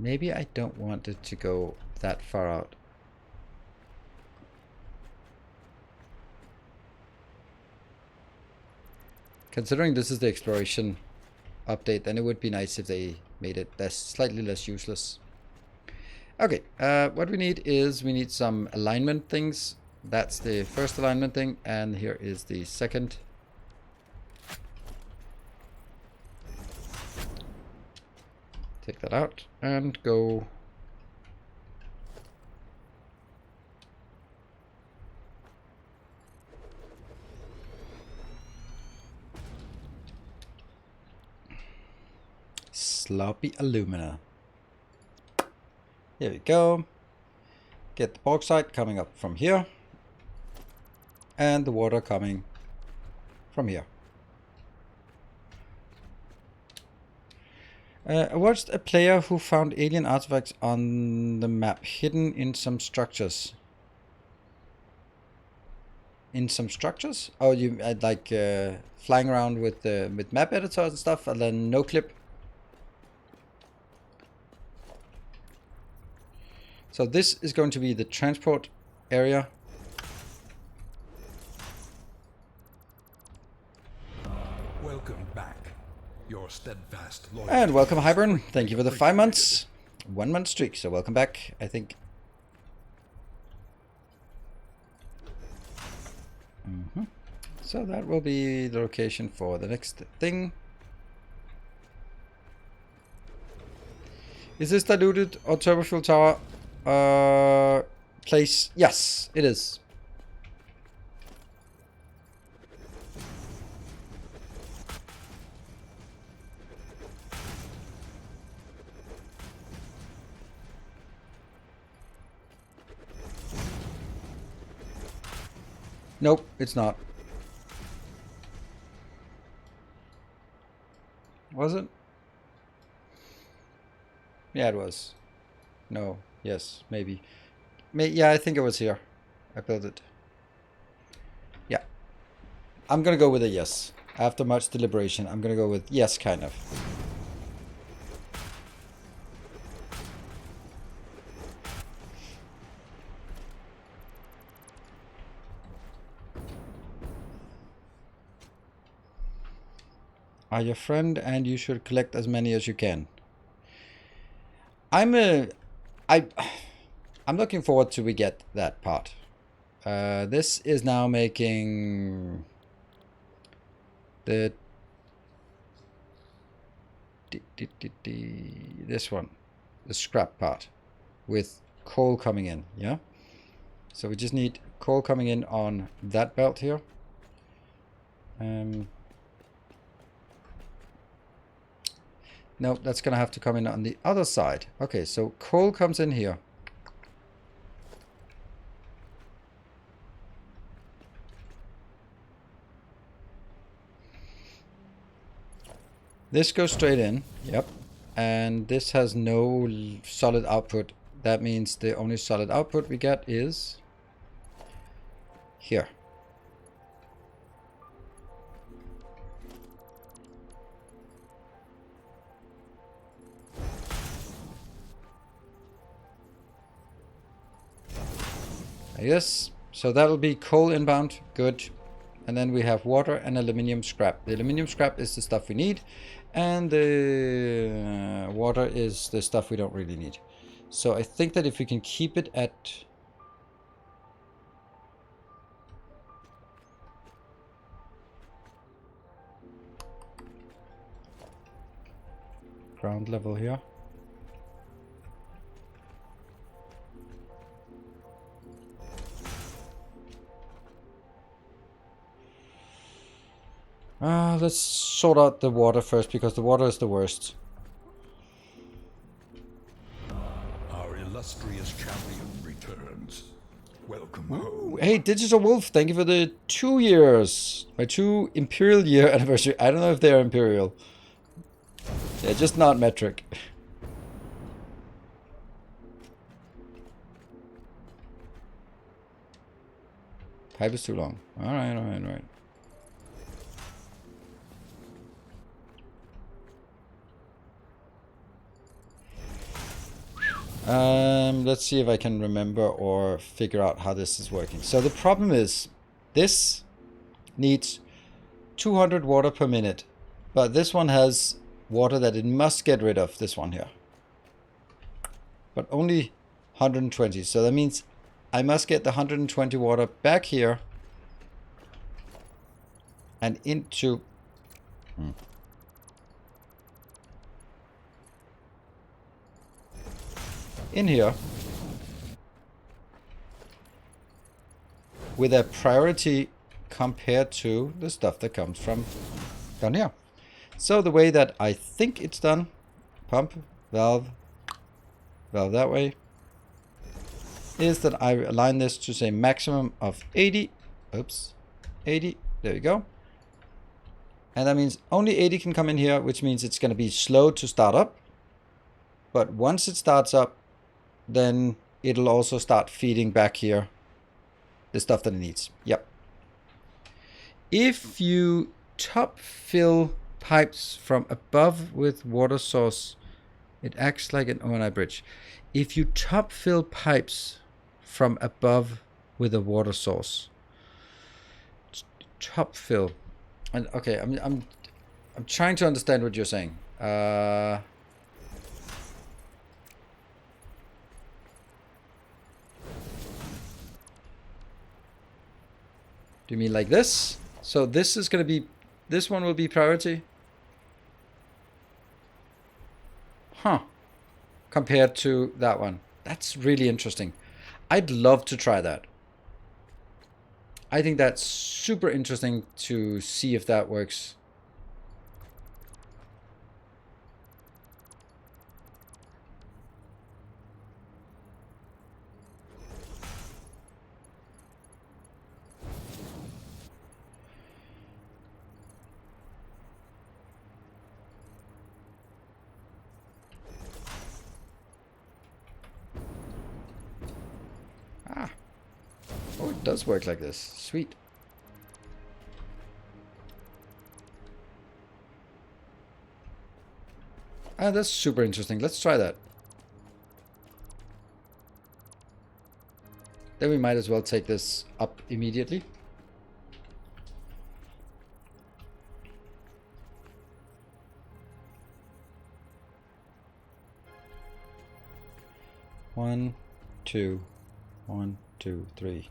Maybe I don't want it to go that far out. Considering this is the exploration update, then it would be nice if they made it slightly less useless. Okay, what we need is we need some alignment things. That's the first alignment thing, and here is the second. Take that out and go. Sloppy alumina. Here we go. Get the bauxite coming up from here. And the water coming from here. I watched a player who found alien artifacts on the map hidden in some structures. In some structures? Oh, you like flying around with map editors and stuff, and then no clip. So this is going to be the transport area. Welcome back. Your steadfast loyalty. And welcome, Hybern. Thank you for the 5 months. 1 month streak, so welcome back, I think. So that will be the location for the next thing. Is this diluted or turbofuel tower place? Yes, it is. Nope, it's not. Was it? Yeah, it was. No. Yes, maybe. Yeah, I think it was here. I built it. Yeah. I'm gonna go with a yes. After much deliberation, I'm gonna go with yes, kind of. Are your friend, and you should collect as many as you can. I'm looking forward to we get that part. This is now making the this one, the scrap part, with coal coming in. Yeah. So we just need coal coming in on that belt here. No, that's gonna have to come in on the other side. Okay, so coal comes in here. This goes straight in, yep. And this has no solid output. That means the only solid output we get is here. Yes, so that'll be coal inbound, good. And then we have water and aluminium scrap. The aluminium scrap is the stuff we need, and the water is the stuff we don't really need. So I think that if we can keep it at ground level here. Let's sort out the water first, because the water is the worst. Our illustrious champion returns. Welcome home. Hey, Digital Wolf, thank you for the 2 years. My 2 Imperial year anniversary. I don't know if they're Imperial. They're just not metric. Pipe is too long. Alright, alright, alright. Let's see if I can remember or figure out how this is working. So the problem is, this needs 200 water per minute, but this one has water that it must get rid of, this one here. But only 120, so that means I must get the 120 water back here and into... in here with a priority compared to the stuff that comes from down here. So the way that I think it's done, pump, valve, valve that way, is that I align this to say maximum of 80. Oops, 80, there you go. And that means only 80 can come in here, which means it's going to be slow to start up. But once it starts up, then it'll also start feeding back here the stuff that it needs. Yep. If you top fill pipes from above with water source, it acts like an overnight bridge. If you top fill pipes from above with a water source, top fill, and okay, I'm trying to understand what you're saying. Do you mean like this? So this is going to be, this one will be priority? Huh. Compared to that one. That's really interesting. I'd love to try that. I think that's super interesting to see if that works. Ah. Oh, it does work like this. Sweet. Ah, that's super interesting. Let's try that. Then we might as well take this up immediately. One, two, 1, 2, 3.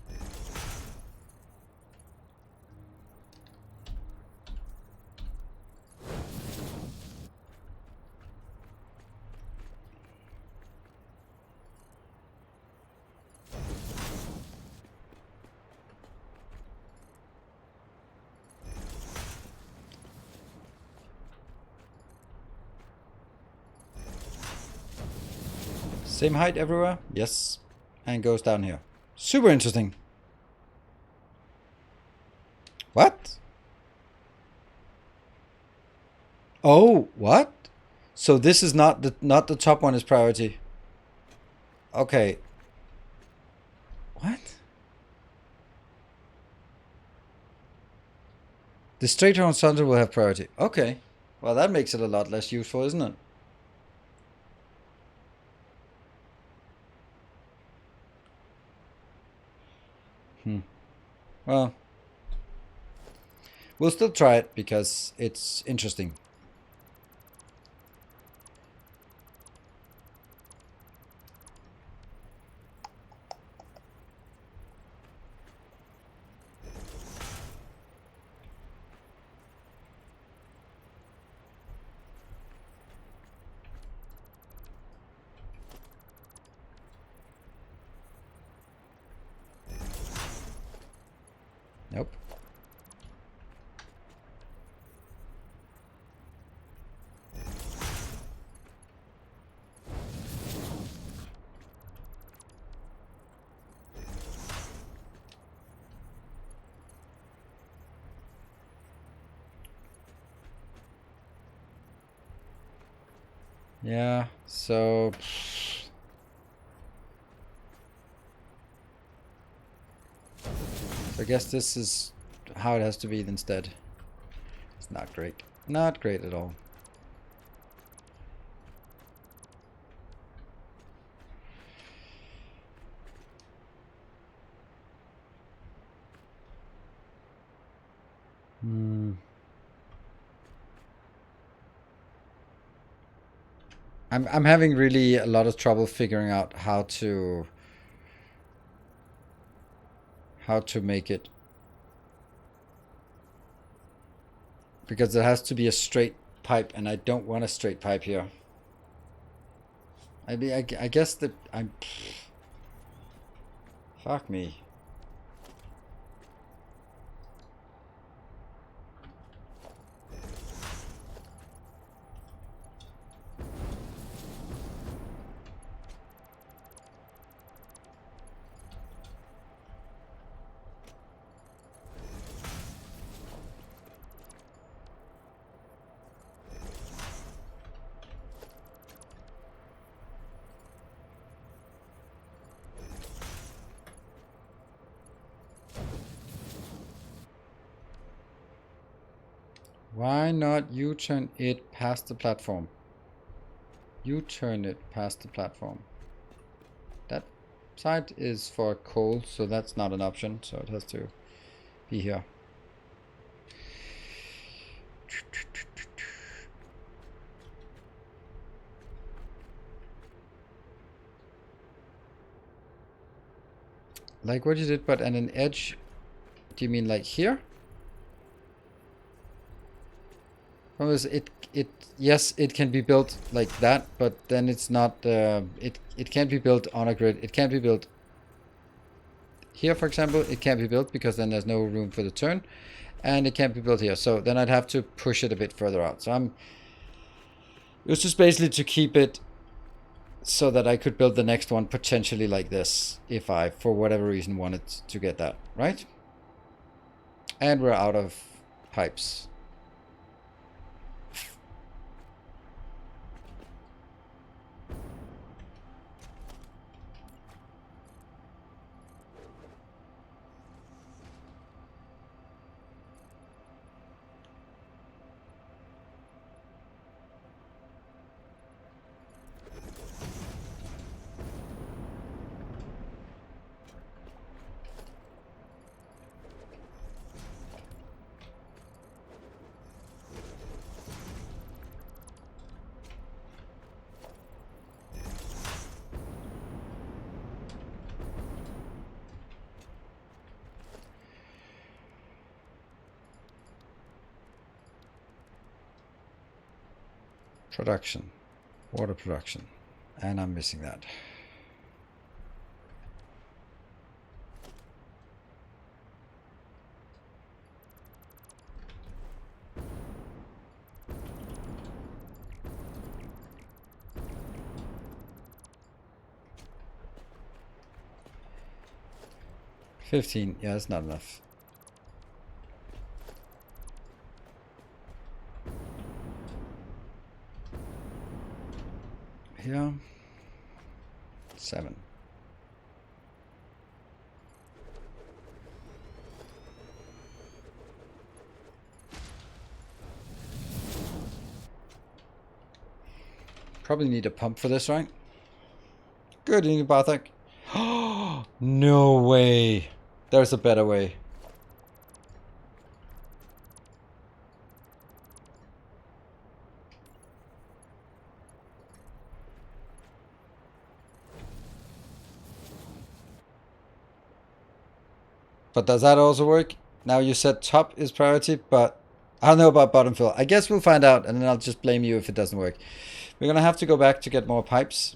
Same height everywhere? Yes. And goes down here. Super interesting. What? Oh, what? So this is not the top one is priority. Okay. What? The straight horizontal will have priority. Okay. Well, that makes it a lot less useful, isn't it? Well, we'll still try it because it's interesting. Nope. Yeah, so I guess this is how it has to be instead. It's not great. Not great at all. I'm having really a lot of trouble figuring out how to make it, because there has to be a straight pipe, and I don't want a straight pipe here. I mean, I guess that I'm. Fuck me. Why not U-turn it past the platform? U-turn it past the platform. That side is for coal, so that's not an option, so it has to be here. Like what you did, but at an edge. Do you mean like here? Yes, it can be built like that, but then it's not. It can't be built on a grid. It can't be built here, for example. It can't be built because then there's no room for the turn, and it can't be built here. So then I'd have to push it a bit further out. So it was just basically to keep it so that I could build the next one potentially like this, if I, for whatever reason, wanted to get that right. And we're out of pipes. Production, water production, and I'm missing that. $15, yeah, that's not enough. Here, 7. Probably need a pump for this, right? Good, you need Barthak. Oh, no way. There's a better way. But does that also work? Now you said top is priority, but I don't know about bottom fill. I guess we'll find out, and then I'll just blame you if it doesn't work. We're gonna have to go back to get more pipes.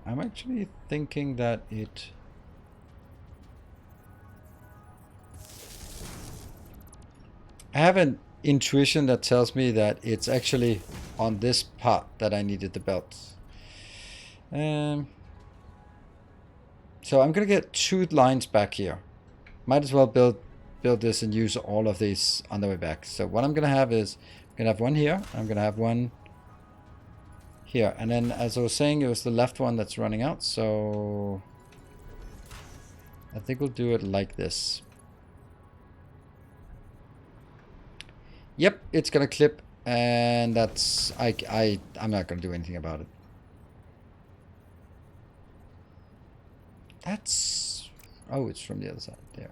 I'm actually thinking that it... I have an intuition that tells me that it's actually on this part that I needed the belts. So I'm gonna get 2 lines back here. Might as well build this and use all of these on the way back. So what I'm gonna have is gonna have one here. I'm gonna have one here. And then, as I was saying, it was the left one that's running out. So I think we'll do it like this. Yep, it's gonna clip, and that's I'm not gonna do anything about it. That's, oh, it's from the other side there.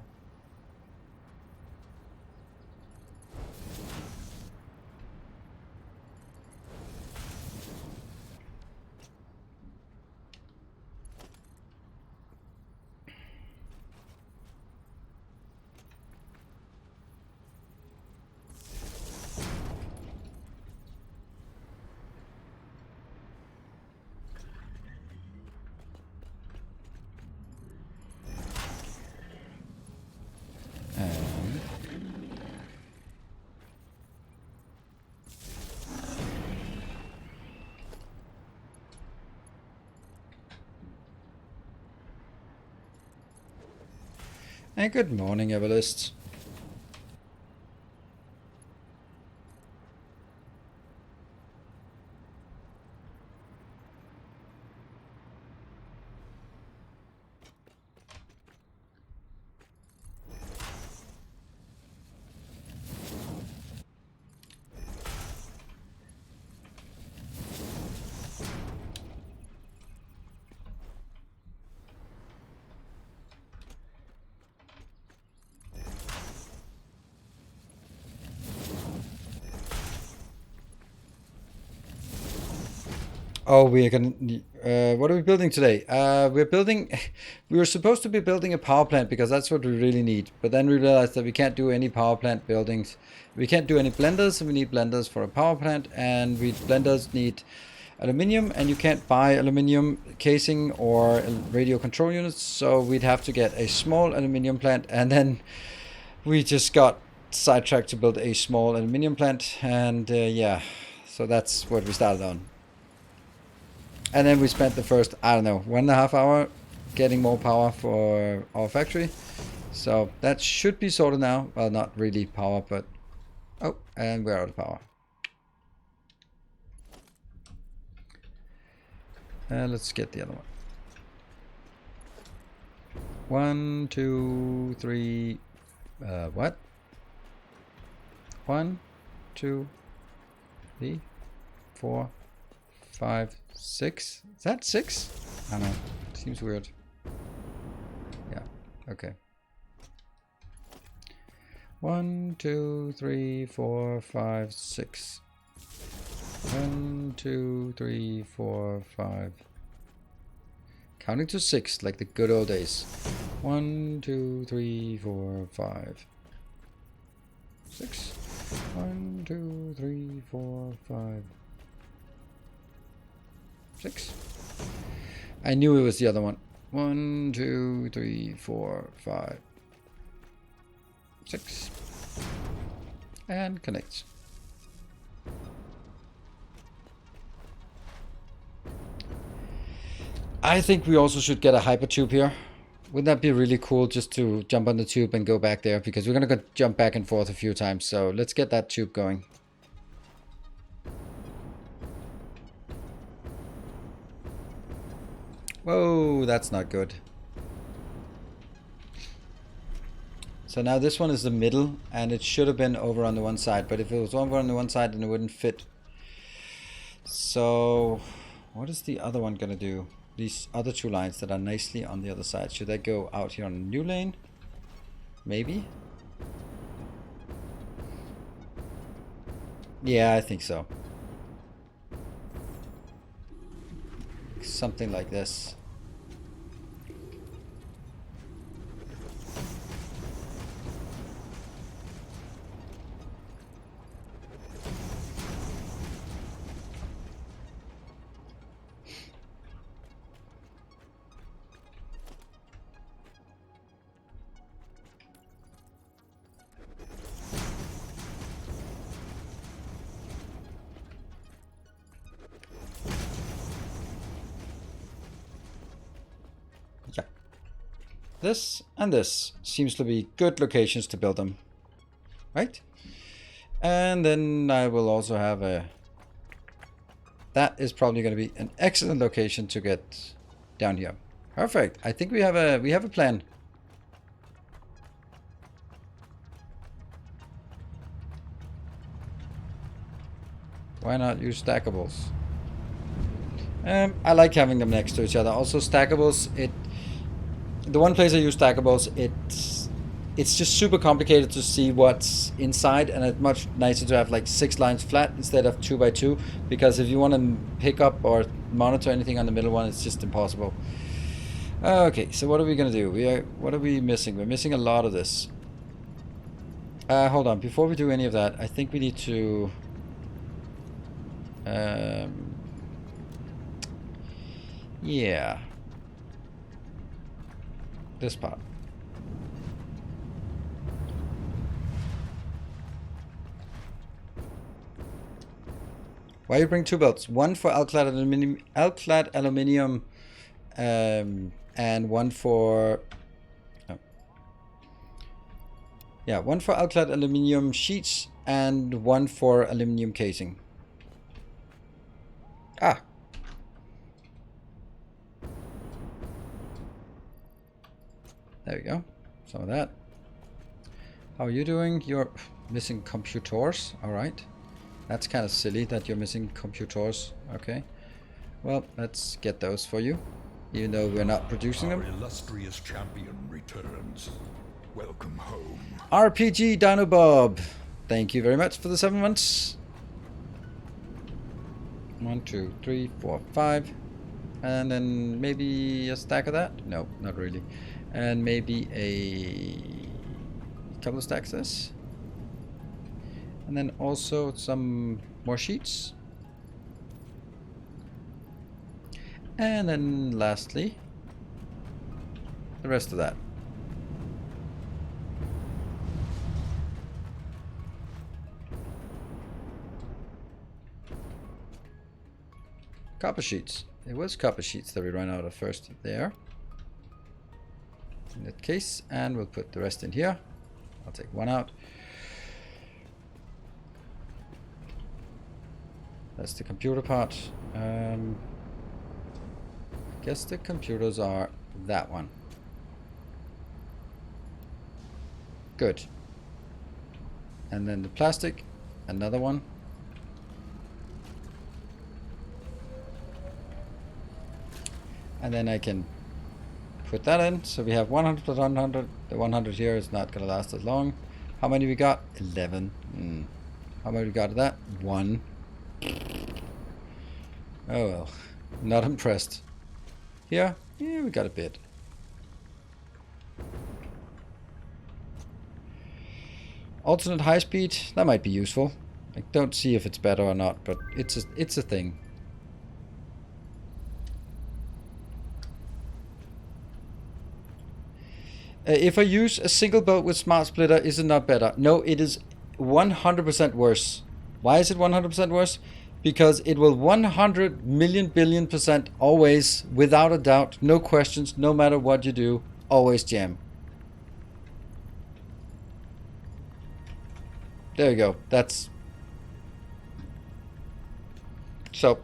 And good morning, Everlist. Oh, we are gonna. What are we building today? We're building. We were supposed to be building a power plant because that's what we really need. But then we realized that we can't do any power plant buildings. We can't do any blenders. We need blenders for a power plant, and blenders need aluminium, and you can't buy aluminium casing or radio control units. So we'd have to get a small aluminium plant, and then we just got sidetracked to build a small aluminium plant, and yeah, so that's what we started on. And then we spent the first, I don't know, 1.5 hours getting more power for our factory. So that should be sorted now. Well, not really power, but... Oh, and we're out of power. Let's get the other one. 1, 2, 3... what? 1, 2, 3, 4, 5, 6. Is that 6? I don't know. Seems weird. Yeah. Okay. 1, 2, 3, 4, 5, 6. 1, 2, 3, 4, 5. Counting to 6 like the good old days. 1, 2, 3, 4, 5. 6. 1, 2, 3, 4, 5. 6. I knew it was the other one. 1, 2, 3, 4, 5, 6. And connect. I think we also should get a hyper tube here. Wouldn't that be really cool just to jump on the tube and go back there? Because we're gonna go jump back and forth a few times. So let's get that tube going. Whoa, that's not good. So now this one is the middle, and it should have been over on the one side, but if it was over on the one side, then it wouldn't fit. So what is the other one gonna do? These other two lines that are nicely on the other side, should they go out here on a new lane? Maybe? Yeah, I think so. Something like this. This and this seems to be good locations to build them, right? And then I will also have a... That is probably going to be an excellent location to get down here. Perfect. I think we have a plan. Why not use stackables? I like having them next to each other. Also, stackables. The one place I use stackables, it's just super complicated to see what's inside, and it's much nicer to have like 6 lines flat instead of 2 by 2, because if you want to pick up or monitor anything on the middle one, it's just impossible. Okay, so what are we gonna do? What are we missing? We're missing a lot of this. Hold on, before we do any of that, I think we need to yeah, this part. Why you bring 2 belts? One for alclad aluminium, and one for one for alclad aluminium sheets and one for aluminium casing. Ah. There we go. Some of that. How are you doing? You're missing computers. All right. That's kind of silly that you're missing computers. Okay. Well, let's get those for you, even though we're not producing them. Our illustrious champion returns. Welcome home. RPG Dino Bob. Thank you very much for the 7 months. 1, 2, 3, 4, 5. And then maybe a stack of that? No, not really. And maybe a couple of stacks of this. And then also some more sheets. And then lastly, the rest of that. Copper sheets. It was copper sheets that we ran out of first there. In that case, and we'll put the rest in here. I'll take one out. That's the computer part. I guess the computers are that one. Good. And then the plastic, another one. And then I can put that in. So we have 100 plus 100. The 100 here is not going to last as long. How many we got? 11. How many we got of that? 1. Oh well. Not impressed. Here? Yeah, we got a bit. Alternate high speed? That might be useful. I don't see if it's better or not, but it's a thing. If I use a single boat with smart splitter, is it not better? No, it is 100% worse. Why is it 100% worse? Because it will 100 million billion % always, without a doubt, no questions, no matter what you do, always jam. There you go. That's... So...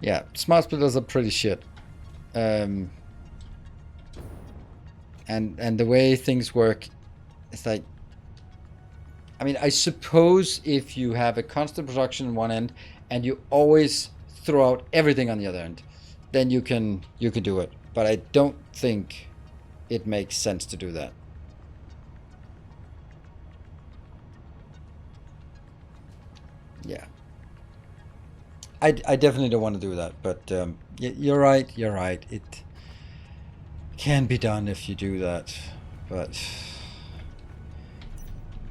Yeah, smart splitters are pretty shit. And the way things work, it's like, I mean, I suppose if you have a constant production on one end and you always throw out everything on the other end, then you can do it. But I don't think it makes sense to do that. Yeah. I definitely don't want to do that, but you're right. It can be done if you do that, but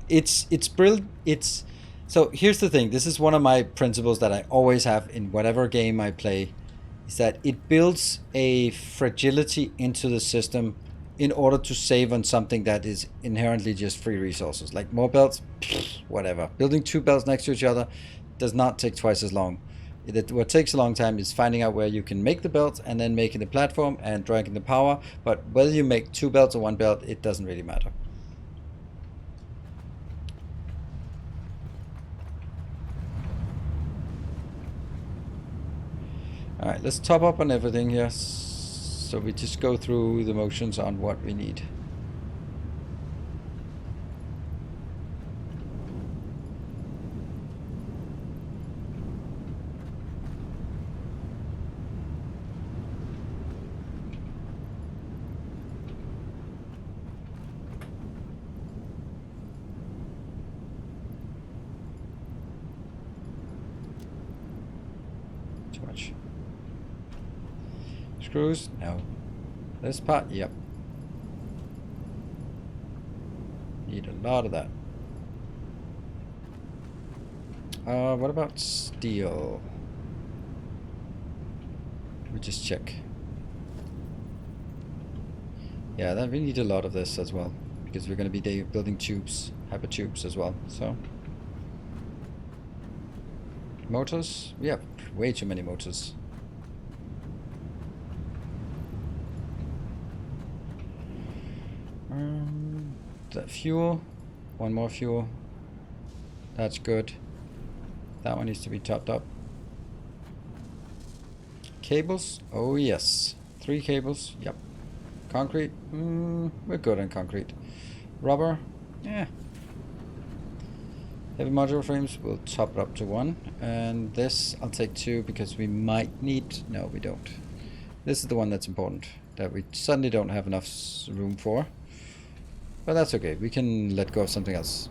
it's brilliant. So here's the thing. This is one of my principles that I always have in whatever game I play, is that it builds a fragility into the system in order to save on something that is inherently just free resources. Like more belts, whatever. Building 2 belts next to each other does not take twice as long. What takes a long time is finding out where you can make the belt and then making the platform and dragging the power. But whether you make 2 belts or 1 belt, it doesn't really matter. Alright, let's top up on everything here. So we just go through the motions on what we need. Too much. Screws? No. This part? Yep. Need a lot of that. What about steel? Let me just check. Yeah, then we need a lot of this as well, because we're going to be building tubes, hyper tubes as well. So motors? We have way too many motors. That fuel, 1 more fuel. That's good. That one needs to be topped up. Cables? Oh yes. 3 cables. Yep. Concrete? We're good on concrete. Rubber? Yeah. Heavy modular frames, we'll top it up to 1. And this, I'll take 2 because we might need... No, we don't. This is the one that's important, that we suddenly don't have enough room for. But that's okay, we can let go of something else.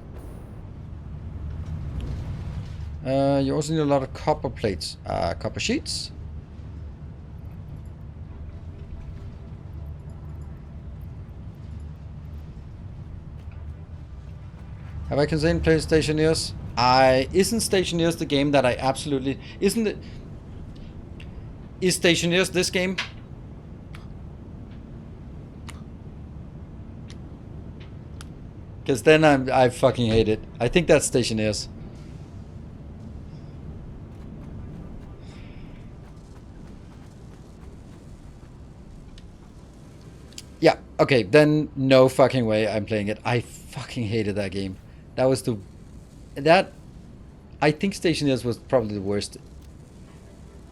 You also need a lot of copper plates. Copper sheets. Have I considered playing Stationeers? Isn't Stationeers the game that I absolutely... Isn't it... Is Stationeers this game? Because then I fucking hate it. I think that's Stationeers. Yeah, okay, then no fucking way I'm playing it. I fucking hated that game. That was the... That... I think Stationeers was probably the worst.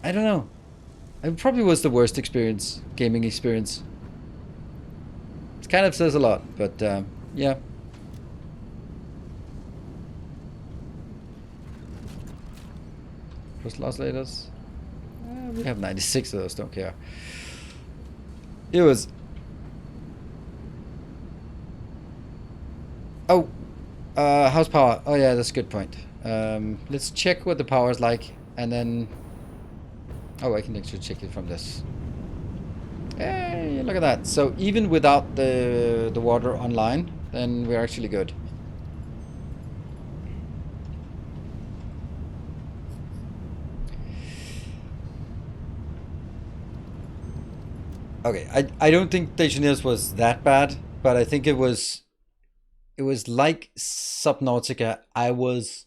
I don't know. It probably was the worst experience, gaming experience. It kind of says a lot, but yeah. First loss laters. We have 96 of those, don't care. It was... Oh! House power. Oh yeah, that's a good point. Let's check what the power is like, and then... Oh, I can actually check it from this. Hey, look at that. So even without the water online, then we're actually good. Okay, I don't think Stationeers was that bad, but I think it was like Subnautica. I was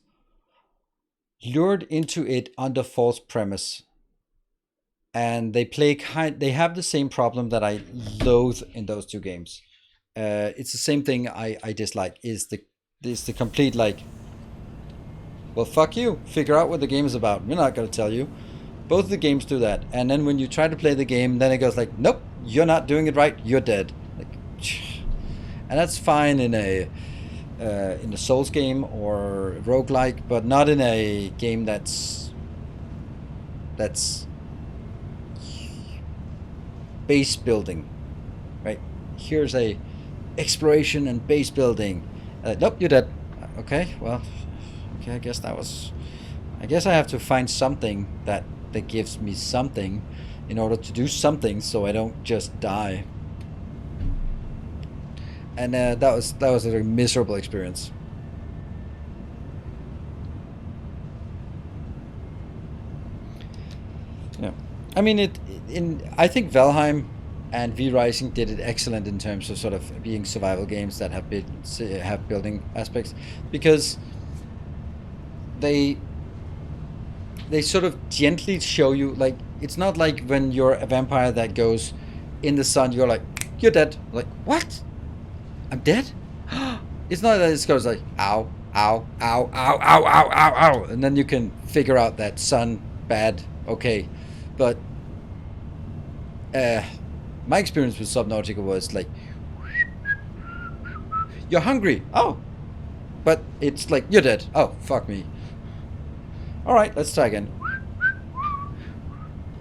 lured into it under false premise. And they have the same problem that I loathe in those 2 games. It's the same thing I dislike, is the complete like, well, fuck you, figure out what the game is about. We're not gonna tell you. Both the games do that, and then when you try to play the game, then it goes like, nope, you're not doing it right, you're dead. Like, and that's fine in a Souls game or roguelike, but not in a game that's base building, right? Here's a exploration and base building. Nope, you're dead. Okay, well, okay, I guess I have to find something that gives me something in order to do something, so I don't just die. And that was a very miserable experience. Yeah, I mean I think Valheim and V Rising did it excellent in terms of sort of being survival games that have building aspects, because they they sort of gently show you, like, it's not like when you're a vampire that goes in the sun, you're like, you're dead. Like, what? I'm dead? It's not that it goes like, ow, ow, ow, ow, ow, ow, ow, ow. And then you can figure out that sun, bad, okay. But my experience with Subnautica was like, you're hungry. Oh. But it's like, you're dead. Oh, fuck me. Alright, let's try again.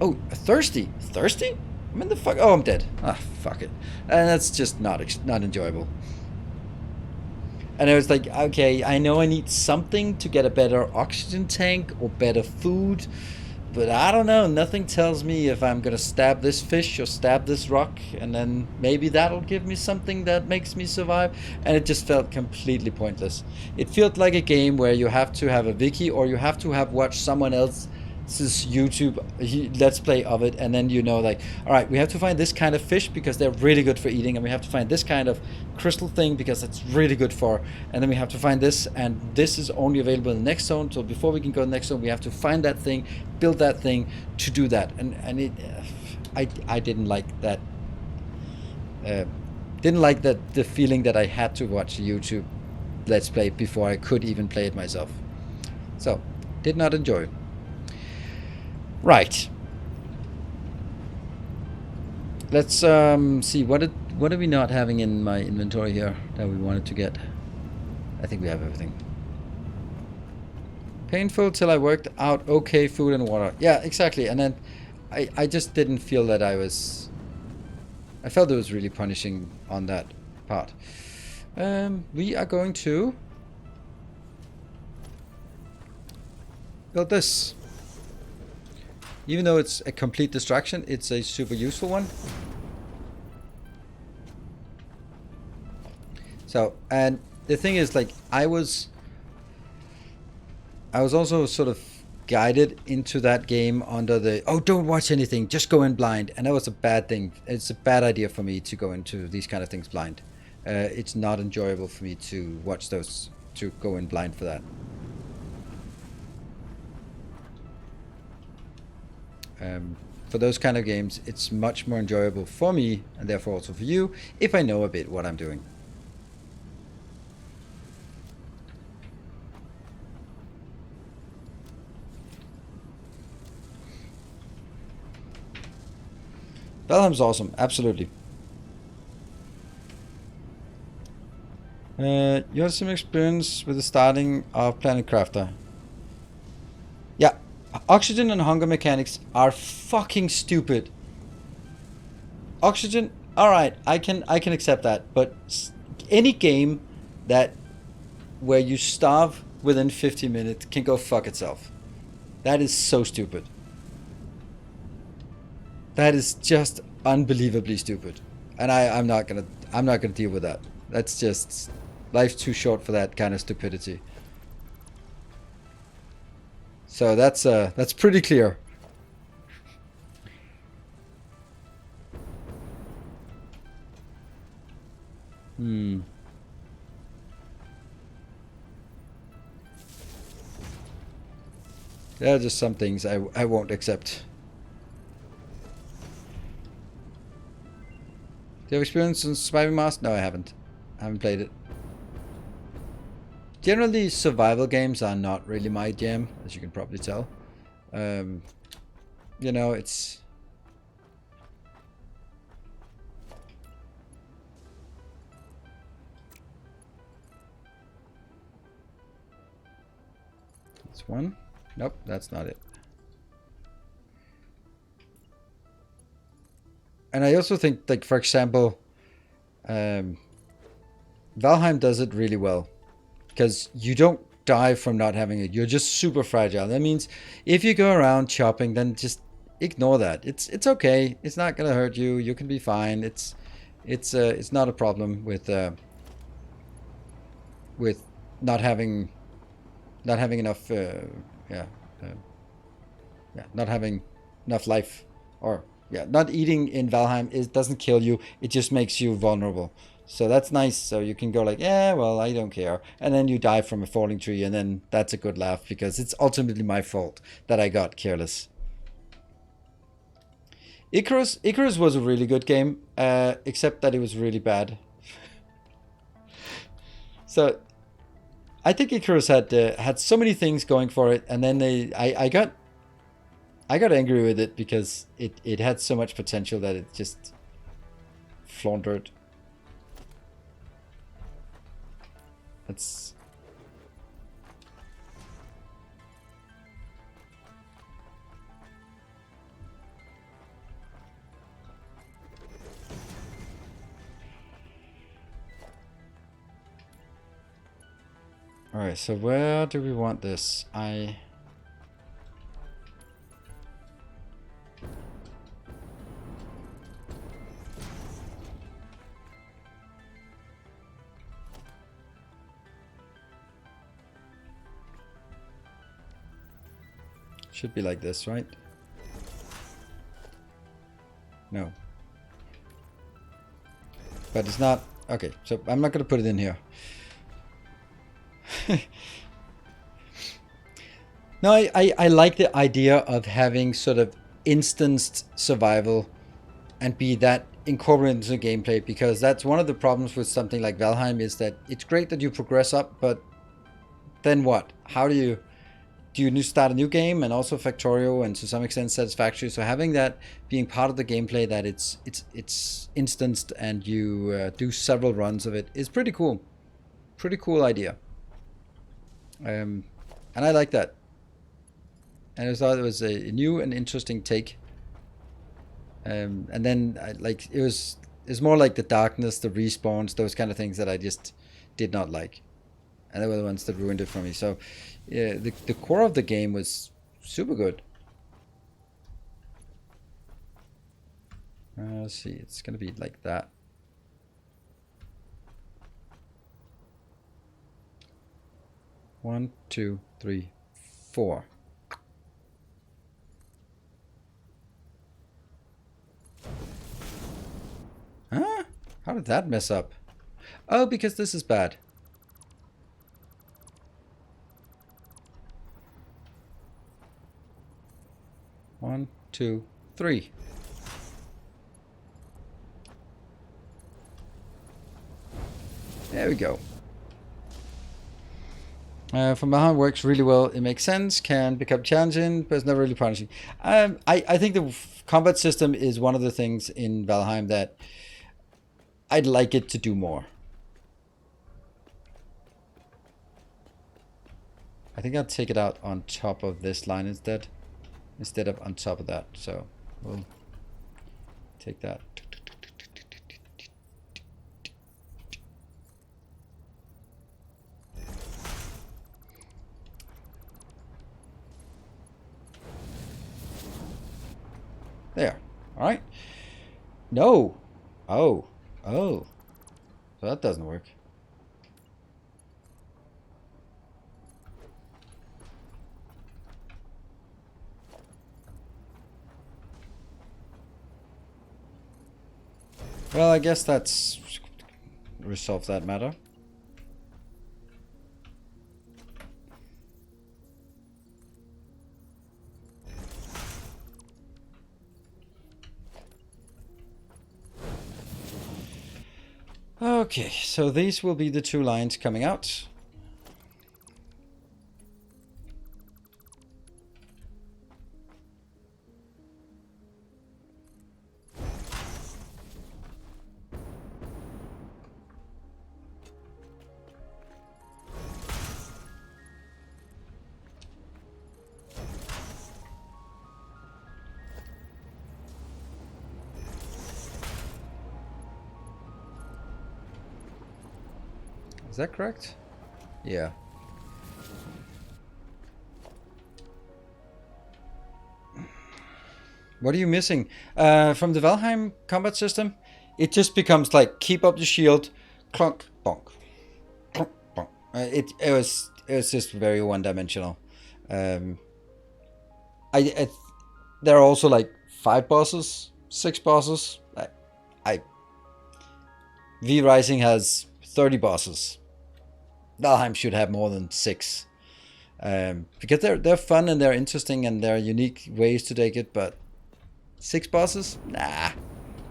Oh, thirsty. Thirsty? I'm in the fuck. Oh, I'm dead. Ah, fuck it. And that's just not enjoyable. And I was like, okay, I know I need something to get a better oxygen tank or better food, but I don't know. Nothing tells me if I'm gonna stab this fish or stab this rock, and then maybe that'll give me something that makes me survive. And it just felt completely pointless. It felt like a game where you have to have a wiki, or you have to have watched someone else's YouTube let's play of it, and then you know, like, all right, we have to find this kind of fish because they're really good for eating, and we have to find this kind of crystal thing because it's really good for, and then we have to find this, and this is only available in the next zone, so before we can go to the next zone we have to find that thing, build that thing to do that. And it I didn't like that, the feeling that I had to watch YouTube let's play before I could even play it myself. So did not enjoy it. Right. Let's see, what are we not having in my inventory here that we wanted to get? I think we have everything. Painful till I worked out okay food and water. Yeah, exactly. And then I just didn't feel that I felt it was really punishing on that part. We are going to build this. Even though it's a complete distraction, it's a super useful one. So, and the thing is, like, I was also sort of guided into that game under the, oh, don't watch anything, just go in blind. And that was a bad thing. It's a bad idea for me to go into these kind of things blind. It's not enjoyable for me to watch those, to go in blind for that. For those kind of games, it's much more enjoyable for me, and therefore also for you, if I know a bit what I'm doing. Valheim's awesome, absolutely. You have some experience with the starting of Planet Crafter. Yeah. Oxygen and hunger mechanics are fucking stupid. Oxygen, alright, I can accept that, but any game where you starve within 50 minutes can go fuck itself. That is so stupid. That is just unbelievably stupid. And I'm not gonna deal with that. That's just, life's too short for that kind of stupidity. So that's pretty clear. There are just some things I won't accept. Do you have experience in surviving Mars? No, I haven't. I haven't played it. Generally, survival games are not really my jam, as you can probably tell. You know, it's... That's one. Nope, that's not it. And I also think, like, for example, Valheim does it really well. Because you don't die from not having it. You're just super fragile. That means if you go around chopping, then just ignore that. It's okay. It's not gonna hurt you. You can be fine. It's not a problem with not having enough not having enough life, or Yeah, not eating in Valheim doesn't kill you. It just makes you vulnerable. So that's nice. So you can go like, yeah, well, I don't care. And then you die from a falling tree, and then that's a good laugh because it's ultimately my fault that I got careless. Icarus was a really good game, except that it was really bad. So I think Icarus had so many things going for it, and then I got angry with it because it had so much potential that it just floundered. That's all right. So where do we want this? Should be like this, right? No. But it's not. Okay, so I'm not going to put it in here. No, I like the idea of having sort of instanced survival and be that incorporated into the gameplay, because that's one of the problems with something like Valheim, is that it's great that you progress up, but then what? How do you start a new game? And also Factorio and to some extent Satisfactory. So having that being part of the gameplay, that it's instanced and you do several runs of it, is pretty cool. Pretty cool idea. And I like that. And I thought it was a new and interesting take. And then it's more like the darkness, the respawns, those kind of things that I just did not like. And they were the ones that ruined it for me. So yeah, the core of the game was super good. Let's see, it's gonna be like that. One, two, three, four. Huh? How did that mess up? Oh, because this is bad. One, two, three. There we go. From behind works really well. It makes sense. Can become challenging, but it's not really punishing. I think the combat system is one of the things in Valheim that I'd like it to do more. I think I'll take it out on top of this line instead of on top of that. So we'll take that. There. All right. No. Oh. So that doesn't work. Well, I guess that's resolved that matter. Okay, so these will be the two lines coming out. Is that correct? Yeah. What are you missing? From the Valheim combat system, it just becomes like, keep up the shield, clunk, bonk. Clunk, bonk. It was just very one-dimensional. There are also like 5 bosses, 6 bosses. V Rising has 30 bosses. Valheim should have more than 6. Because they're fun and they're interesting and they're unique ways to take it, but 6 bosses? Nah,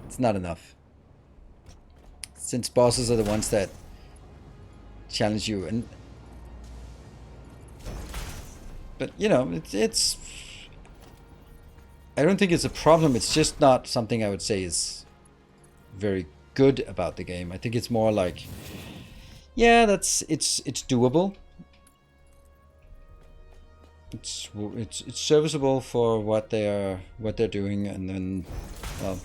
it's not enough. Since bosses are the ones that challenge you, but you know, it's I don't think it's a problem. It's just not something I would say is very good about the game. I think it's more like, yeah, it's doable. It's serviceable for what they're doing, and then, well.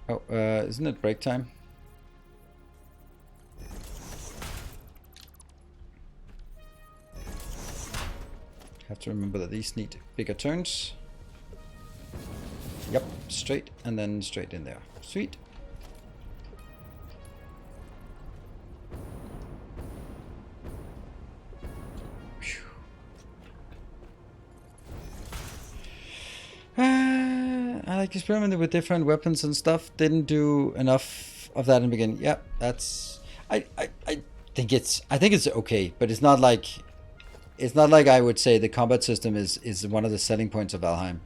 Oh, isn't it break time? Have to remember that these need bigger turns. Yep, straight and then straight in there. Sweet. I like experimented with different weapons and stuff. Didn't do enough of that in the beginning. Yeah, that's. I think it's okay, but it's not like I would say the combat system is one of the selling points of Valheim.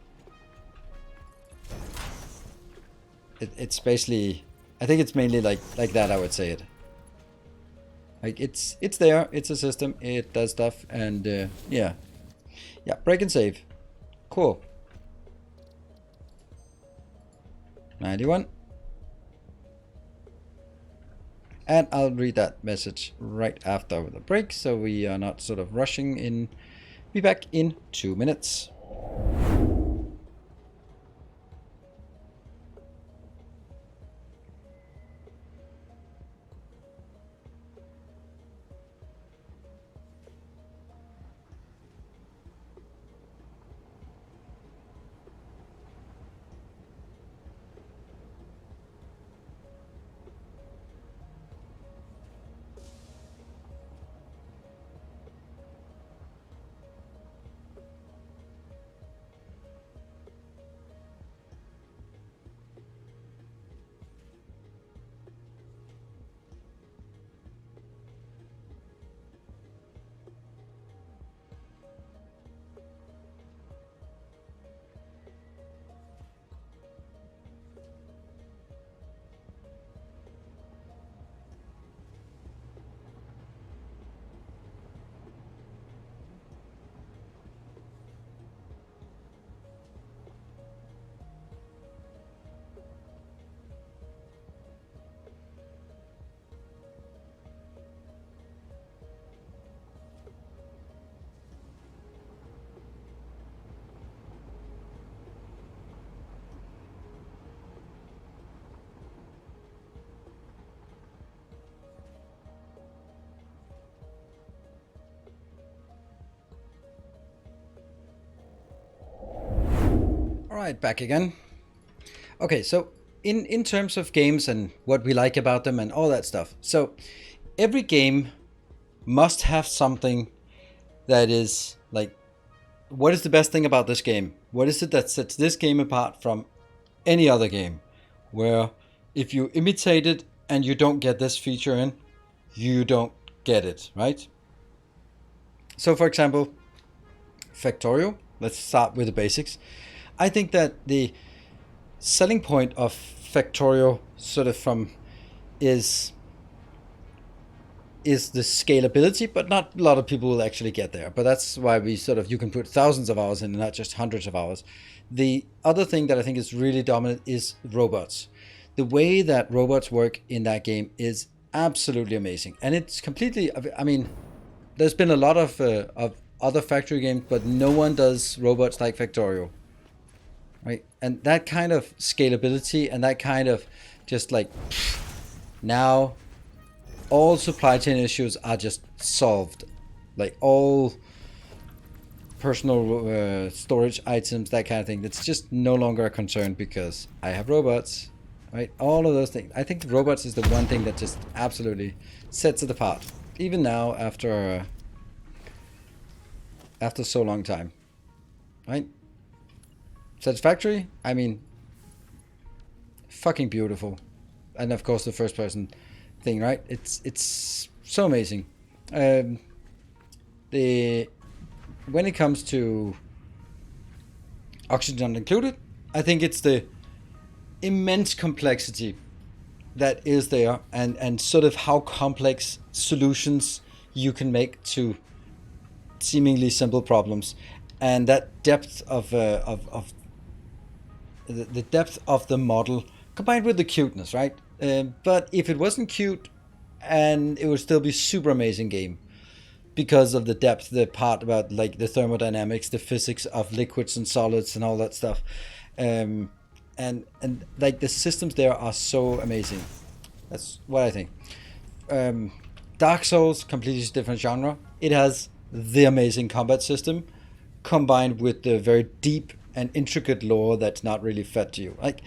It's basically, I think it's mainly like that. I would say it. Like it's there. It's a system. It does stuff, and yeah. Break and save. Cool. 91. And I'll read that message right after the break, so we are not sort of rushing in. Be back in 2 minutes. Alright, back again. Okay, so in terms of games and what we like about them and all that stuff. So every game must have something that is like, what is the best thing about this game? What is it that sets this game apart from any other game? Where if you imitate it and you don't get this feature in, you don't get it, right? So for example, Factorio, let's start with the basics. I think that the selling point of Factorio sort of is the scalability, but not a lot of people will actually get there. But that's why you can put thousands of hours in and not just hundreds of hours. The other thing that I think is really dominant is robots. The way that robots work in that game is absolutely amazing. And it's completely, I mean, there's been a lot of other factory games, but no one does robots like Factorio. Right, and that kind of scalability and that kind of just like, now all supply chain issues are just solved. Like all personal storage items, that kind of thing. That's just no longer a concern because I have robots, right? All of those things. I think the robots is the one thing that just absolutely sets it apart. Even now, after so long time, right? Satisfactory, I mean, fucking beautiful. And of course the first person thing, right? It's so amazing. When it comes to oxygen included, I think it's the immense complexity that is there, and sort of how complex solutions you can make to seemingly simple problems, and that depth of the depth of the model combined with the cuteness, right? But if it wasn't cute, and it would still be super amazing game because of the depth, the part about like the thermodynamics, the physics of liquids and solids and all that stuff, and like the systems there are so amazing. That's what I think. Dark Souls, completely different genre. It has the amazing combat system combined with the very deep and intricate lore that's not really fed to you. Like,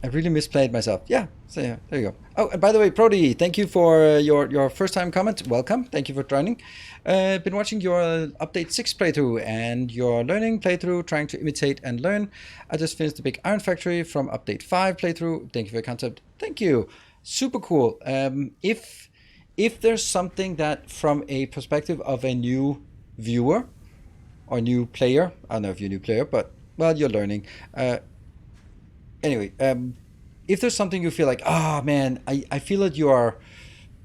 I really misplayed myself. Yeah, so yeah, there you go. Oh, and by the way, Prody, thank you for your first time comment. Welcome. Thank you for joining. Been watching your update 6 playthrough and your learning playthrough, trying to imitate and learn. I just finished the big Iron Factory from update 5 playthrough. Thank you for your concept. Thank you. Super cool. If there's something that from a perspective of a new viewer or new player, I don't know if you're a new player, but well, you're learning. Anyway, if there's something you feel like, oh man, I feel that you are,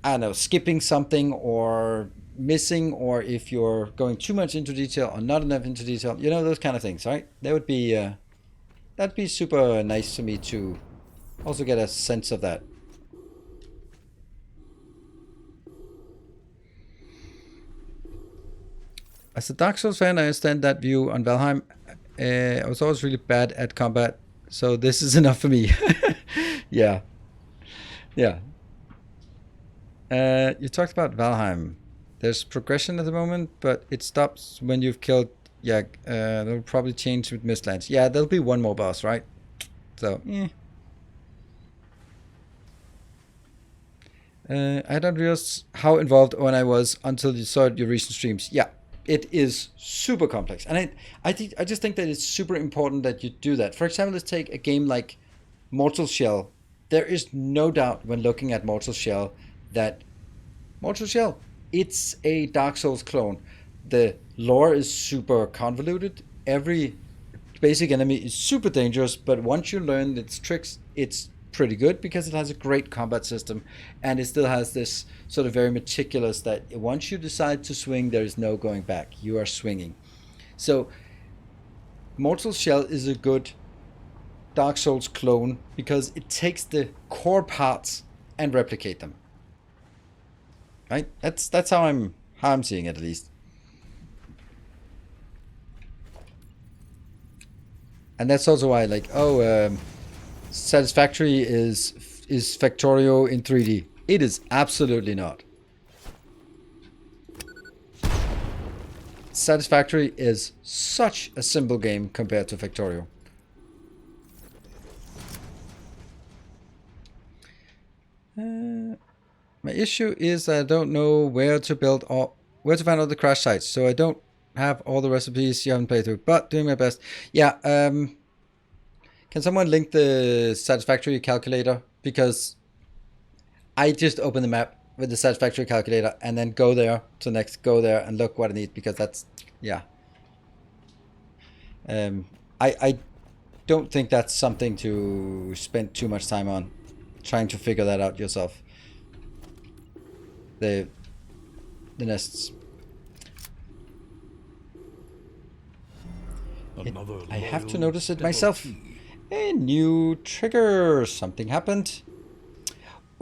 I don't know, skipping something or missing, or if you're going too much into detail or not enough into detail, you know, those kind of things, right? That would be, that'd be super nice for me to also get a sense of that. As a Dark Souls fan, I understand that view on Valheim. I was always really bad at combat, so this is enough for me. Yeah. Yeah. You talked about Valheim. There's progression at the moment, but it stops when you've killed... Yeah, that'll probably change with Mistlands. Yeah, there'll be one more boss, right? So, I don't realize how involved when I was until you saw your recent streams. Yeah, it is super complex. And I just think that it's super important that you do that. For example, let's take a game like Mortal Shell. There is no doubt when looking at Mortal Shell that Mortal Shell, it's a Dark Souls clone. The lore is super convoluted. Every basic enemy is super dangerous, but once you learn its tricks, it's pretty good because it has a great combat system, and it still has this sort of very meticulous that once you decide to swing, there is no going back. You are swinging. So Mortal Shell is a good Dark Souls clone because it takes the core parts and replicate them. Right? That's how I'm seeing it, at least. And that's also why, like, Satisfactory is Factorio in 3D. It is absolutely not. Satisfactory is such a simple game compared to Factorio. My issue is I don't know where to find all the crash sites, so I don't have all the recipes you haven't played through, but doing my best. Yeah, can someone link the Satisfactory calculator? Because I just open the map with the Satisfactory calculator and then go there to next, go there and look what I need, because that's, yeah. I don't think that's something to spend too much time on, trying to figure that out yourself. The nests. I have to notice it myself. A new trigger. Something happened.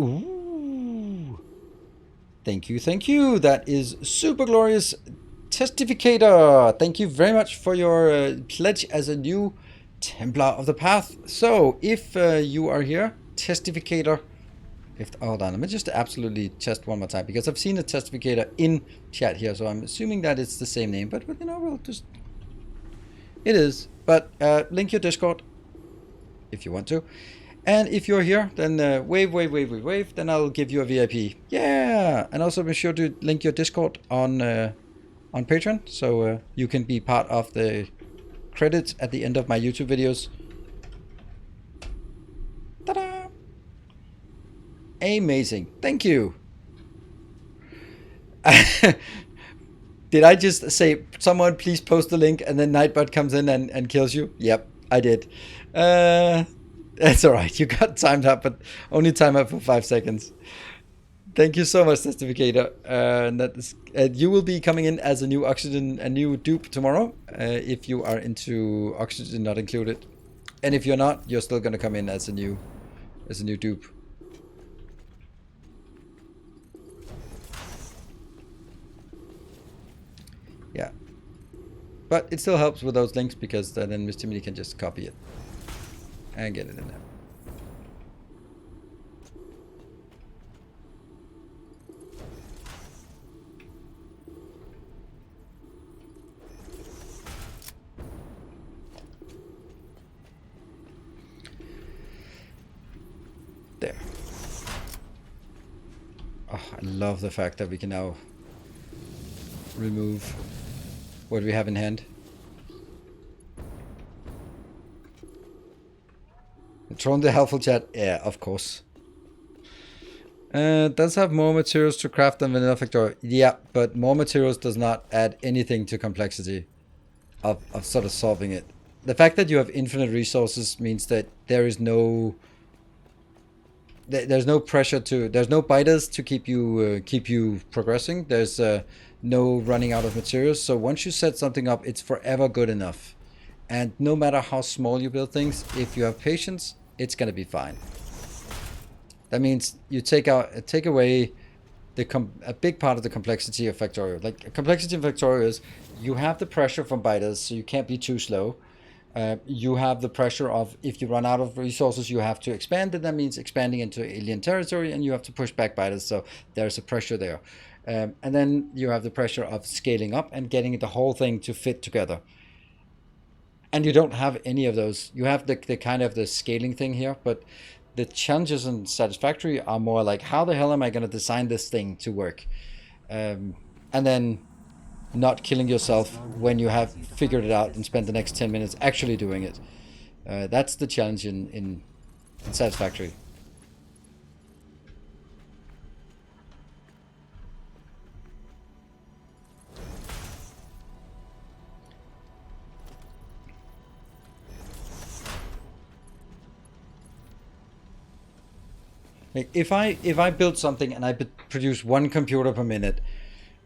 Ooh. Thank you, thank you. That is super glorious. Testificator. Thank you very much for your pledge as a new Templar of the Path. So, if you are here, Testificator, If hold on, let me just absolutely test one more time because I've seen a testificator in chat here, so I'm assuming that it's the same name. But you know, we'll just it is. But link your Discord if you want to, and if you're here, then wave. Then I'll give you a VIP. Yeah, and also be sure to link your Discord on Patreon, so you can be part of the credits at the end of my YouTube videos. Ta-da! Amazing. Thank you. Did I just say, someone please post the link, and then Nightbot comes in and kills you? Yep, I did. That's alright. You got timed up, but only time up for 5 seconds. Thank you so much, Testificator. You will be coming in as a new oxygen, a new dupe tomorrow, if you are into oxygen not included. And if you're not, you're still gonna come in as a new dupe. Yeah. But it still helps with those links because then Mr. Mini can just copy it and get it in there. There. Oh, I love the fact that we can now remove what we have in hand. Tron the helpful chat. Yeah, of course. Does have more materials to craft than vanilla Factorio. Yeah, but more materials does not add anything to complexity of sort of solving it. The fact that you have infinite resources means that there is no there's no pressure to, there's no biters to keep you progressing. There's no running out of materials. So once you set something up, it's forever good enough. And no matter how small you build things, if you have patience, it's gonna be fine. That means you take away a big part of the complexity of Factorio. Like, complexity of Factorio is you have the pressure from biters, so you can't be too slow. You have the pressure of, if you run out of resources, you have to expand, and that means expanding into alien territory, and you have to push back biters, so there's a pressure there. And then you have the pressure of scaling up and getting the whole thing to fit together. And you don't have any of those. You have the kind of the scaling thing here, but the challenges in Satisfactory are more like, how the hell am I going to design this thing to work? And then not killing yourself when you have figured it out and spent the next 10 minutes actually doing it. That's the challenge in Satisfactory. Like, if I build something and I produce 1 computer per minute,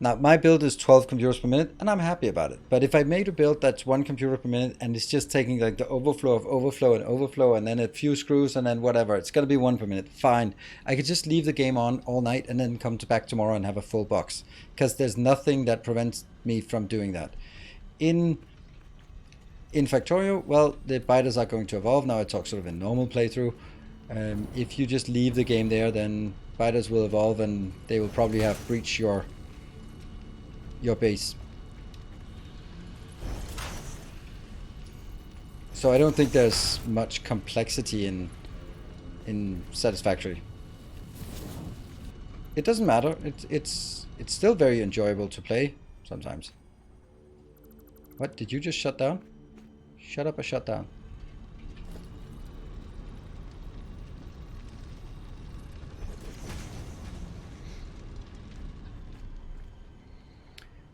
now my build is 12 computers per minute, and I'm happy about it. But if I made a build that's 1 computer per minute and it's just taking like the overflow of overflow and then a few screws and then whatever, it's gonna be 1 per minute. Fine, I could just leave the game on all night and then come back tomorrow and have a full box, because there's nothing that prevents me from doing that. In Factorio, well, the biters are going to evolve. Now I talk sort of in normal playthrough. If you just leave the game there, then biters will evolve and they will probably have breached your base. So I don't think there's much complexity in Satisfactory. It doesn't matter. It's still very enjoyable to play sometimes. What, did you just shut down? Shut up or shut down?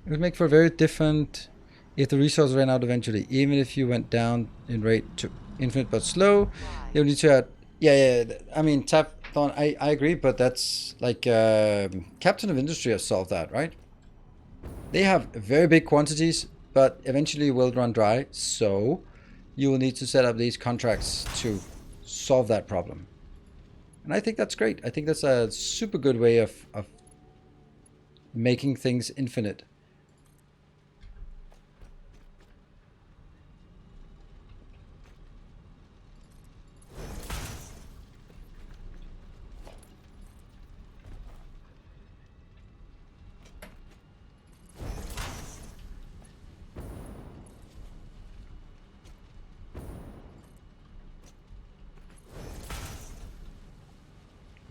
It would make for a very different if the resource ran out eventually. Even if you went down in rate to infinite but slow, you need to add. Yeah. I mean, Tapthon, I agree, but that's like Captain of Industry has solved that, right? They have very big quantities, but eventually will run dry. So you will need to set up these contracts to solve that problem. And I think that's great. I think that's a super good way of making things infinite.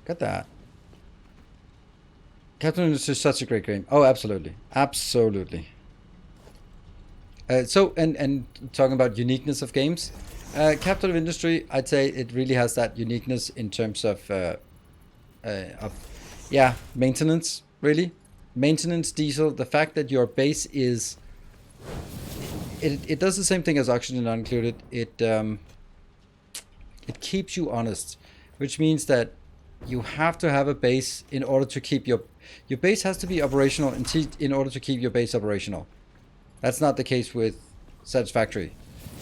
Got that. Capital Industry is such a great game. Oh, absolutely. Absolutely. And talking about uniqueness of games, Capital Industry, I'd say it really has that uniqueness in terms of maintenance, really. Maintenance, diesel, the fact that your base is... It does the same thing as Oxygen Not Included. It keeps you honest, which means that you have to have a base in order to keep your base has to be operational in order to keep your base operational. That's not the case with Satisfactory.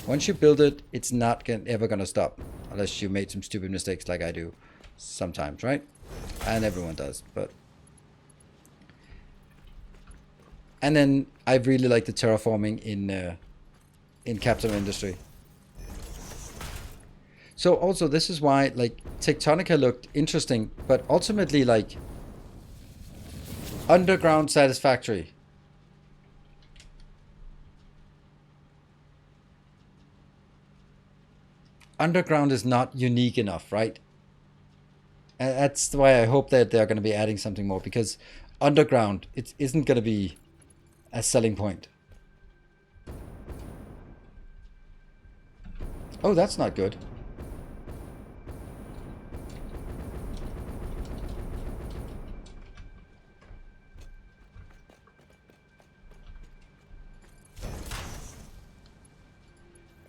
Once you build it, it's not ever going to stop unless you made some stupid mistakes like I do sometimes, right? And everyone does, but... And then I really like the terraforming in Capital Industry. So also this is why like Tectonica looked interesting, but ultimately like Underground Satisfactory. Underground is not unique enough, right? And that's why I hope that they're going to be adding something more, because Underground, it isn't going to be a selling point. Oh, that's not good.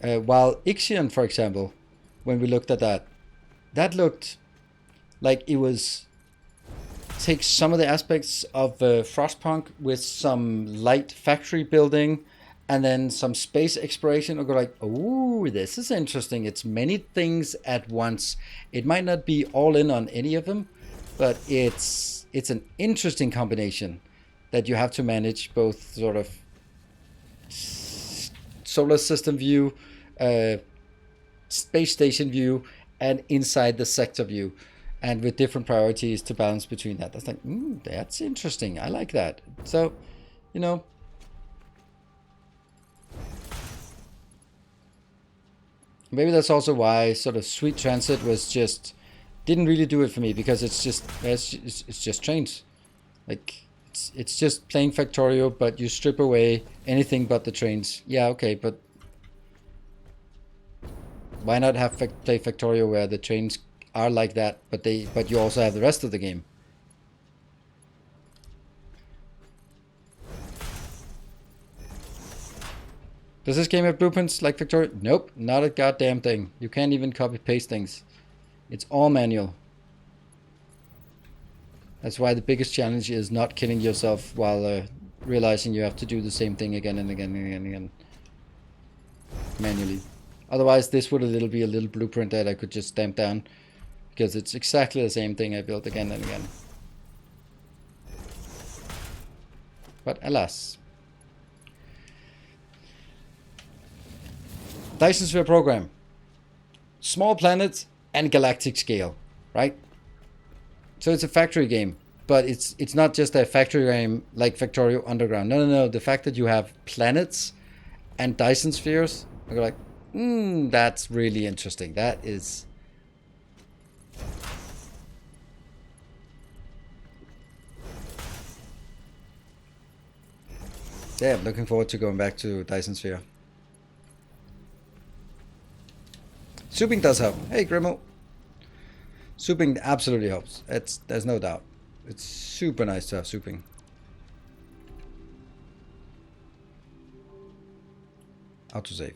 While Ixion, for example, when we looked at that, that looked like it was take some of the aspects of Frostpunk with some light factory building and then some space exploration and go like, oh, this is interesting. It's many things at once. It might not be all in on any of them, but it's an interesting combination that you have to manage, both sort of solar system view, space station view, and inside the sector view, and with different priorities to balance between that. That's like, that's interesting. I like that. So, you know, maybe that's also why sort of Sweet Transit was just didn't really do it for me, because it's just trains. Like it's just plain Factorio, but you strip away anything but the trains. Yeah, okay, but why not have play Factorio where the trains are like that, but you also have the rest of the game? Does this game have blueprints like Factorio? Nope, not a goddamn thing. You can't even copy paste things. It's all manual. That's why the biggest challenge is not killing yourself while realizing you have to do the same thing again and again and again and again manually. Otherwise, this would be a little blueprint that I could just stamp down, because it's exactly the same thing I built again and again. But alas. Dyson Sphere program. Small planets and galactic scale, right? So it's a factory game, but it's not just a factory game like Factorio Underground. No. The fact that you have planets and Dyson spheres, you're like, that's really interesting. That is... Yeah, I'm looking forward to going back to Dyson Sphere. Souping does help. Hey, Grimmel. Souping absolutely helps. There's no doubt. It's super nice to have souping. Autosave.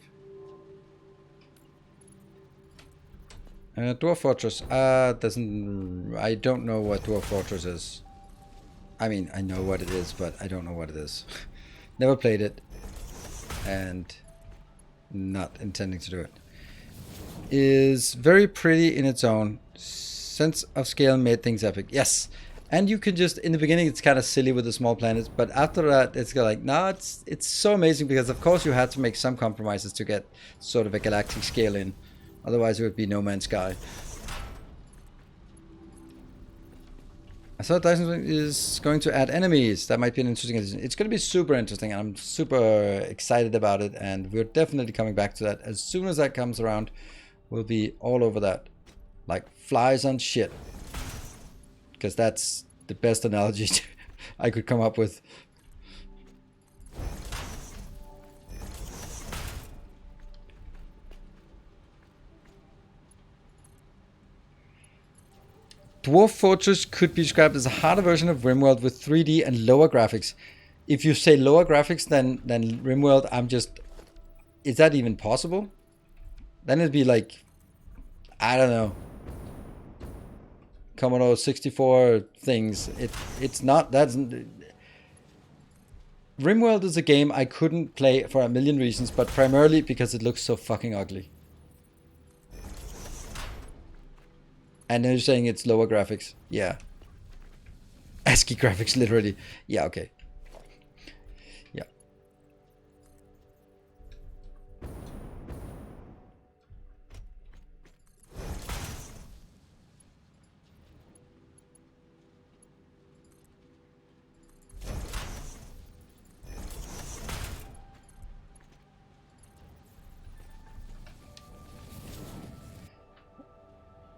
Dwarf Fortress. I don't know what Dwarf Fortress is. I mean, I know what it is, but I don't know what it is. Never played it, and not intending to do it. Is very pretty in its own. Sense of scale made things epic. Yes, and you can just, in the beginning it's kind of silly with the small planets, but after that it's like, no, it's so amazing, because of course you had to make some compromises to get sort of a galactic scale in. Otherwise it would be No Man's Sky. I thought Dyson is going to add enemies. That might be an interesting addition. It's going to be super interesting, and I'm super excited about it, and we're definitely coming back to that. As soon as that comes around, we'll be all over that. Like flies on shit. because that's the best analogy I could come up with. Dwarf Fortress could be described as a harder version of RimWorld with 3D and lower graphics. If you say lower graphics than RimWorld, I'm just... Is that even possible? Then it'd be like... I don't know. Commodore 64 things. It's not... That's... RimWorld is a game I couldn't play for a million reasons, but primarily because it looks so fucking ugly. And you're saying it's lower graphics. Yeah. ASCII graphics, literally. Yeah, okay. Yeah.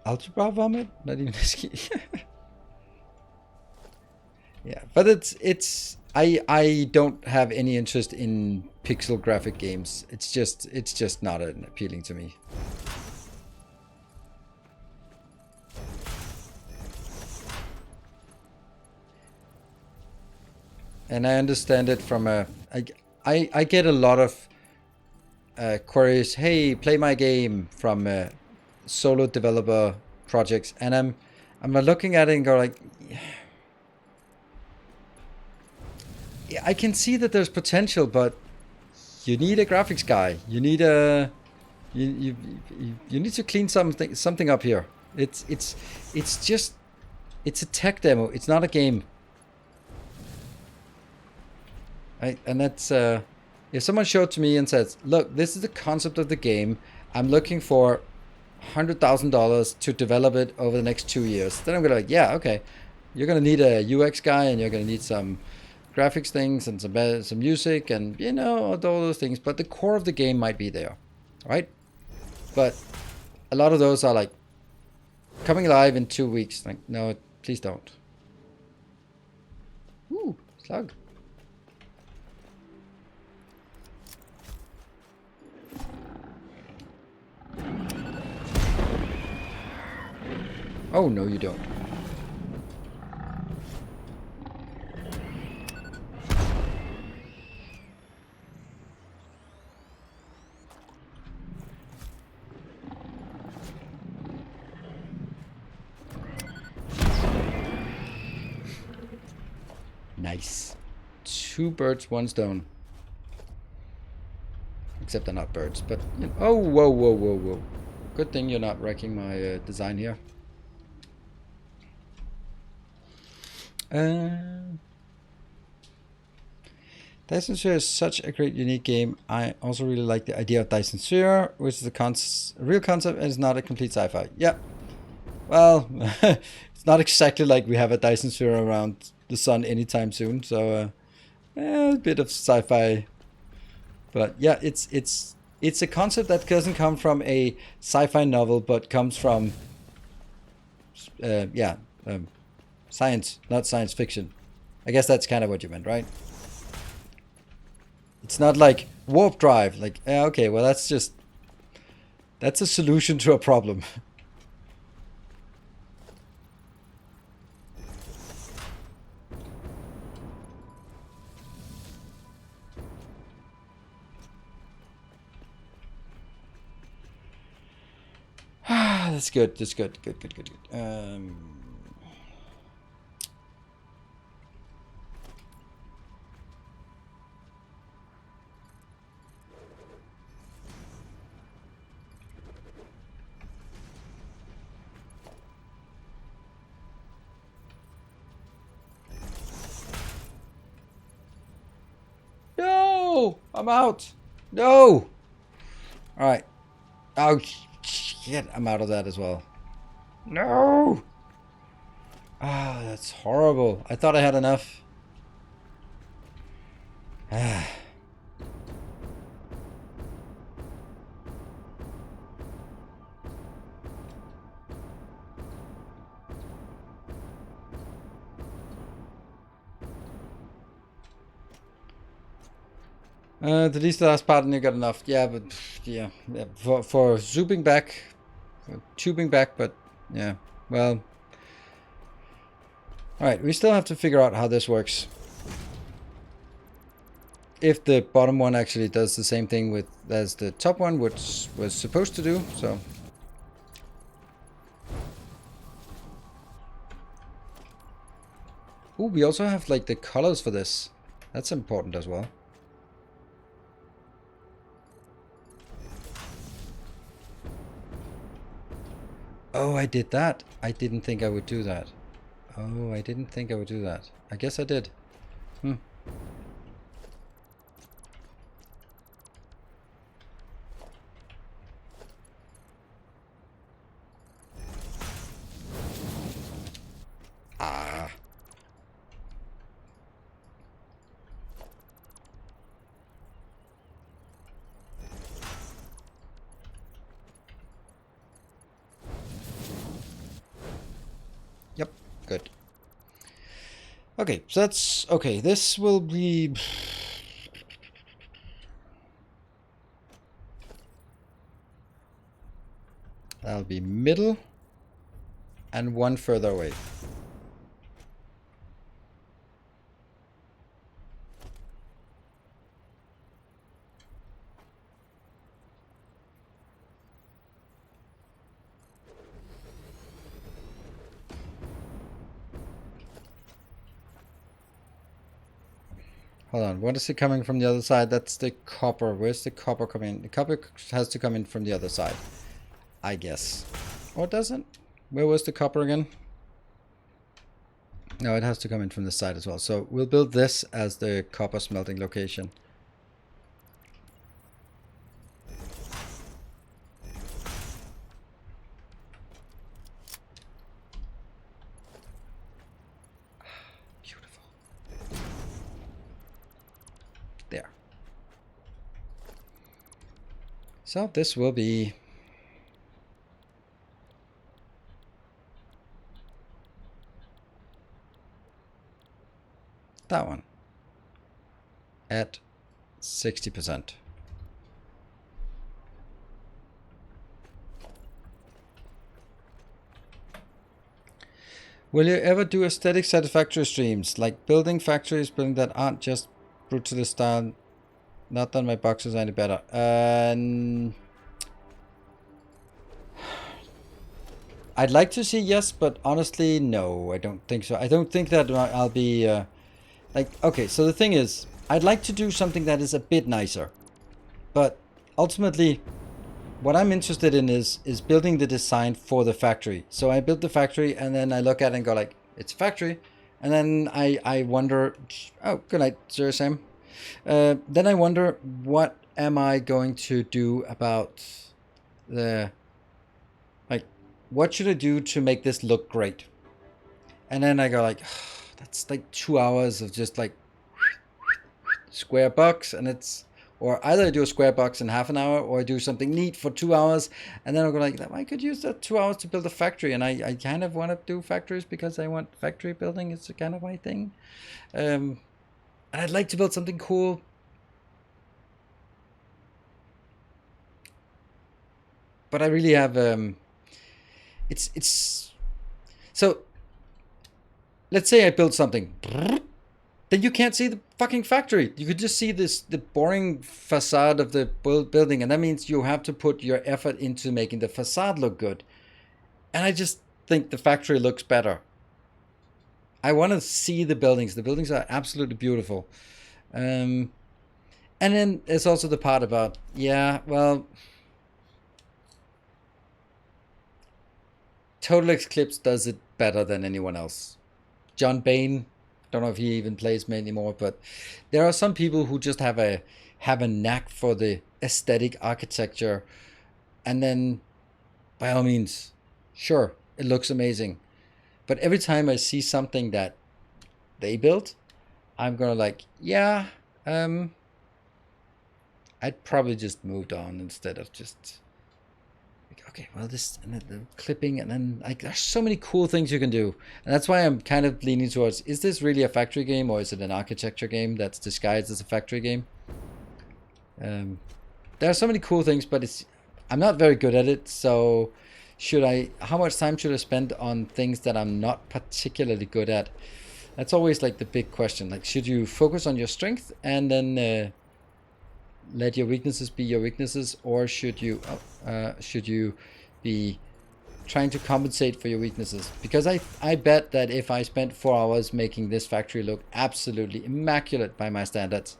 Algebra vomit? Not even ASCII. Yeah, but it's I don't have any interest in pixel graphic games. It's just not appealing to me. And I understand it from I get a lot of queries. Hey, play my game from solo developer projects, and I'm looking at it and go like, yeah, I can see that there's potential, but you need a graphics guy. You need a you need to clean something up here. It's just it's a tech demo. It's not a game. Right? And that's if someone showed to me and says, look, this is the concept of the game. I'm looking for $100,000 to develop it over the next 2 years. Then I'm gonna like, yeah, okay. You're gonna need a UX guy, and you're gonna need some graphics things and some music, and you know, all those things. But the core of the game might be there, right? But a lot of those are like coming live in 2 weeks. Like, no, please don't. Ooh, slug. Oh, no, you don't. Nice. 2 birds, 1 stone. Except they're not birds, but... You know, oh, whoa, whoa, whoa, whoa. Good thing you're not wrecking my design here. Dyson Sphere is such a great, unique game. I also really like the idea of Dyson Sphere, which is a real concept and is not a complete sci-fi. Yeah. Well, it's not exactly like we have a Dyson Sphere around the sun anytime soon. So, a bit of sci-fi. But yeah, it's a concept that doesn't come from a sci-fi novel, but comes from, science, not science fiction. I guess that's kind of what you meant, right? It's not like warp drive. Like, okay, well, that's a solution to a problem. That's good. That's good. Good. No, I'm out. No. All right. Oh, shit. I'm out of that as well. No. Ah, that's horrible. I thought I had enough. Ah. Delete the last part and you got enough. Yeah, but yeah, for zooming back, for tubing back, but yeah, well. Alright, we still have to figure out how this works. If the bottom one actually does the same thing with as the top one, which was supposed to do, so. Ooh, we also have like the colors for this. That's important as well. Oh, I did that. I didn't think I would do that. Oh, I didn't think I would do that. I guess I did. Ah. Yep, good. Okay, so that's okay. This will be that'll be middle and one further away. Hold on, what is it coming from the other side? That's the copper. Where's the copper coming in? The copper has to come in from the other side, I guess. Or it doesn't? Where was the copper again? No, it has to come in from this side as well. So we'll build this as the copper smelting location. Beautiful. There. So this will be that one at 60%. Will you ever do aesthetic Satisfactory streams, like building factories, building that aren't just brutalist style? Not that my boxes are any better. I'd like to see yes, but honestly, no, I don't think so. I don't think that I'll be like, okay, so the thing is, I'd like to do something that is a bit nicer, but ultimately, what I'm interested in is building the design for the factory. So I build the factory and then I look at it and go like, it's a factory. And then I wonder, oh, good night, Sir Sam. Then I wonder, what am I going to do about the, like, what should I do to make this look great? And then I go like, oh, that's like 2 hours of just like square box, and it's, or either I do a square box in half an hour, or I do something neat for 2 hours, and then I'll go like, I could use that 2 hours to build a factory, and I kind of want to do factories because I want factory building. It's kind of my thing. And I'd like to build something cool. But I really have, it's, so, let's say I build something. Then you can't see the fucking factory. You could just see the boring facade of the building, and that means you have to put your effort into making the facade look good. And I just think the factory looks better. I want to see the buildings. The buildings are absolutely beautiful. And then there's also the part about, yeah, well, Total Eclipse does it better than anyone else. John Bain, don't know if he even plays me anymore, but there are some people who just have a knack for the aesthetic architecture, and then by all means, sure, it looks amazing. But every time I see something that they built, I'm gonna like, yeah, I'd probably just moved on instead of just like, okay, well, this and then the clipping, and then like there's so many cool things you can do, and that's why I'm kind of leaning towards, is this really a factory game, or is it an architecture game that's disguised as a factory game? There are so many cool things, but I'm not very good at it. So how much time should I spend on things that I'm not particularly good at? That's always like the big question. Like, should you focus on your strength and then let your weaknesses be your weaknesses, or should you be trying to compensate for your weaknesses? Because I bet that if I spent 4 hours making this factory look absolutely immaculate by my standards,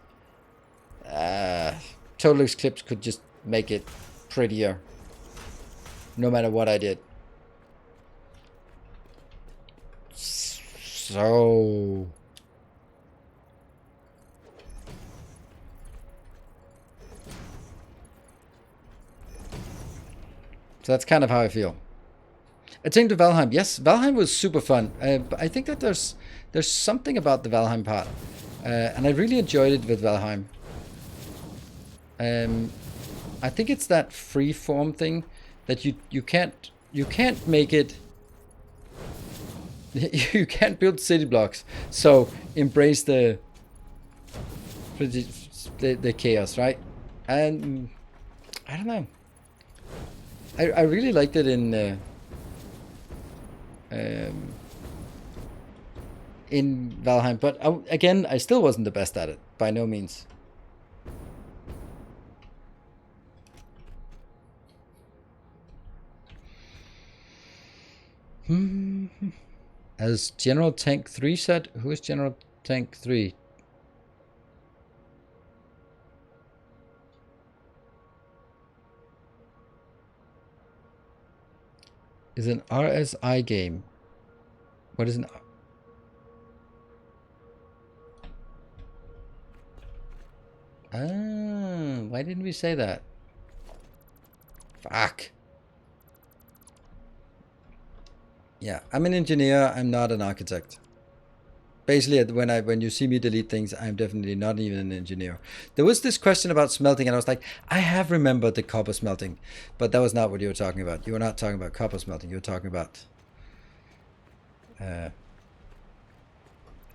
Total Eclipse could just make it prettier no matter what I did. So that's kind of how I feel. A team to Valheim. Yes, Valheim was super fun. But I think that there's something about the Valheim part, and I really enjoyed it with Valheim. I think it's that free form thing that you can't make it. You can't build city blocks. So embrace the chaos, right? And I don't know. I really liked it in Valheim, but again, I still wasn't the best at it, by no means. As General Tank 3 said, who is General Tank 3? Is an RSI game. What is an... why didn't we say that? Fuck. Yeah, I'm an engineer, I'm not an architect. Basically, when you see me delete things, I'm definitely not even an engineer. There was this question about smelting, and I was like, I have remembered the copper smelting, but that was not what you were talking about. You were not talking about copper smelting. You were talking about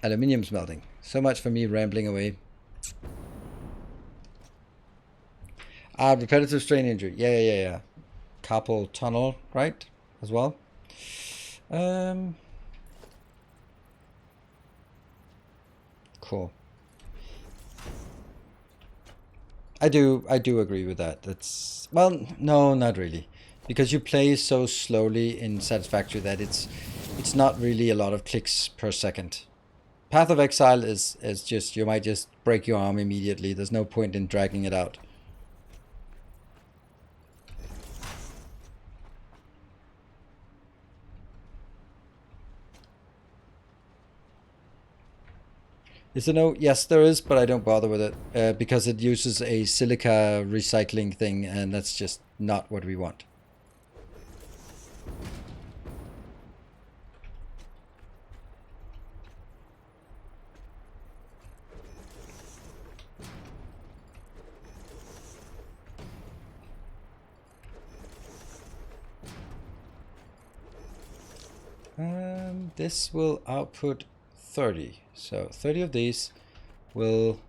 aluminium smelting. So much for me rambling away. Repetitive strain injury. Yeah. Carpal tunnel, right? As well. Cool. I do agree with that. That's, well, no, not really, because you play so slowly in Satisfactory that it's not really a lot of clicks per second. Path of Exile is just, you might just break your arm immediately. There's no point in dragging it out. Is there no? Yes, there is, but I don't bother with it because it uses a silica recycling thing, and that's just not what we want. This will output 30. So 30 of these will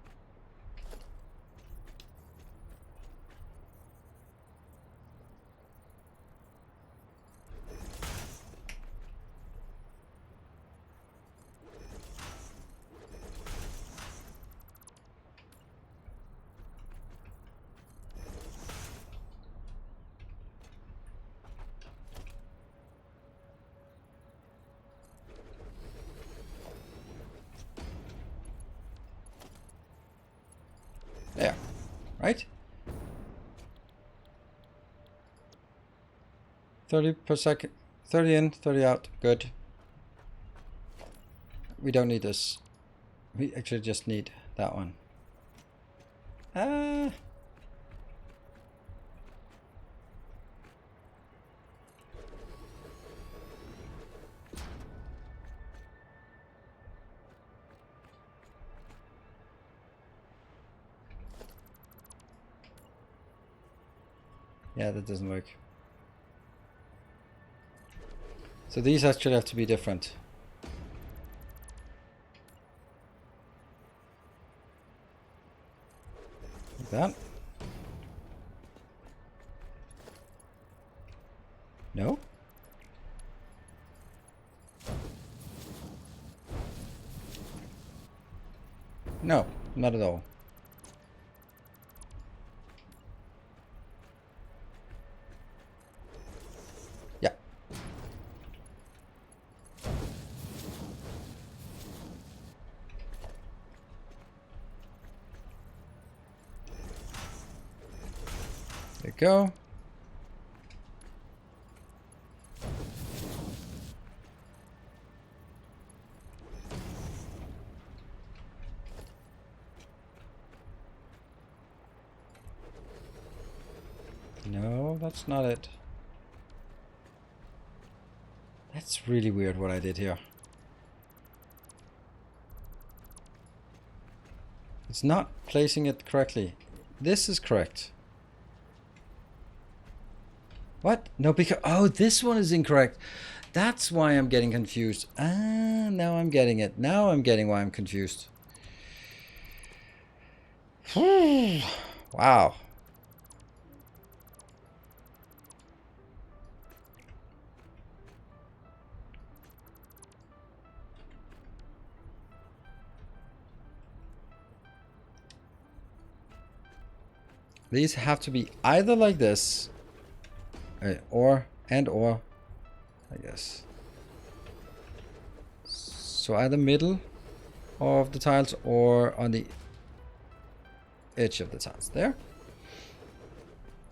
there, right? 30 per second, 30 in, 30 out, good. We don't need this. We actually just need that one. Yeah, that doesn't work. So these actually have to be different. Like that. No, not at all. Yeah. There you go. No, that's not it. That's really weird what I did here. It's not placing it correctly. This is correct. What? No, because... Oh, this one is incorrect. That's why I'm getting confused. Ah, now I'm getting it. Now I'm getting why I'm confused. Wow. These have to be either like this, or, I guess. So either middle of the tiles or on the edge of the tiles. There.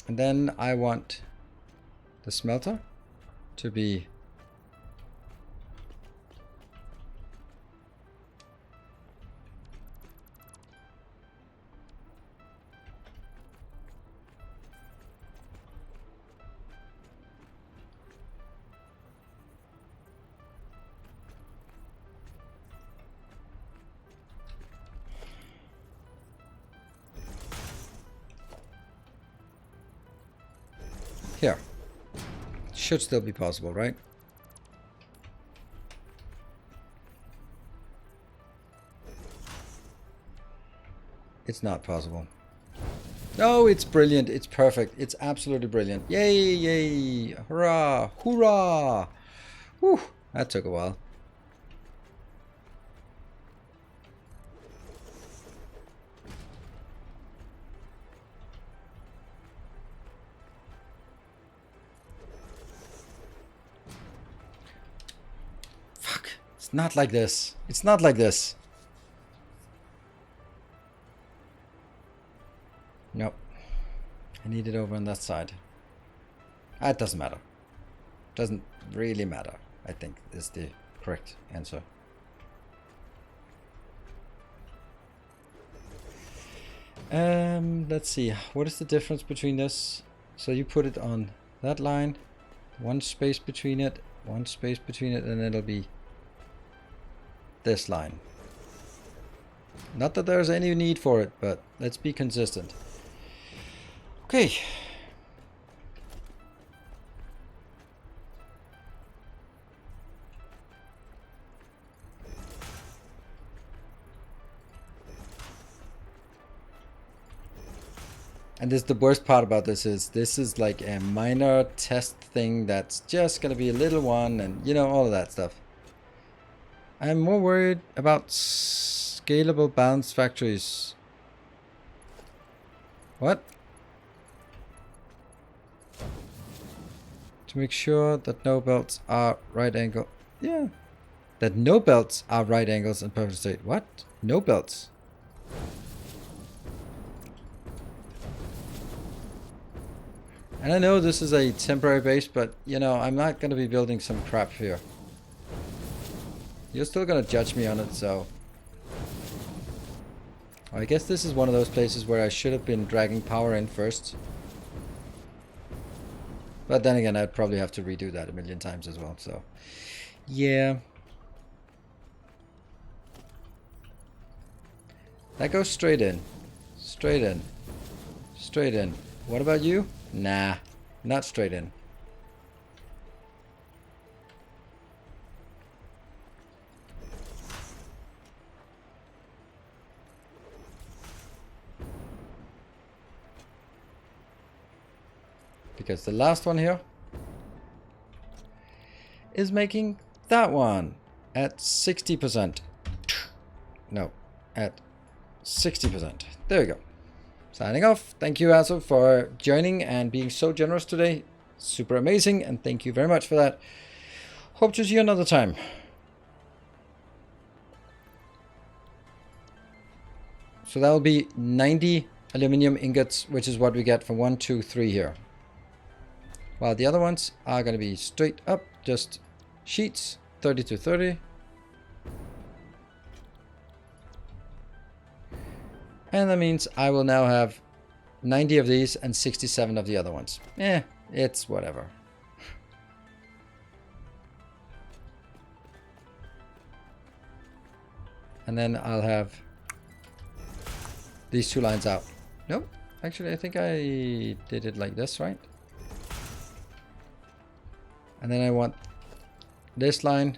And then I want the smelter to be here. Should still be possible, right? It's not possible. No, it's brilliant. It's perfect. It's absolutely brilliant. Yay, yay. Hurrah. Hoorah. Whew. That took a while. Fuck. It's not like this. It's not like this. Nope. I need it over on that side. It doesn't matter. Doesn't really matter, I think, is the correct answer. Let's see. What is the difference between this? So you put it on that line, one space between it, one space between it, and it'll be this line. Not that there's any need for it, but let's be consistent. Okay. And this, the worst part about this is like a minor test thing that's just gonna be a little one, and you know, all of that stuff. I'm more worried about scalable balanced factories. What? To make sure that no belts are right angle. Yeah. That no belts are right angles and perfect state. What? No belts. And I know this is a temporary base, but you know, I'm not going to be building some crap here. You're still going to judge me on it, so. I guess this is one of those places where I should have been dragging power in first. But then again, I'd probably have to redo that a million times as well, so. Yeah. That goes straight in. Straight in. Straight in. What about you? Nah, not straight in. Because the last one here is making that one at 60%. No, at 60%. There we go. Signing off. Thank you also for joining and being so generous today. Super amazing, and thank you very much for that. Hope to see you another time. So that will be 90 aluminum ingots, which is what we get from 1, 2, 3 here. While the other ones are going to be straight up, just sheets, 30 to 30. And that means I will now have 90 of these and 67 of the other ones. It's whatever. And then I'll have these 2 lines out. Nope, actually I think I did it like this, right? And then I want this line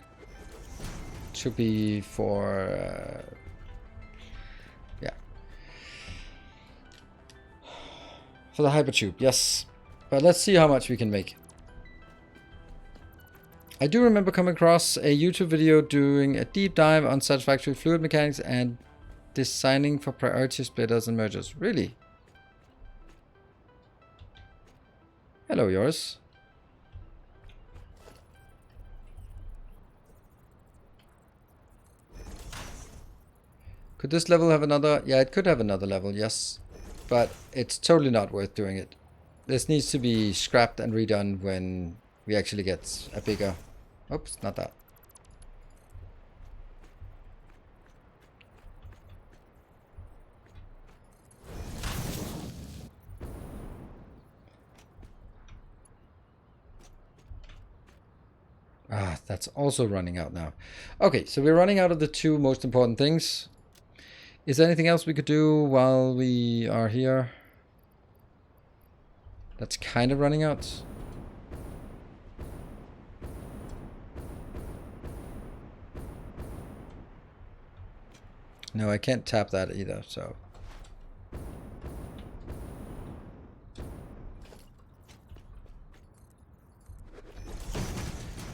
to be for for the hypertube, yes. But let's see how much we can make. I do remember coming across a YouTube video doing a deep dive on Satisfactory fluid mechanics and designing for priority splitters and mergers. Really? Hello, yours. Could this level have another? Yeah, it could have another level, yes. But it's totally not worth doing it. This needs to be scrapped and redone when we actually get a bigger... Oops, not that. Ah, that's also running out now. Okay, so we're running out of the 2 most important things. Is there anything else we could do while we are here? That's kind of running out. No, I can't tap that either, so.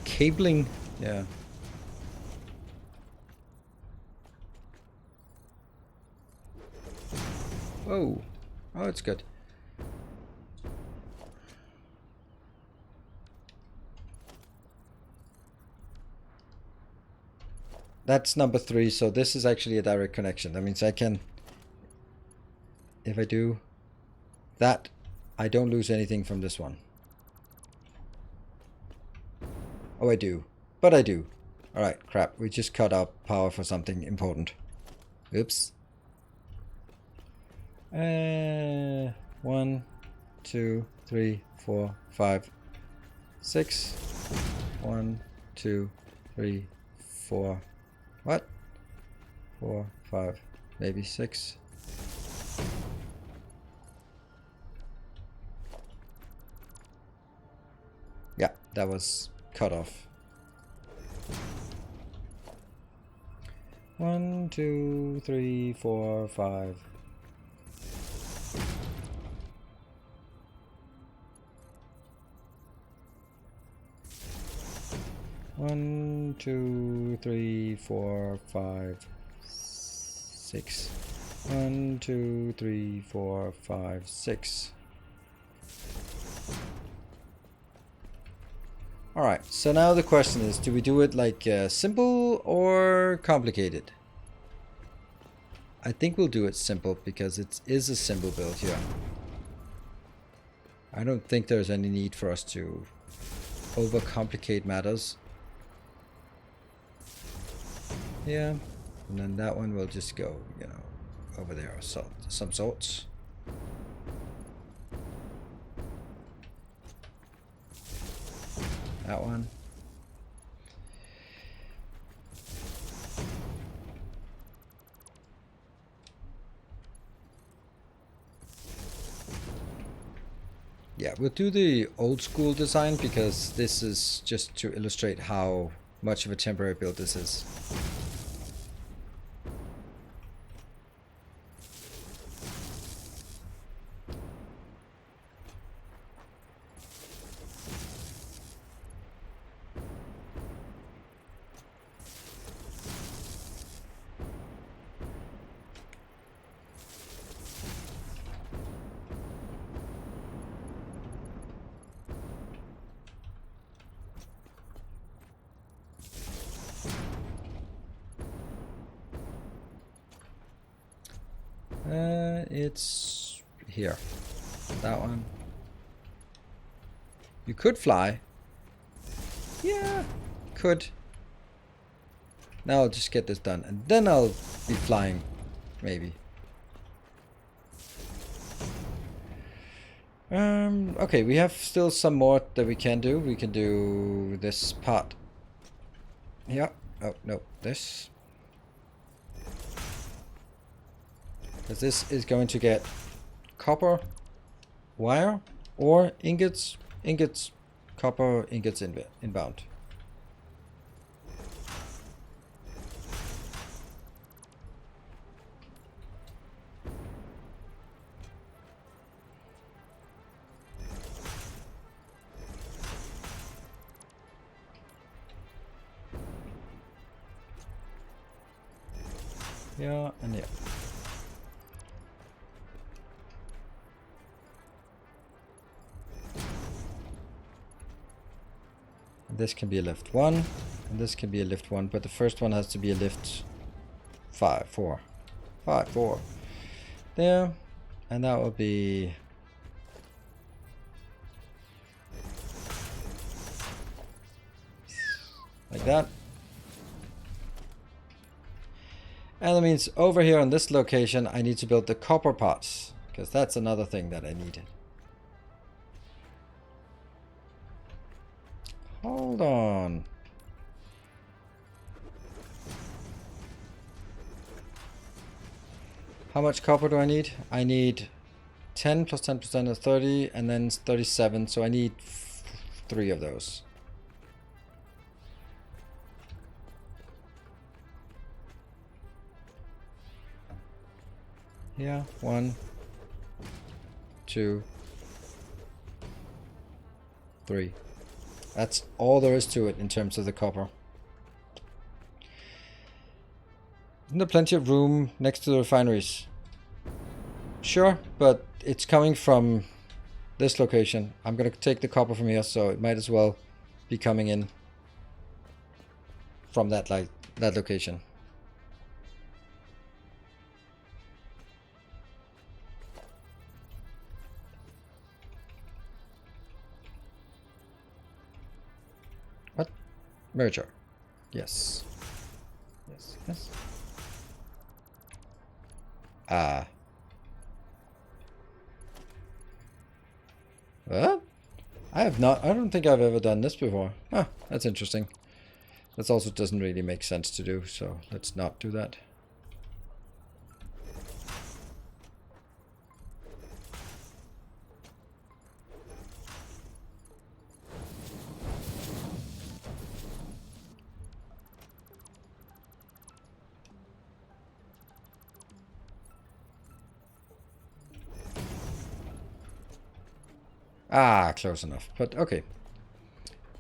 Cabling, yeah. Whoa. Oh, it's good. That's number 3, so this is actually a direct connection. That means I can, if I do that, I don't lose anything from this one. Oh, I do. But I do. Alright, crap. We just cut out power for something important. Oops. 1, 2, 3, 4, 5, 6. 1, 2, 3, 4. What? 4, 5, maybe 6. Yeah, that was cut off. 1, 2, 3, 4, 5. One, 2, 3, 4, 5, 6. 1, 2, 3, 4, 5, 6. Alright, so now the question is, do we do it like simple or complicated? I think we'll do it simple because it is a simple build here. I don't think there's any need for us to overcomplicate matters. Yeah, and then that one will just go, you know, over there, so some sorts. That one. Yeah, we'll do the old school design because this is just to illustrate how much of a temporary build this is. It's here. That one. You could fly. Yeah, could. Now I'll just get this done, and then I'll be flying, maybe. Okay, we have still some more that we can do. We can do this part. Yeah. Oh, no, this. Because this is going to get copper wire or ingots, copper ingots inbound. Yeah, and yeah. And this can be a lift 1, and this can be a lift 1, but the first one has to be a lift 5, 4. 5, 4. There, and that will be... like that. And that means over here on this location I need to build the copper pots, because that's another thing that I needed. Hold on. How much copper do I need? I need 10 plus 10% of 30, and then 37, so I need 3 of those. Yeah, 1, 2, 3. That's all there is to it in terms of the copper. Isn't there plenty of room next to the refineries? Sure, but it's coming from this location. I'm gonna take the copper from here, so it might as well be coming in from that location. What? Merger. Yes. Yes, yes. What? I don't think I've ever done this before. Ah, that's interesting. That also doesn't really make sense to do, so let's not do that. Ah, close enough, but okay.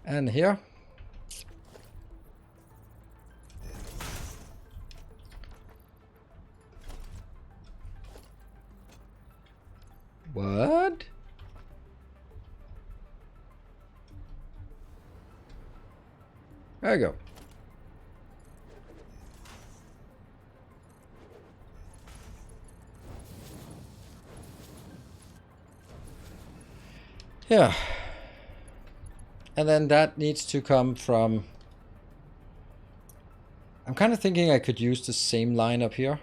And here. What? There you go. Yeah. And then that needs to come from... I'm kind of thinking I could use the same line up here.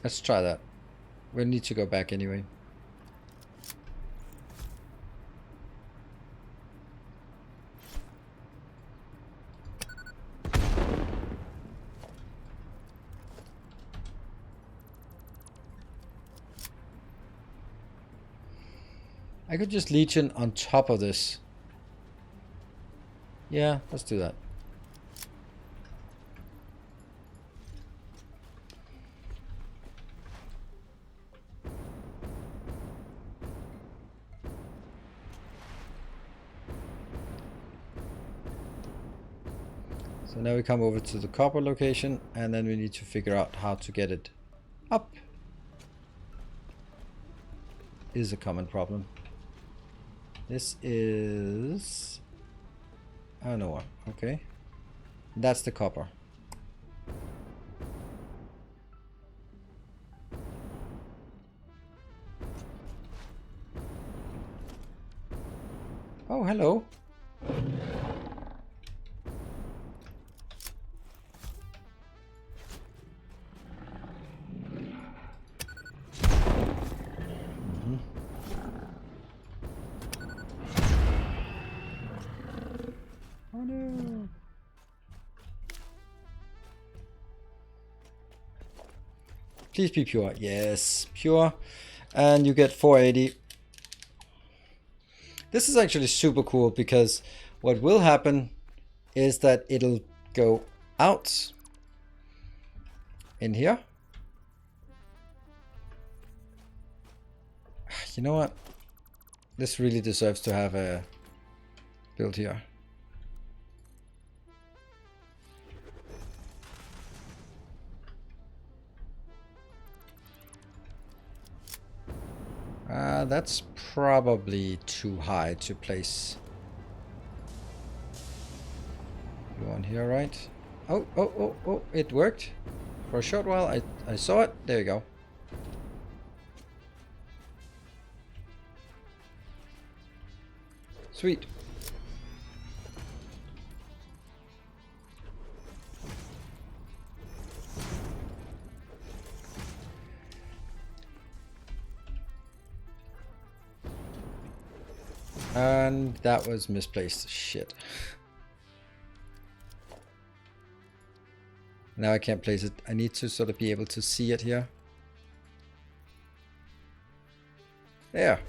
Let's try that. We'll need to go back anyway. I could just legion on top of this. Yeah, let's do that. So now we come over to the copper location, and then we need to figure out how to get it up. Is a common problem. This is Oh, no. Okay. That's the copper. Oh, hello. Oh no. Please be pure. Yes, pure. And you get 480. This is actually super cool because what will happen is that it'll go out in here. You know what? This really deserves to have a build here. That's probably too high to place. You on here, right? Oh, oh, oh, oh, it worked. For a short while, I saw it. There you go. Sweet. And that was misplaced. Shit. Now I can't place it. I need to sort of be able to see it here. There.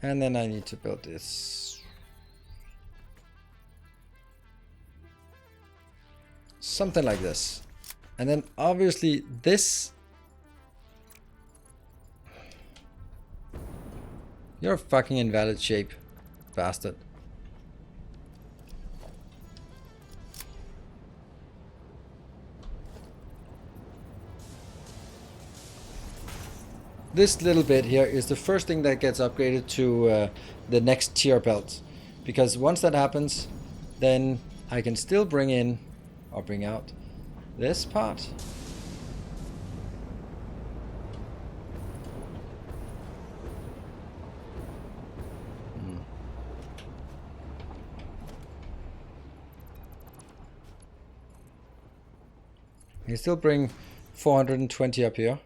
And then I need to build this. Something like this. And then obviously this. You're a fucking invalid shape, bastard. This little bit here is the first thing that gets upgraded to the next tier belt. Because once that happens, then I can still bring in, or bring out, this part. I can still bring 420 up here.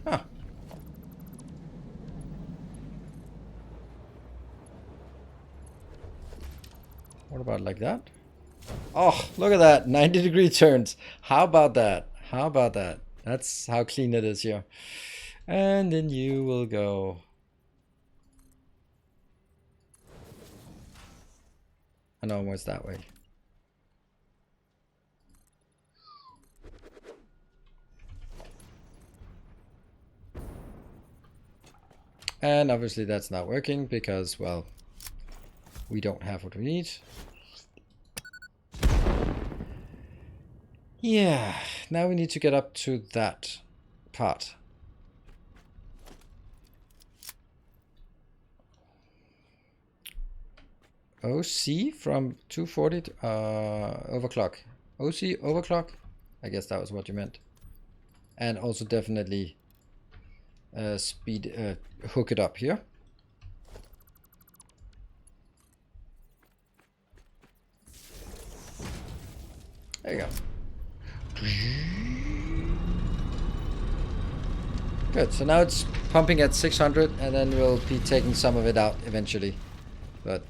Huh. What about like that? Oh, look at that. 90-degree turns. How about that? How about that? That's how clean it is here. And then you will go. And almost that way. And obviously that's not working because, well, we don't have what we need. Yeah, now we need to get up to that part. OC from 240 to, overclock. OC overclock? I guess that was what you meant. And also definitely speed, hook it up here. There you go. Good, so now it's pumping at 600 and then we'll be taking some of it out eventually. But,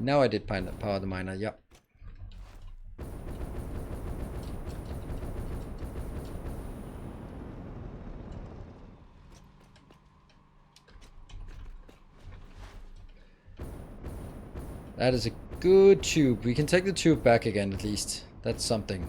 Now I did power the miner, yep. That is a good tube. We can take the tube back again at least. That's something.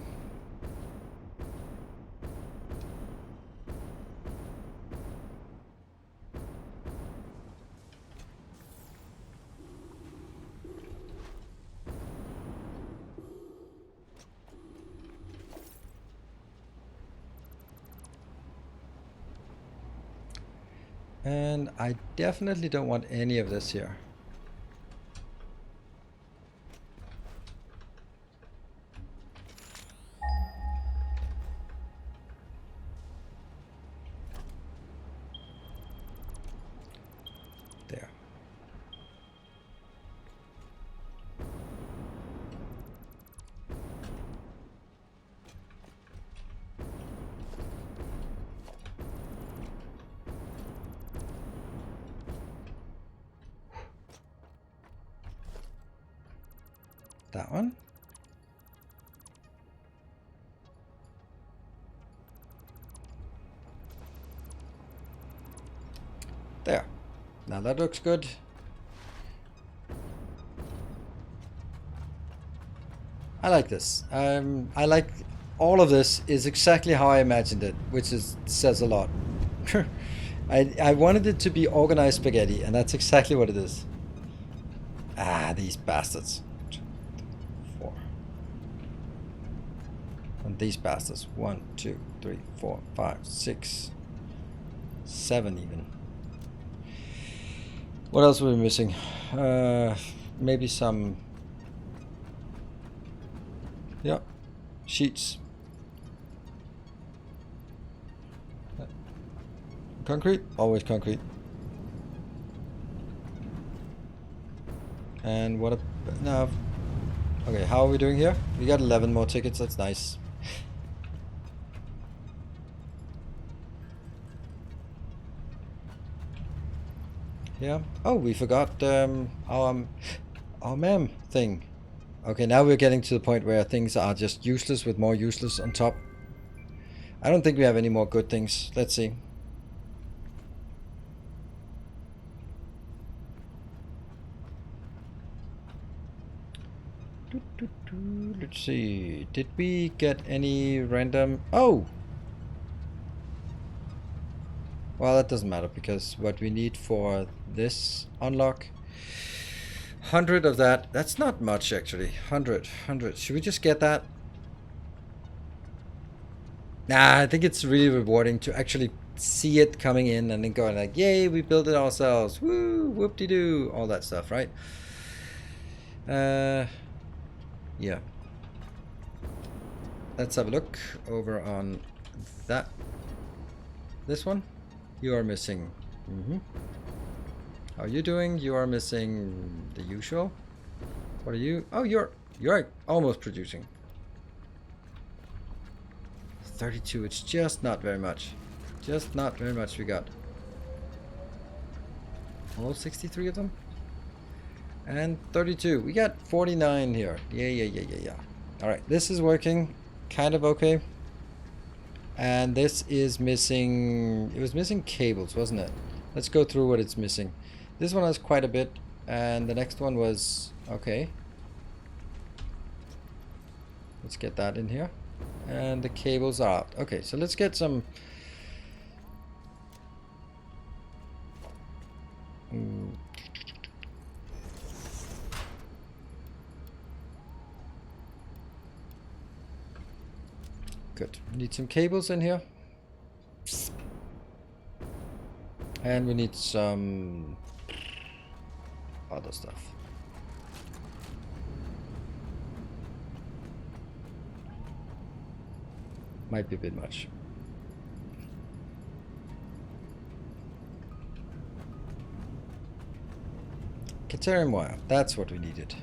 And I definitely don't want any of this here. There. That one. There. Now that looks good. I like this. I like all of this is exactly how I imagined it, which says a lot. I wanted it to be organized spaghetti, and that's exactly what it is. Ah, these bastards. 2, 4. And these bastards. 1, 2, 3, 4, 5, 6, 7 even. What else were we missing? Maybe some... Yeah, sheets. Concrete? Always concrete. And what a... No. Okay, how are we doing here? We got 11 more tickets, that's nice. Yeah. Oh, we forgot our mem thing. Okay, now we're getting to the point where things are just useless with more useless on top. I don't think we have any more good things. Let's see. Let's see. Did we get any random... Oh! Well, that doesn't matter because what we need for this unlock... 100 of that. That's not much actually. 100. Should we just get that? Nah, I think it's really rewarding to actually see it coming in and then going like, yay, we built it ourselves. Woo, whoop-de-doo. All that stuff, right? Yeah. Let's have a look over on that. This one. You are missing. How are you doing? You are missing the usual. What are you? Oh, you're almost producing. 32. It's just not very much. Just not very much we got. All 63 of them. And 32. We got 49 here. Yeah. All right, this is working kind of okay. And this is missing... It was missing cables, wasn't it? Let's go through what it's missing. This one has quite a bit. And the next one was... Okay. Let's get that in here. And the cables are out. Okay, so let's get some... Good. We need some cables in here. And we need some other stuff. Might be a bit much. Caterium wire. That's what we needed.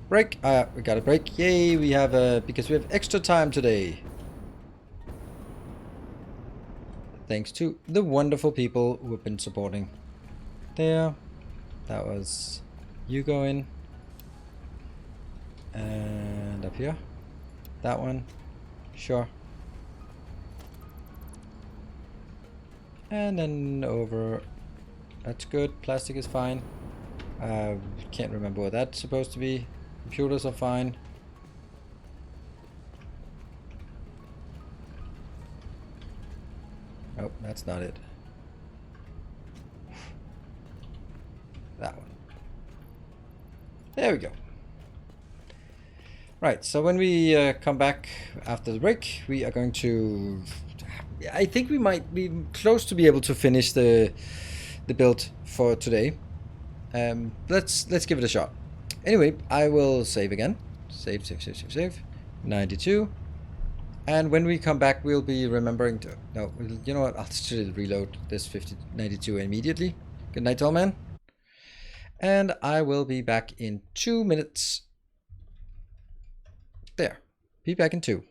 Break. We got a break. Yay, we have because we have extra time today. Thanks to the wonderful people who have been supporting. There. That was you going. And up here. That one. Sure. And then over. That's good. Plastic is fine. Can't remember what that's supposed to be. Computers are fine. Nope, that's not it. That one. There we go. Right, so when we come back after the break, we are going to I think we might be close to be able to finish the build for today. Let's give it a shot. Anyway, I will save again. Save. 92. And when we come back, we'll be remembering to... No, you know what? I'll just reload this 92 immediately. Good night, all man. And I will be back in 2 minutes. There. Be back in 2.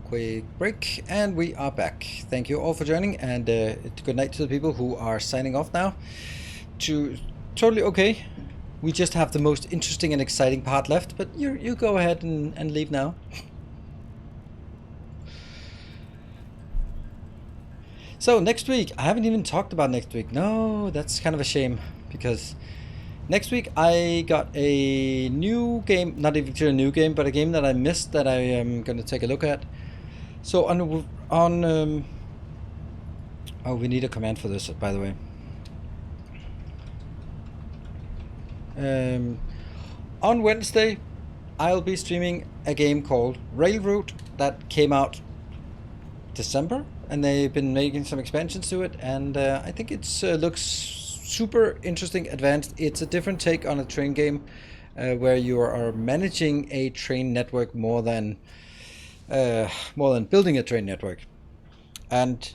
Quick break, and we are back. Thank you all for joining, and good night to the people who are signing off now. Totally okay. We just have the most interesting and exciting part left, but you go ahead and leave now. So next week, I haven't even talked about next week. No, that's kind of a shame, because next week I got a new game, not even a new game, but a game that I missed that I am going to take a look at. So oh, we need a command for this, by the way. On Wednesday, I'll be streaming a game called Railroad that came out December, and they've been making some expansions to it, and I think it looks super interesting, advanced. It's a different take on a train game, where you are managing a train network more than building a train network. And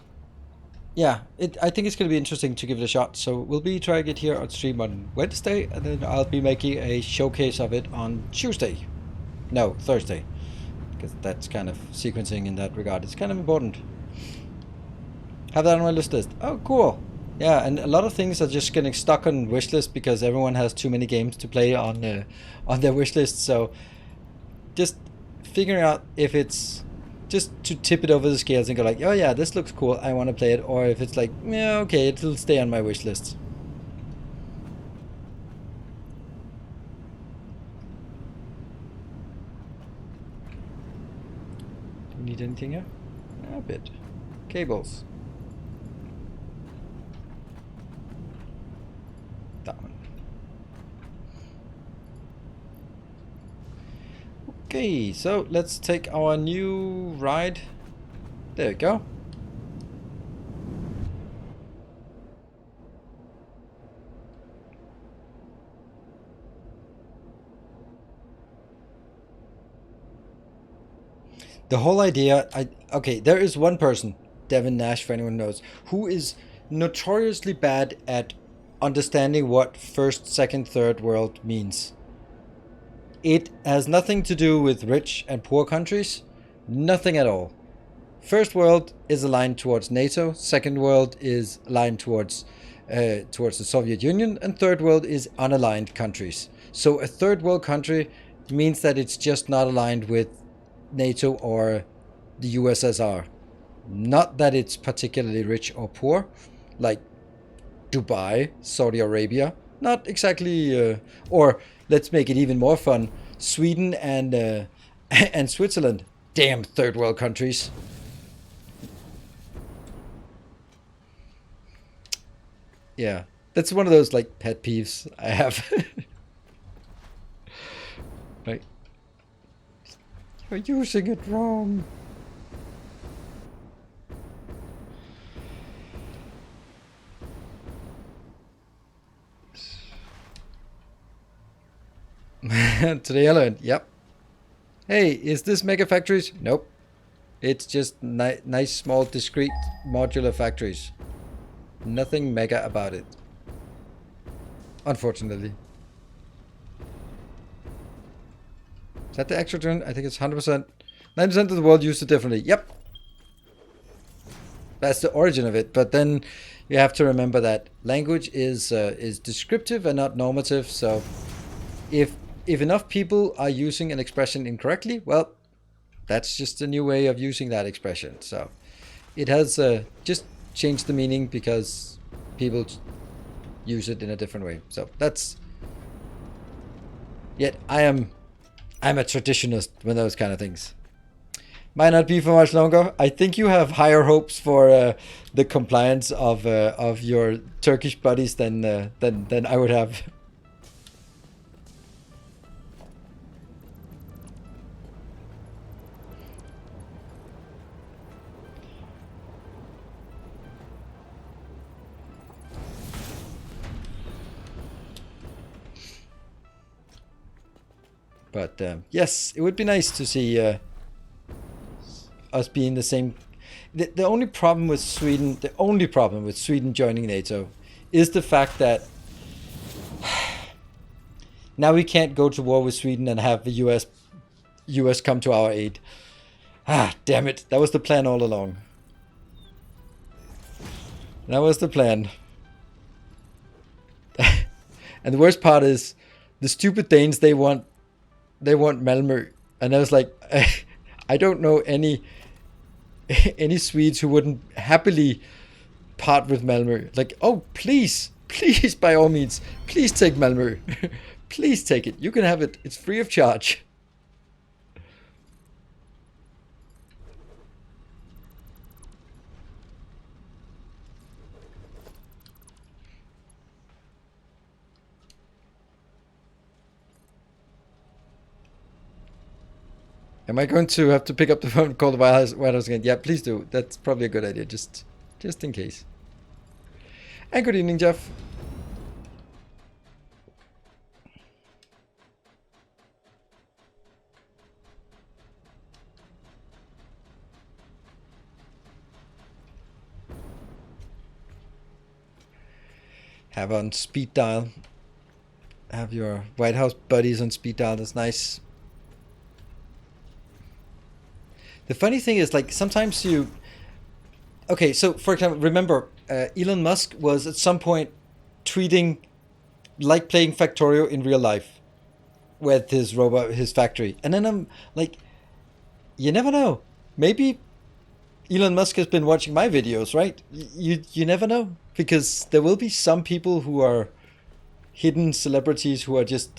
yeah, I think it's going to be interesting to give it a shot. So we'll be trying it here on stream on Wednesday, and then I'll be making a showcase of it on Tuesday. No, Thursday, because that's kind of sequencing in that regard. It's kind of important. Have that on my list. Oh, cool. Yeah, and a lot of things are just getting stuck on wishlist because everyone has too many games to play on their wishlist. So just figuring out if it's just to tip it over the scales and go like, oh yeah, this looks cool, I want to play it, or if it's like, yeah, okay, it'll stay on my wish list. Do we need anything here? A bit. Cables. That one. Okay, so let's take our new ride. There we go. The whole idea, okay, there is one person, Devin Nash, for anyone knows, who is notoriously bad at understanding what first, second, third world means. It has nothing to do with rich and poor countries. Nothing at all. First world is aligned towards NATO. Second world is aligned towards the Soviet Union. And third world is unaligned countries. So a third world country means that it's just not aligned with NATO or the USSR. Not that it's particularly rich or poor, like Dubai, Saudi Arabia. Not exactly, or let's make it even more fun. Sweden and Switzerland, Damn third world countries. Yeah, that's one of those like pet peeves I have. Like, you're using it wrong. Today I learned, yep. Hey, is this mega factories? Nope. It's just nice, small, discrete, modular factories. Nothing mega about it. Unfortunately. Is that the actual turn? I think it's 100%. 90% of the world used it differently. Yep. That's the origin of it. But then you have to remember that language is descriptive and not normative. So if enough people are using an expression incorrectly, well, that's just a new way of using that expression. So it has just changed the meaning because people use it in a different way. So that's... Yet I'm a traditionalist with those kind of things. Might not be for much longer. I think you have higher hopes for the compliance of your Turkish buddies than I would have. But yes, it would be nice to see us being the same. The only problem with Sweden, joining NATO, is the fact that now we can't go to war with Sweden and have the US come to our aid. Ah, damn it! That was the plan all along. That was the plan. And the worst part is, the stupid Danes, they want Malmö, and I was like, I don't know any Swedes who wouldn't happily part with Malmö. Like, oh, please, by all means, please take Malmö. Please take it. You can have it. It's free of charge. Am I going to have to pick up the phone and call the White House again? Yeah, please do. That's probably a good idea, just in case. And good evening, Jeff. Have on speed dial. Have your White House buddies on speed dial. That's nice. The funny thing is, like, sometimes you... Okay, so, for example, remember, Elon Musk was at some point tweeting like playing Factorio in real life with his robot, his factory. And then I'm like, you never know. Maybe Elon Musk has been watching my videos, right? You never know. Because there will be some people who are hidden celebrities who are just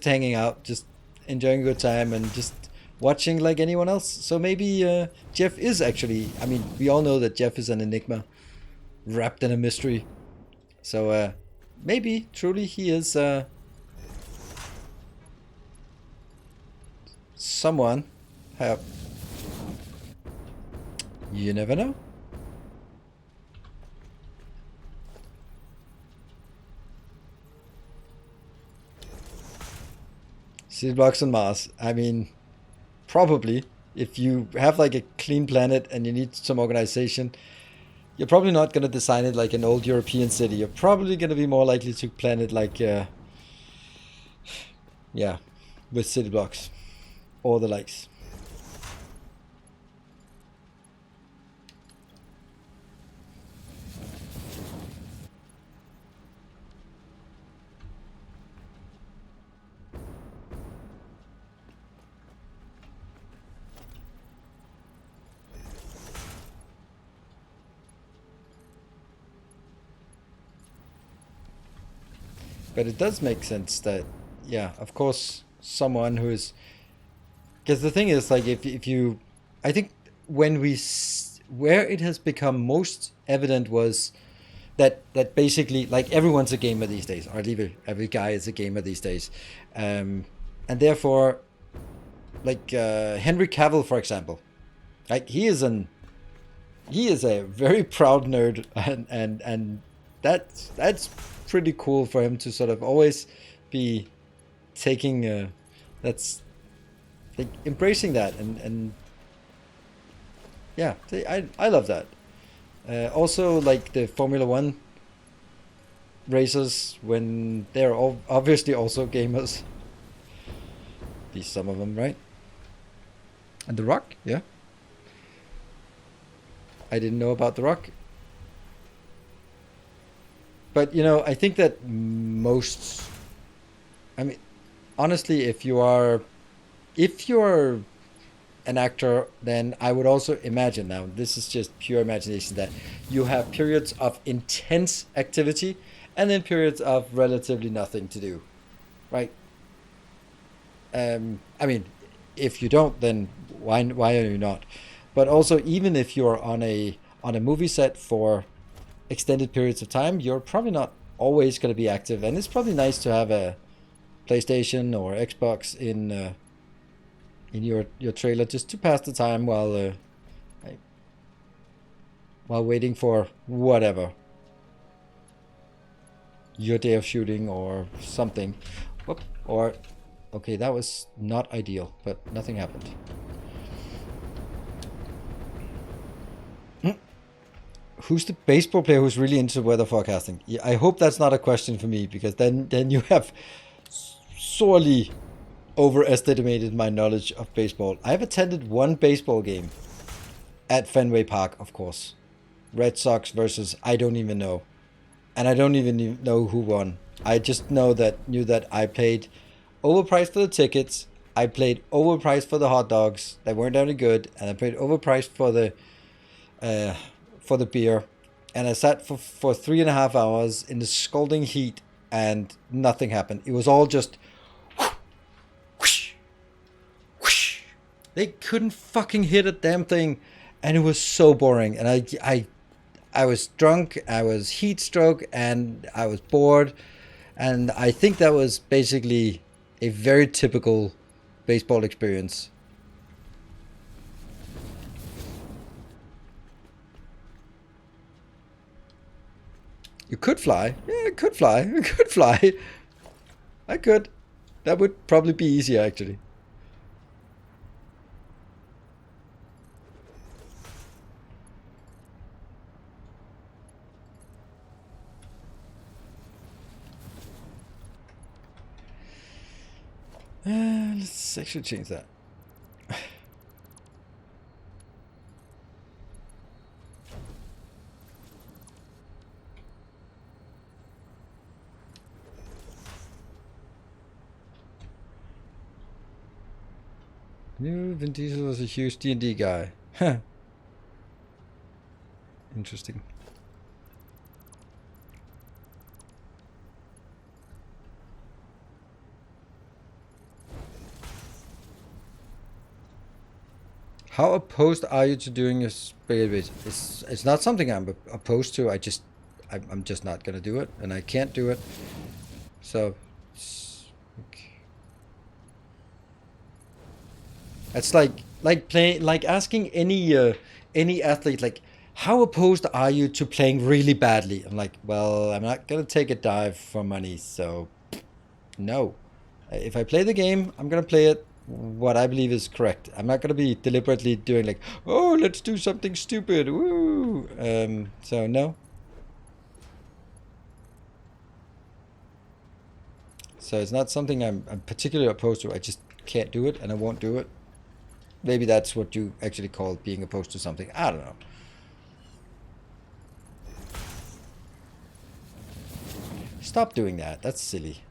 hanging out, just enjoying a good time and just watching like anyone else. So maybe Jeff is actually, I mean, we all know that Jeff is an enigma wrapped in a mystery. So maybe truly he is someone. You never know. City blocks on Mars. I mean, probably, if you have like a clean planet and you need some organization, you're probably not going to design it like an old European city. You're probably going to be more likely to plan it like, yeah, with city blocks or the likes. But it does make sense that, yeah, of course, someone who is Because the thing is, like, if you, I think when where it has become most evident was that basically, like, everyone's a gamer these days, or every guy is a gamer these days, and therefore, like, Henry Cavill, for example, like, he is a very proud nerd, and that's pretty cool for him to sort of always be taking that's like embracing that, and yeah, I love that. Also, like the Formula One racers, when they're all obviously also gamers. At least some of them, right? And The Rock, yeah. I didn't know about The Rock. But, I think that most... I mean, honestly, if you're an actor, then I would also imagine, now this is just pure imagination, that you have periods of intense activity and then periods of relatively nothing to do, right? I mean, if you don't, then why are you not? But also, even if you're on a movie set for extended periods of time, you're probably not always going to be active, and it's probably nice to have a PlayStation or Xbox in your trailer just to pass the time while waiting for whatever, your day of shooting or something. Whoop. Or okay, that was not ideal, but nothing happened. Who's the baseball player who's really into weather forecasting? Yeah, I hope that's not a question for me, because then you have sorely overestimated my knowledge of baseball. I've attended one baseball game at Fenway Park, of course. Red Sox versus I don't even know. And I don't even know who won. I just knew that I paid overpriced for the tickets. I paid overpriced for the hot dogs that weren't any good, and I paid overpriced for the beer. And I sat for 3.5 hours in the scalding heat, and nothing happened. It was all just whoosh, whoosh. They couldn't fucking hit a damn thing, and it was so boring. And I was drunk, I was heat stroke, and I was bored. And I think that was basically a very typical baseball experience. You could fly. Yeah, I could fly. I could fly. I could. That would probably be easier, actually. Let's actually change that. Knew Vin Diesel was a huge D&D guy. Huh. Interesting. How opposed are you to doing a space? It's not something I'm opposed to. I'm just not gonna do it, and I can't do it. So it's like asking any athlete, like, how opposed are you to playing really badly? I'm like, well, I'm not gonna take a dive for money, so no. If I play the game, I'm gonna play it what I believe is correct. I'm not gonna be deliberately doing like, oh, let's do something stupid. Woo. So no. So it's not something I'm particularly opposed to. I just can't do it, and I won't do it. Maybe that's what you actually call being opposed to something. I don't know. Stop doing that. That's silly.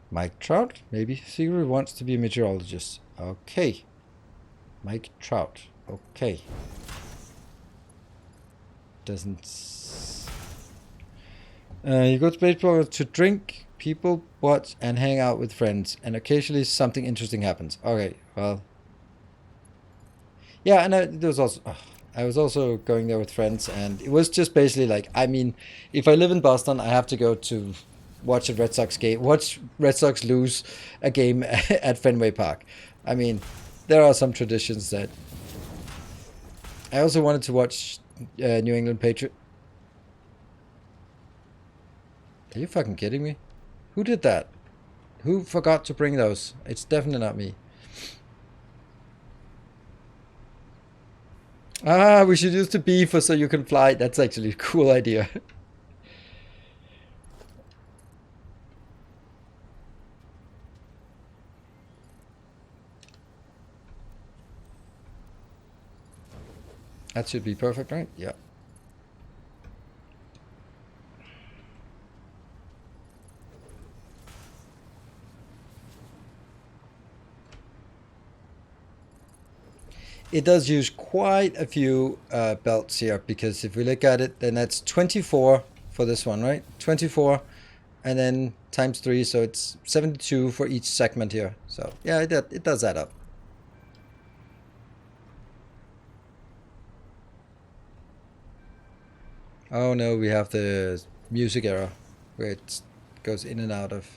Mike Trout, maybe. Sigurd wants to be a meteorologist. Okay. Mike Trout. Okay. Doesn't... you go to baseball to drink, people watch, and hang out with friends. And occasionally something interesting happens. Okay, well... Yeah, and there was also... I was also going there with friends, and it was just basically like, I mean, if I live in Boston, I have to go to watch a Red Sox game, watch Red Sox lose a game at Fenway Park. I mean, there are some traditions that... I also wanted to watch New England Patriot. Are you fucking kidding me? Who did that? Who forgot to bring those? It's definitely not me. Ah, we should use the bee for so you can fly. That's actually a cool idea. That should be perfect, right? Yeah. It does use quite a few belts here, because if we look at it, then that's 24 for this one, right? 24, and then times 3, so it's 72 for each segment here. So yeah, it does add up. Oh no, we have the music error, where it goes in and out of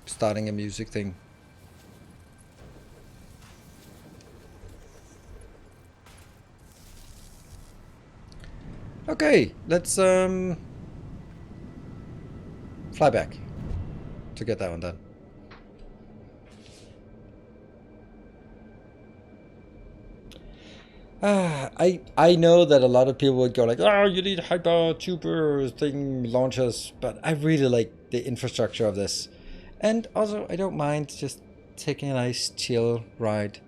starting a music thing. Okay, let's fly back to get that one done. I know that a lot of people would go like, oh, you need hyper tuber thing launchers, but I really like the infrastructure of this. And also, I don't mind just taking a nice chill ride.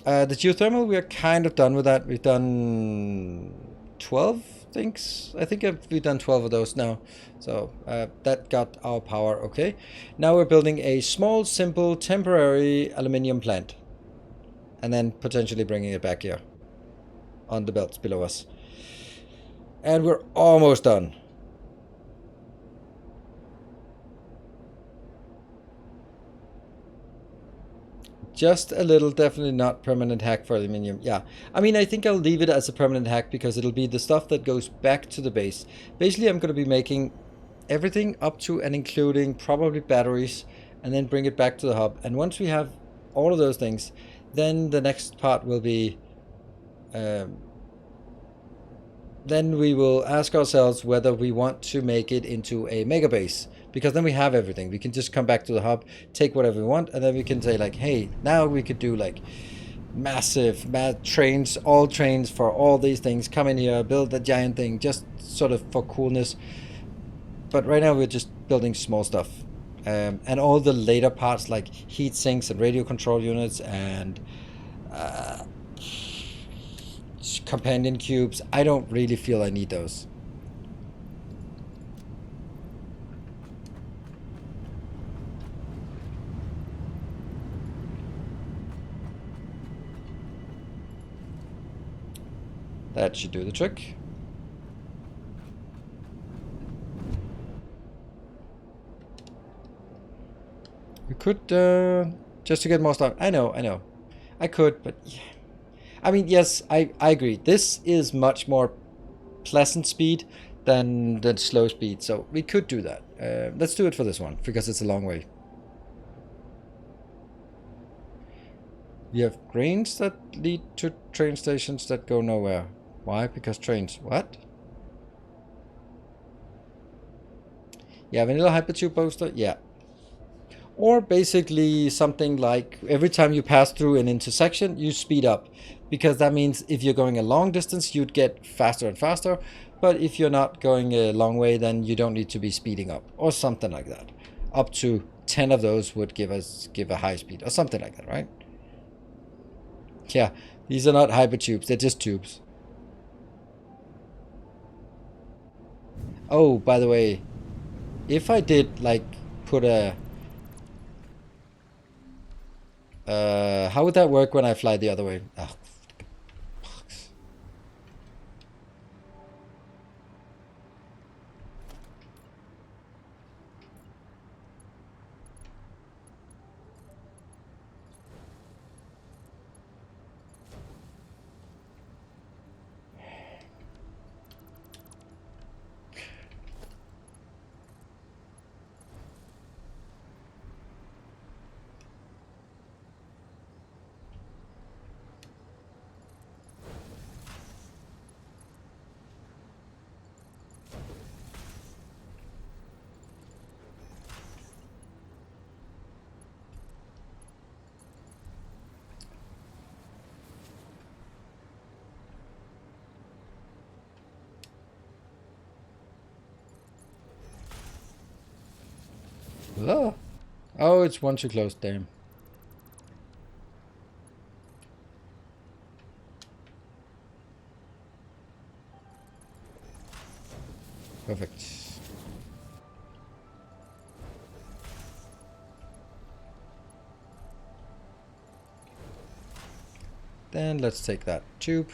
The geothermal, we are kind of done with that. We've done 12 things. I think we've done 12 of those now. So that got our power okay. Now we're building a small, simple, temporary aluminium plant. And then potentially bringing it back here on the belts below us. And we're almost done. Just a little, definitely not permanent hack for aluminium. Yeah, I mean, I think I'll leave it as a permanent hack because it'll be the stuff that goes back to the base. Basically, I'm going to be making everything up to and including probably batteries, and then bring it back to the hub. And once we have all of those things, then the next part will be... then we will ask ourselves whether we want to make it into a mega base, because then we have everything. We can just come back to the hub, take whatever we want, and then we can say like, hey, now we could do like massive trains, all trains for all these things, come in here, build a giant thing, just sort of for coolness. But right now we're just building small stuff. And all the later parts like heat sinks and radio control units and companion cubes, I don't really feel I need those. That should do the trick. We could, just to get more stuff. I know. I could, but yeah. I mean, yes, I agree. This is much more pleasant speed than slow speed, so we could do that. Let's do it for this one, because it's a long way. We have grains that lead to train stations that go nowhere. Why? Because trains... What? Yeah, vanilla hypertube booster? Yeah. Or basically something like every time you pass through an intersection, you speed up. Because that means if you're going a long distance, you'd get faster and faster. But if you're not going a long way, then you don't need to be speeding up. Or something like that. Up to 10 of those would give a high speed. Or something like that, right? Yeah, these are not hypertubes. They're just tubes. Oh, by the way, if I did like put a... How would that work when I fly the other way? Oh, fucks. Oh. Oh, it's one too close, damn. Perfect. Then let's take that tube.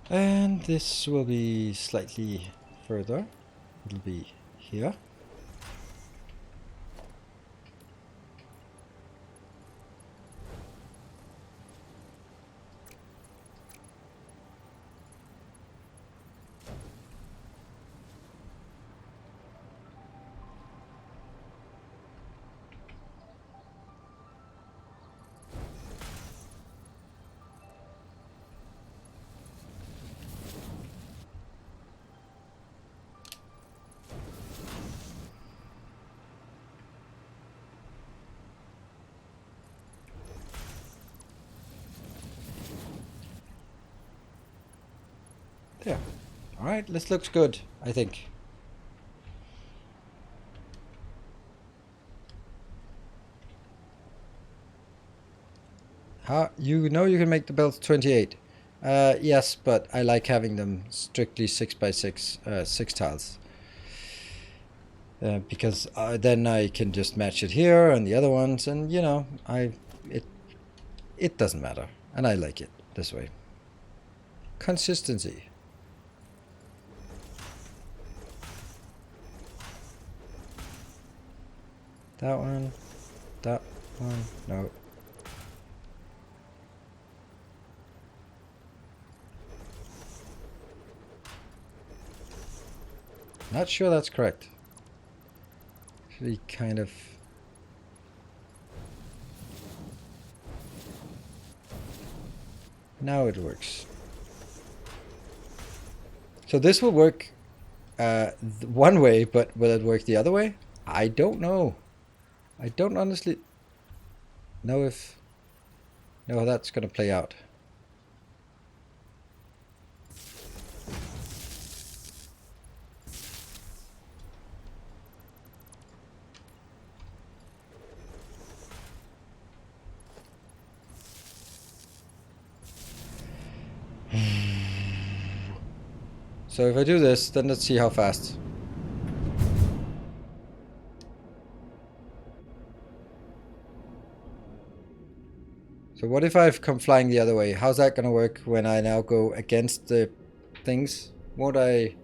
And this will be slightly further. It'll be here. There. Alright, this looks good, I think. You know you can make the belts 28. Yes, but I like having them strictly 6x6, 6 tiles. Because then I can just match it here and the other ones, and you know, it doesn't matter. And I like it this way. Consistency. That one, no. Not sure that's correct. Actually, kind of. Now it works. So this will work one way, but will it work the other way? I don't know. I don't honestly know how that's going to play out. So if I do this, then let's see how fast. So what if I've come flying the other way? How's that going to work when I now go against the things? Won't I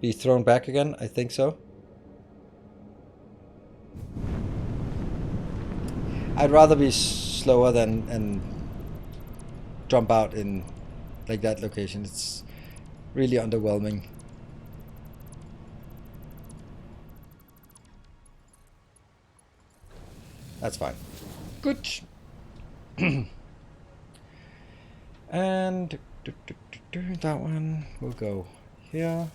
be thrown back again? I think so. I'd rather be slower than and jump out in like that location. It's really underwhelming. That's fine. Good. And that one will go here.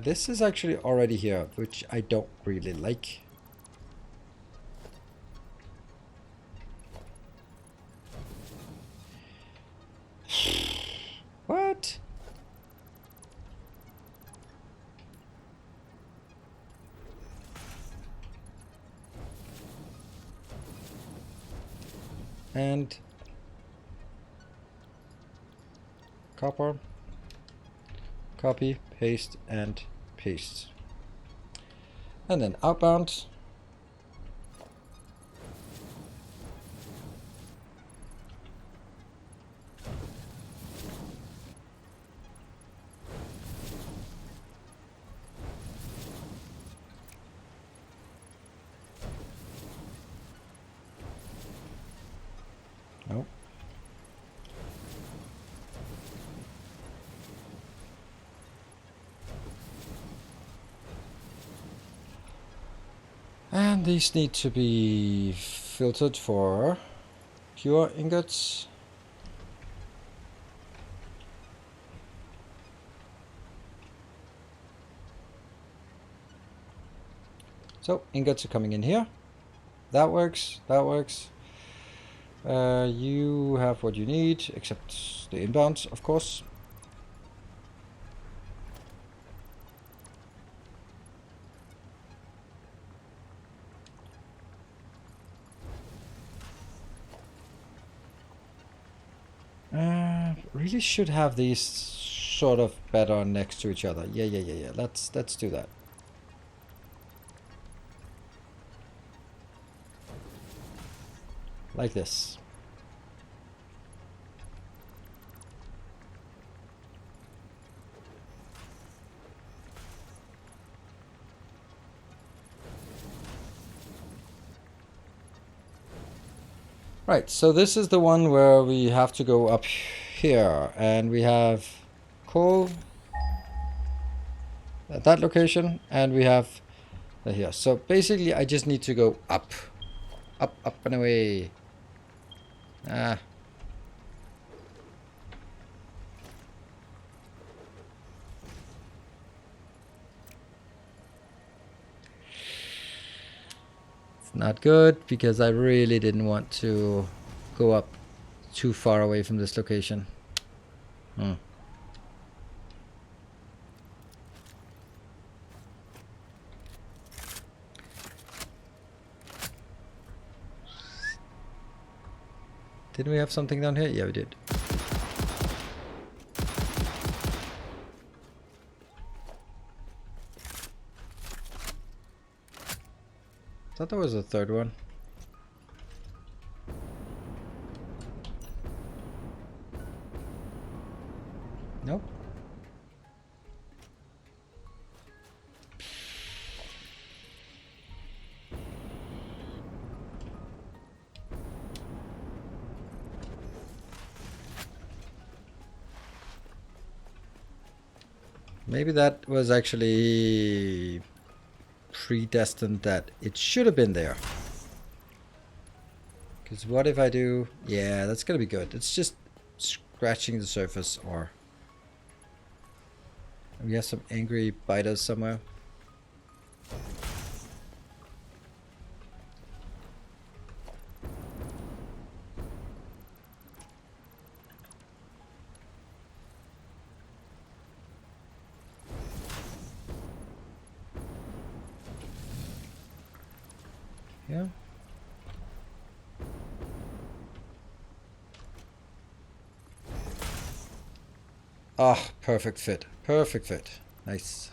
This is actually already here, which I don't really like. What? and copper, copy, paste, and paste. And then outbound. Nope. And these need to be filtered for pure ingots. So ingots are coming in here. That works. That works. You have what you need, except the inbounds, of course. Really should have these sort of better next to each other. Yeah. Let's do that. Like this. Right, so this is the one where we have to go up here, and we have coal at that location, and we have here. So basically I just need to go up. Up and away. Ah. It's not good because I really didn't want to go up too far away from this location. Didn't we have something down here? Yeah, we did. Thought there was a third one. Nope. Maybe that was actually predestined that it should have been there. Because what if I do... Yeah, that's gonna be good. It's just scratching the surface, or... We have some angry biters somewhere. Yeah. Ah, perfect fit. Perfect fit. Nice.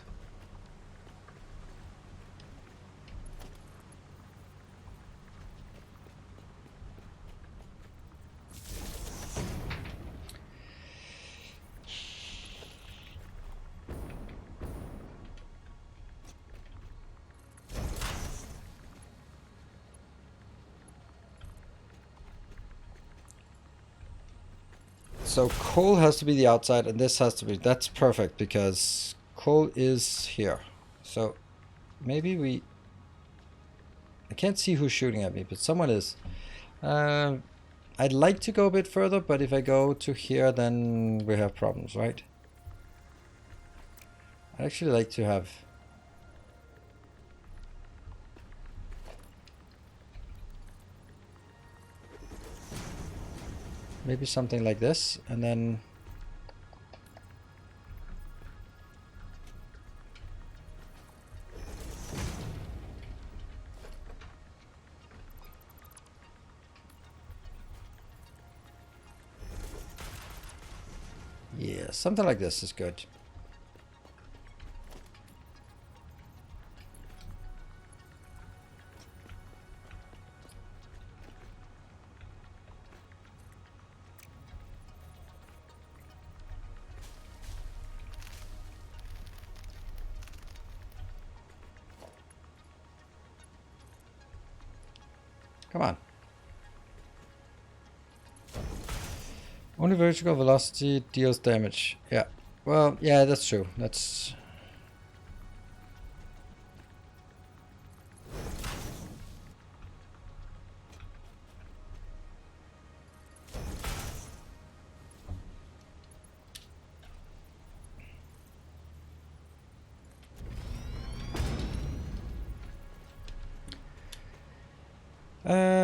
So coal has to be the outside, and this has to be... That's perfect, because coal is here. So maybe we... I can't see who's shooting at me, but someone is. I'd like to go a bit further, but if I go to here, then we have problems, right? I'd actually like to have... Maybe something like this, and then... Yeah, something like this is good. Come on. Only vertical velocity deals damage. Yeah. Well, yeah, that's true. That's...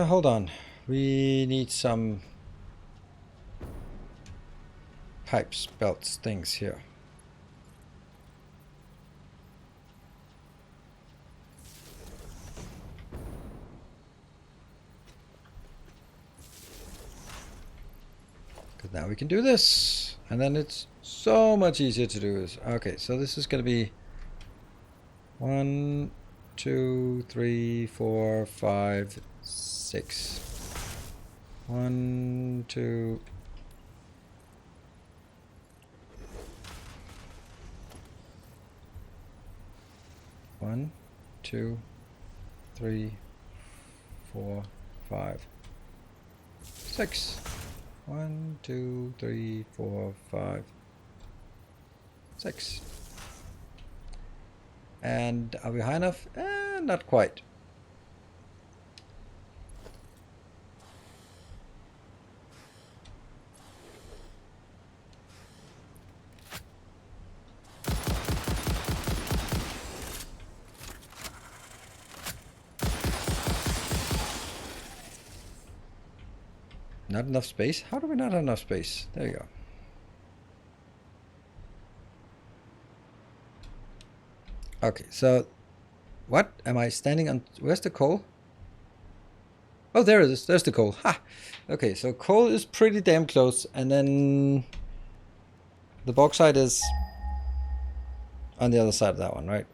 hold on. We need some pipes, belts, things here. Because now we can do this. And then it's so much easier to do this. Okay, so this is going to be 1, 2, 3, 4, 5, 6. 1, 2. One, 2, 3, 4, 5, 6. 1, 2, 3, 4, 5, 6. And are we high enough? Not quite. Not enough space? How do we not have enough space? There you go. Okay, so what am I standing on? Where's the coal? Oh, there it is. There's the coal. Ha! Okay, so coal is pretty damn close, and then the bauxite is on the other side of that one, right?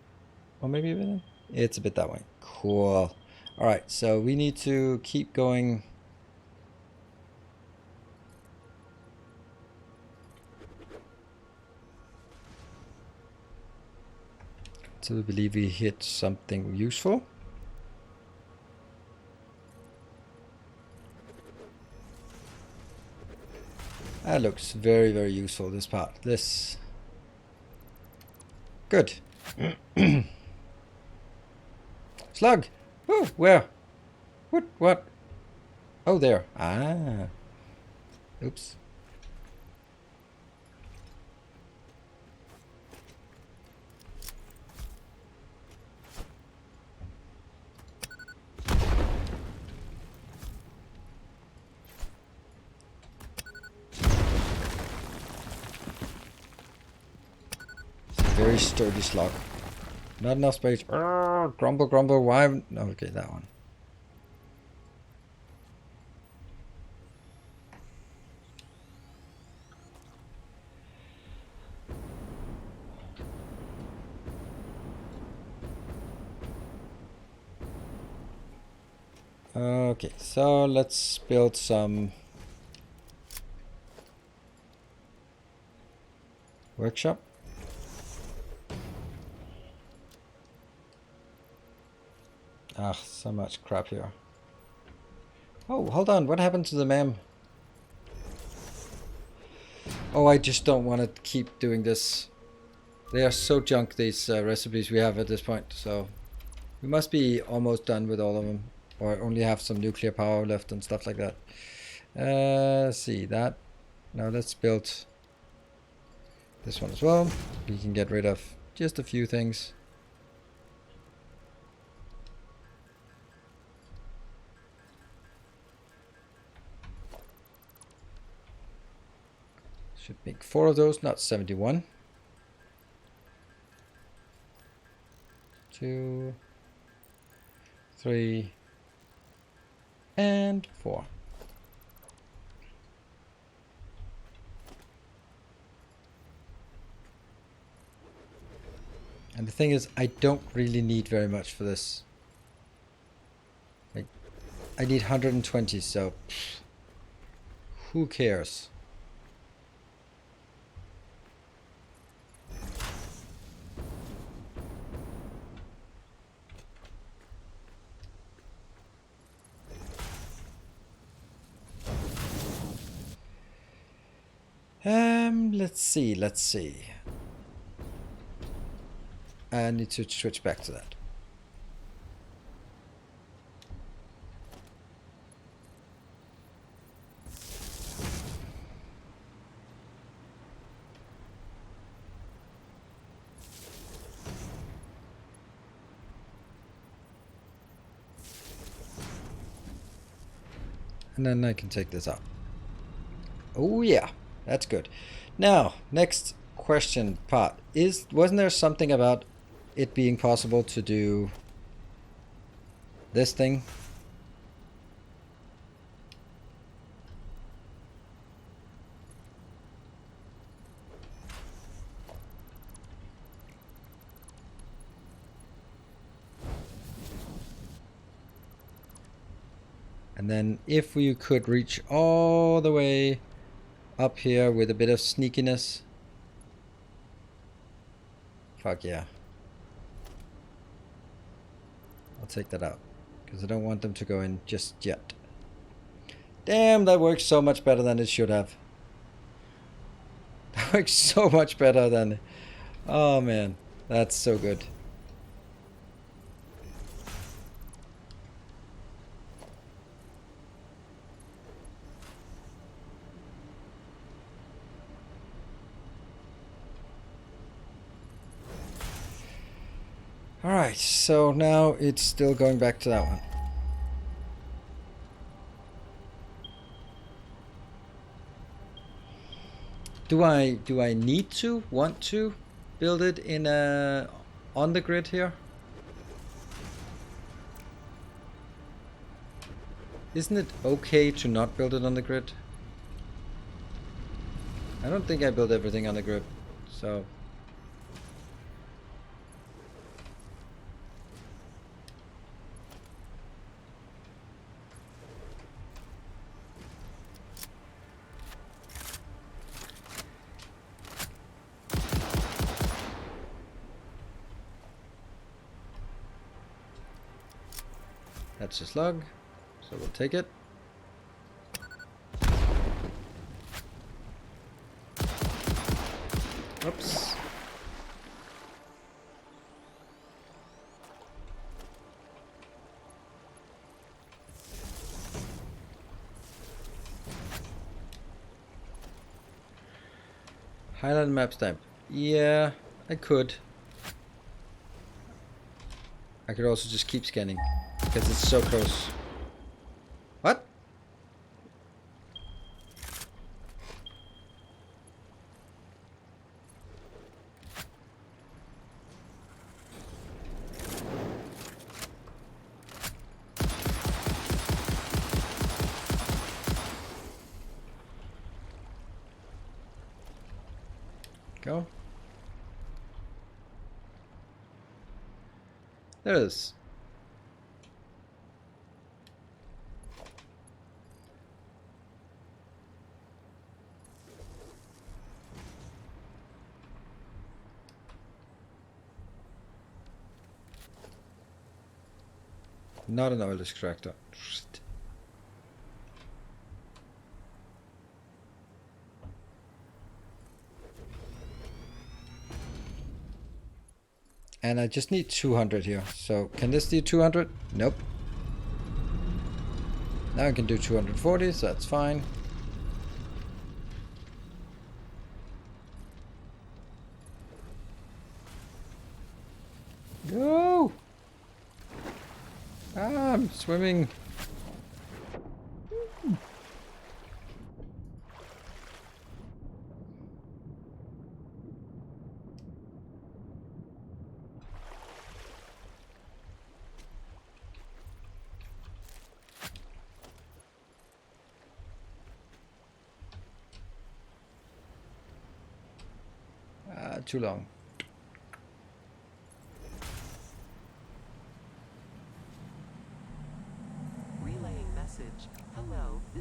Or maybe even it's a bit that way. Cool. All right, so we need to keep going. So we believe we hit something useful. That looks very, very useful, this part. This. Good. Slug! Oh, where? What? Oh, there. Ah. Oops. Very sturdy slug. Not enough space. Grumble, grumble. Why? No, okay, that one. Okay, so let's build some workshop. Ah, so much crap here. Oh, hold on. What happened to the mem? Oh, I just don't want to keep doing this. They are so junk, these recipes we have at this point. So we must be almost done with all of them. Or only have some nuclear power left and stuff like that. Let's see that. Now let's build this one as well. We can get rid of just a few things. Should make 4 of those, not 71. 2, 3, and 4. And the thing is, I don't really need very much for this. Like, I need 120, so who cares? Let's see. I need to switch back to that. And then I can take this out. Oh yeah, that's good. Now, next question part is, wasn't there something about it being possible to do this thing? And then if we could reach all the way up here with a bit of sneakiness. Fuck yeah. I'll take that out, because I don't want them to go in just yet. Damn, that works so much better than it should have. That works so much better than... Oh man, that's so good. Alright, so now it's still going back to that one. Do I need to, want to build it in a on the grid here? Isn't it okay to not build it on the grid? I don't think I built everything on the grid, so... That's a slug, so we'll take it. Oops. Highlight map stamp. Yeah, I could. I could also just keep scanning, because it's so close. What? Go. There it is. Not an oil extractor. And I just need 200 here. So can this do 200? Nope. Now I can do 240, so that's fine. Go! Ah, I'm swimming. Too long.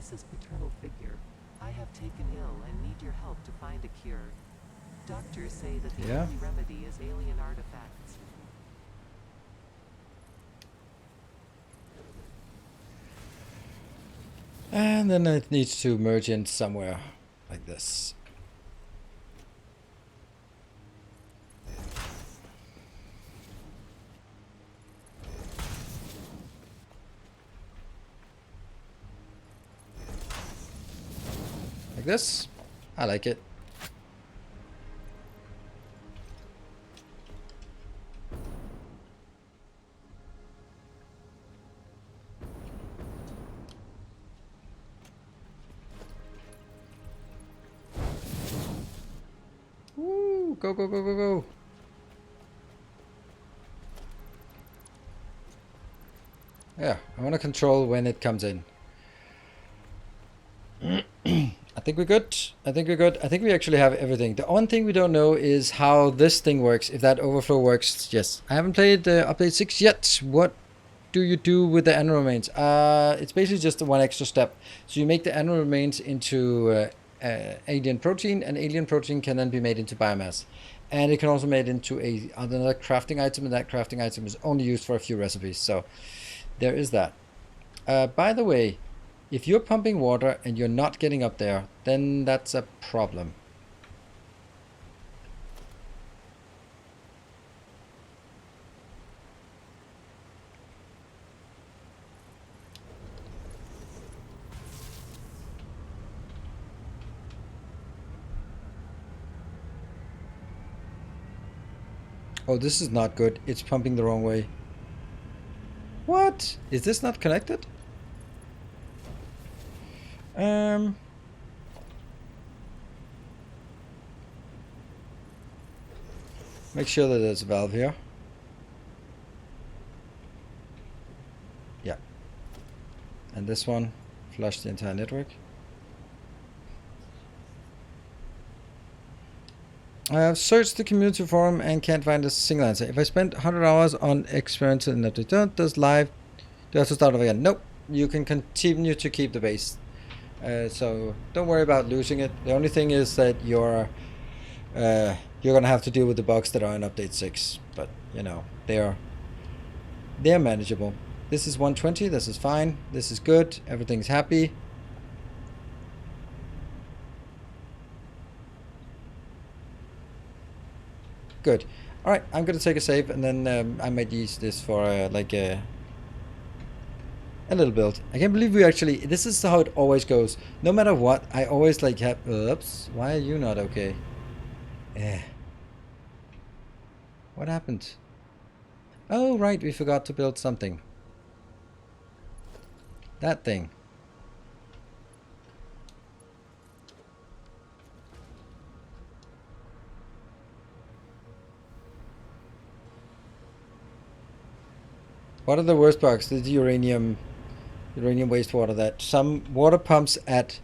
this is paternal figure. I have taken ill and need your help to find a cure. Doctors say that the Yeah. only remedy is alien artifacts. And then it needs to merge in somewhere like this. Like this. I like it. Woo! Go, go, go, go, go. Yeah, I want to control when it comes in. I think we're good. I think we're good. I think we actually have everything. The one thing we don't know is how this thing works. If that overflow works, yes. I haven't played update 6 yet. What do you do with the animal remains? It's basically just one extra step. So you make the animal remains into alien protein, and alien protein can then be made into biomass. And it can also be made into another crafting item, and that crafting item is only used for a few recipes. So there is that. By the way, if you're pumping water and you're not getting up there, then that's a problem. Oh, this is not good. It's pumping the wrong way. What? Is this not connected? Make sure that there's a valve here. Yeah. And this one, flush the entire network. I have searched the community forum and can't find a single answer. If I spent 100 hours on experiments and update, does live do I have to start over again? Nope. You can continue to keep the base. So don't worry about losing it. The only thing is that you're gonna have to deal with the bugs that are in update 6. But you know, they're manageable. This is 120, this is fine, this is good, everything's happy. Good. Alright, I'm gonna take a save, and then I might use this for like a little build. I can't believe we actually, this is how it always goes. No matter what, I always like have, oops, why are you not okay? What happened? Oh right, we forgot to build something. That thing. What are the worst bugs? The uranium wastewater, that some water pumps at,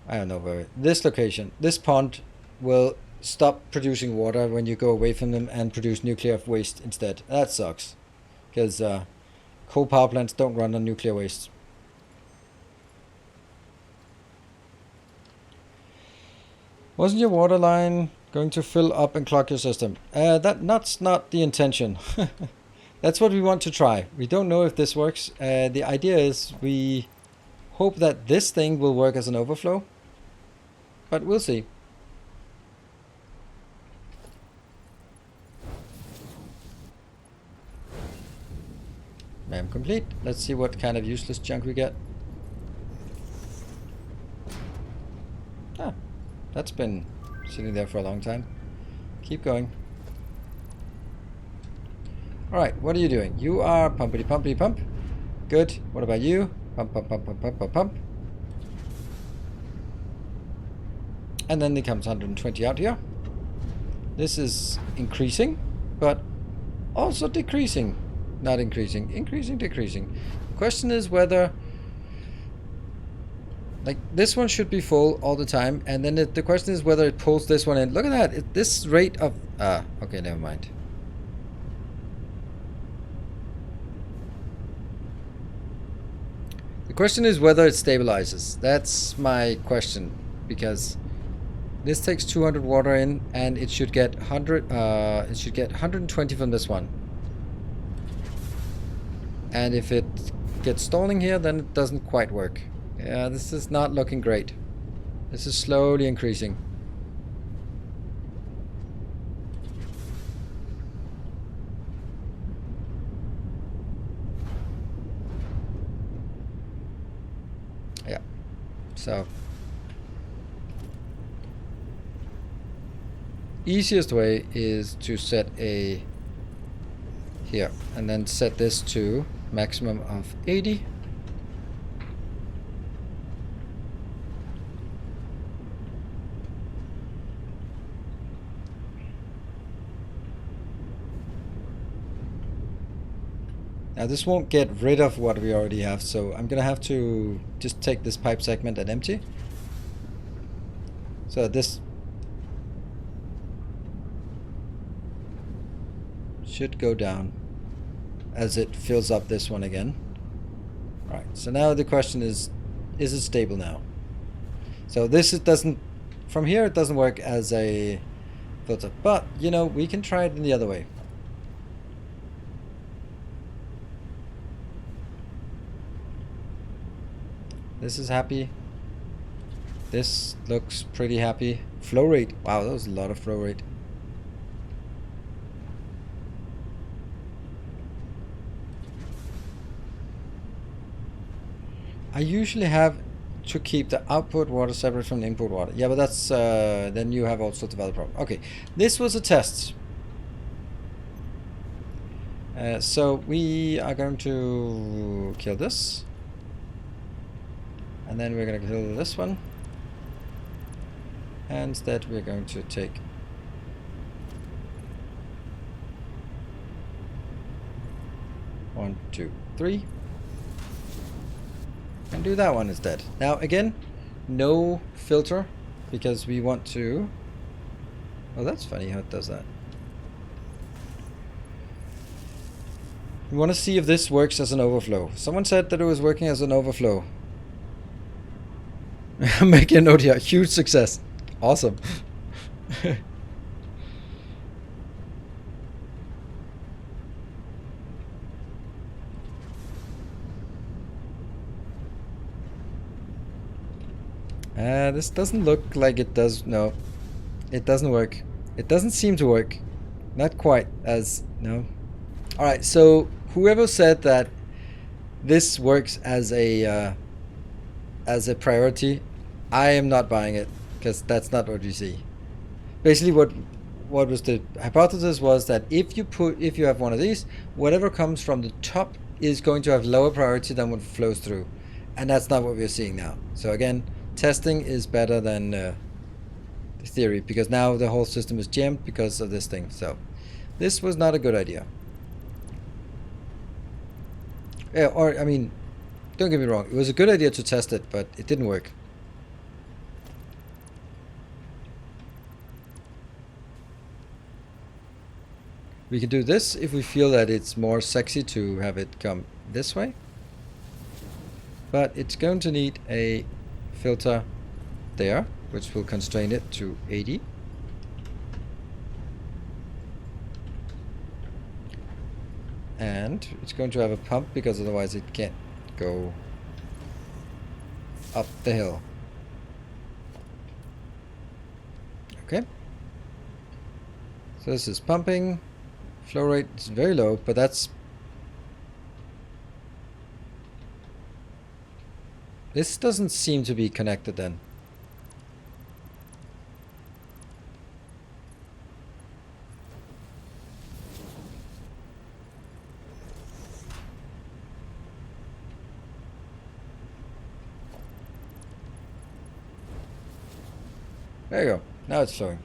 I don't know where, this location, this pond will stop producing water when you go away from them and produce nuclear waste instead. That sucks, because coal power plants don't run on nuclear waste. Wasn't your water line going to fill up and clog your system? That's not the intention. That's what we want to try. We don't know if this works. The idea is we hope that this thing will work as an overflow, but we'll see. Ma'am complete. Let's see what kind of useless junk we get. Ah, that's been sitting there for a long time. Keep going. Alright, what are you doing? You are pumpity pumpity pump. Good. What about you? Pump, pump, pump, pump, pump, pump, pump. And then it comes 120 out here. This is increasing, but also decreasing. Not increasing. Increasing, decreasing. The question is whether, like, this one should be full all the time, and then the question is whether it pulls this one in. Look at that. This rate of... okay, never mind. Question is whether it stabilizes. That's my question, because this takes 200 water in, and it should get 100. It should get 120 from this one. And if it gets stalling here, then it doesn't quite work. Yeah, this is not looking great. This is slowly increasing. Yeah. So easiest way is to set a here and then set this to maximum of 80. Now this won't get rid of what we already have, so I'm gonna have to just take this pipe segment and empty. So this should go down as it fills up this one again. Right, so now the question is it stable now? So this it doesn't, from here it doesn't work as a filter, but you know, we can try it in the other way. This is happy. This looks pretty happy. Flow rate. Wow, that was a lot of flow rate. I usually have to keep the output water separate from the input water. Yeah, but that's then you have all sorts of other problems. Okay, this was a test. So we are going to kill this. And then we're going to kill this one. And instead we're going to take one, two, three, and do that one instead. Now again, no filter, because we want to... Oh, that's funny how it does that. We want to see if this works as an overflow. Someone said that it was working as an overflow. I'm making a note here. Huge success. Awesome. This doesn't look like it does. No, it doesn't work. It doesn't seem to work. Not quite as... No. Alright, so whoever said that this works as a priority, I am not buying it, because that's not what you see. Basically what was the hypothesis was that if you have one of these, whatever comes from the top is going to have lower priority than what flows through, and that's not what we're seeing now. So again, testing is better than the theory, because now the whole system is jammed because of this thing. So this was not a good idea. Yeah, or I mean, don't get me wrong, it was a good idea to test it, but it didn't work. We can do this if we feel that it's more sexy to have it come this way. But it's going to need a filter there, which will constrain it to 80. And it's going to have a pump, because otherwise it can't go up the hill. Okay. So this is pumping. Flow rate is very low, but that's... This doesn't seem to be connected then. There you go. Now it's flowing.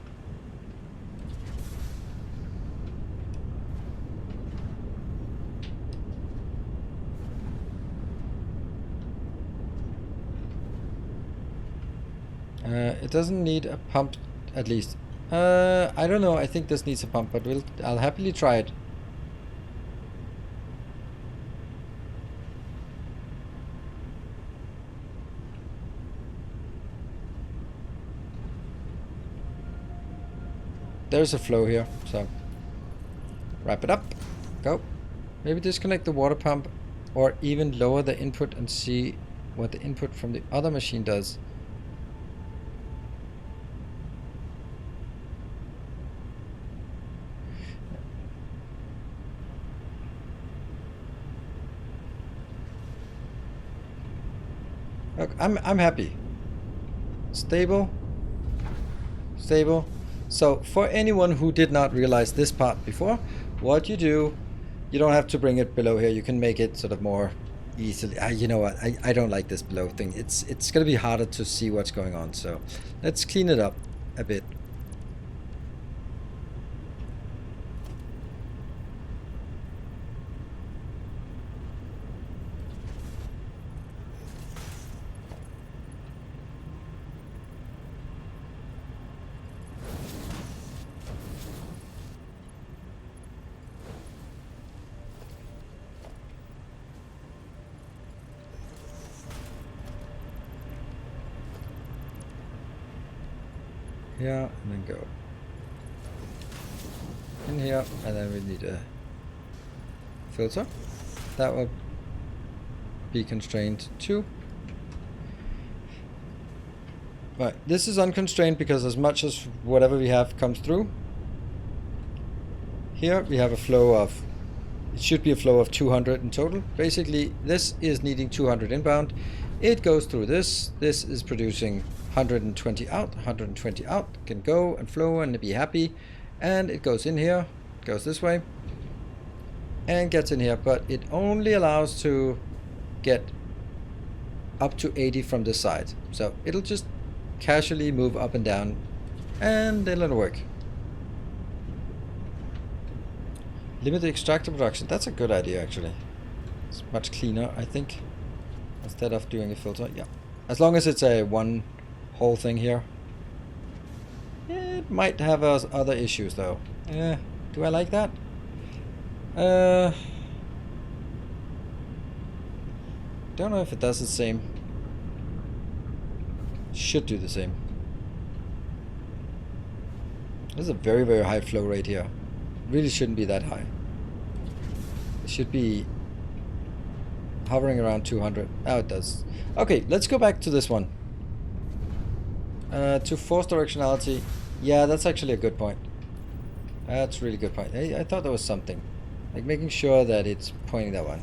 It doesn't need a pump, at least. I don't know. I think this needs a pump, but I'll happily try it. there's a flow here, so wrap it up. Go. Maybe disconnect the water pump or even lower the input and see what the input from the other machine does. Look, I'm happy. Stable. Stable. So for anyone who did not realize this part before, what you do, you don't have to bring it below here. You can make it sort of more easily. You know what? I don't like this below thing. It's gonna be harder to see what's going on. So let's clean it up a bit. Here and then go in here, and then we need a filter that will be constrained too. Right, this is unconstrained because as much as whatever we have comes through. Here we have a flow of, it should be a flow of 200 in total. Basically this is needing 200 inbound. It goes through this. This is producing 120 out, 120 out, can go and flow and be happy. And it goes in here, goes this way, and gets in here, but it only allows to get up to 80 from this side. So it'll just casually move up and down, and then it'll work. Limit the extractor production, that's a good idea actually. It's much cleaner, I think, instead of doing a filter. Yeah, as long as it's a one whole thing here. It might have other issues though. Do I like that? Don't know if it does the same. Should do the same. There's a very, very high flow rate here. Really shouldn't be that high. It should be hovering around 200. Oh, it does. Okay, let's go back to this one. To force directionality. Yeah, that's actually a good point. That's a really good point. I thought there was something. Like making sure that it's pointing that one.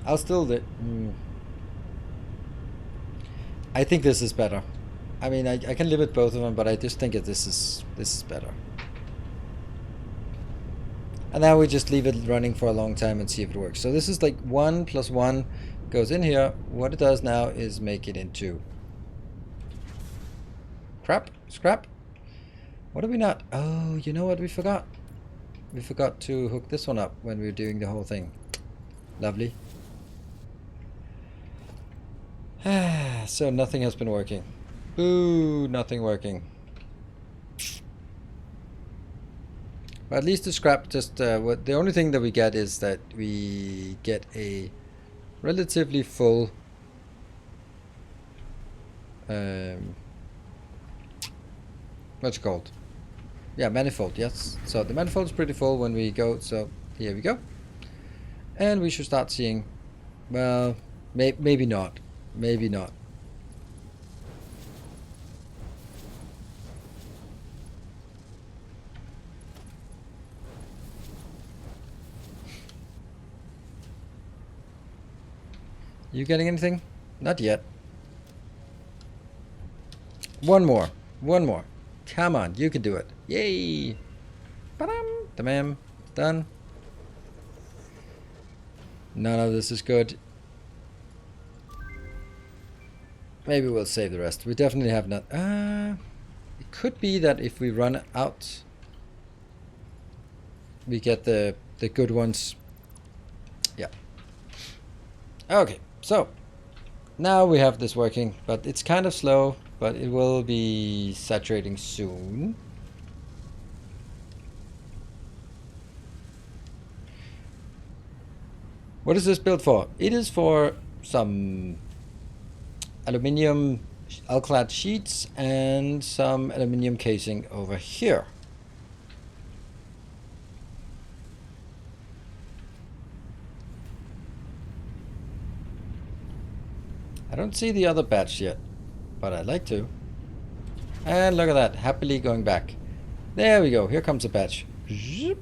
I'll still I think this is better. I mean, I can limit both of them, but I just think that this is better. And now we just leave it running for a long time and see if it works. So this is like 1 + 1 goes in here. What it does now is make it into scrap. What are we not? Oh, you know what we forgot? We forgot to hook this one up when we were doing the whole thing. Lovely. So nothing has been working. Boo, nothing working. But at least the scrap just the only thing that we get is that we get a relatively full what's it called? Yeah, manifold, yes. So the manifold is pretty full when we go, so here we go. And we should start seeing, well, maybe not. Maybe not. You getting anything? Not yet. One more. Come on, you can do it. Yay! Ba-dum! Tamam. Done. None of this is good. Maybe we'll save the rest. We definitely have not. It could be that if we run out, we get the good ones. Yeah. Okay, so now we have this working, but it's kind of slow, but it will be saturating soon. What is this built for? It is for some aluminium alclad sheets and some aluminium casing over here. I don't see the other batch yet, but I'd like to. And look at that, happily going back. There we go, here comes a batch. Zip.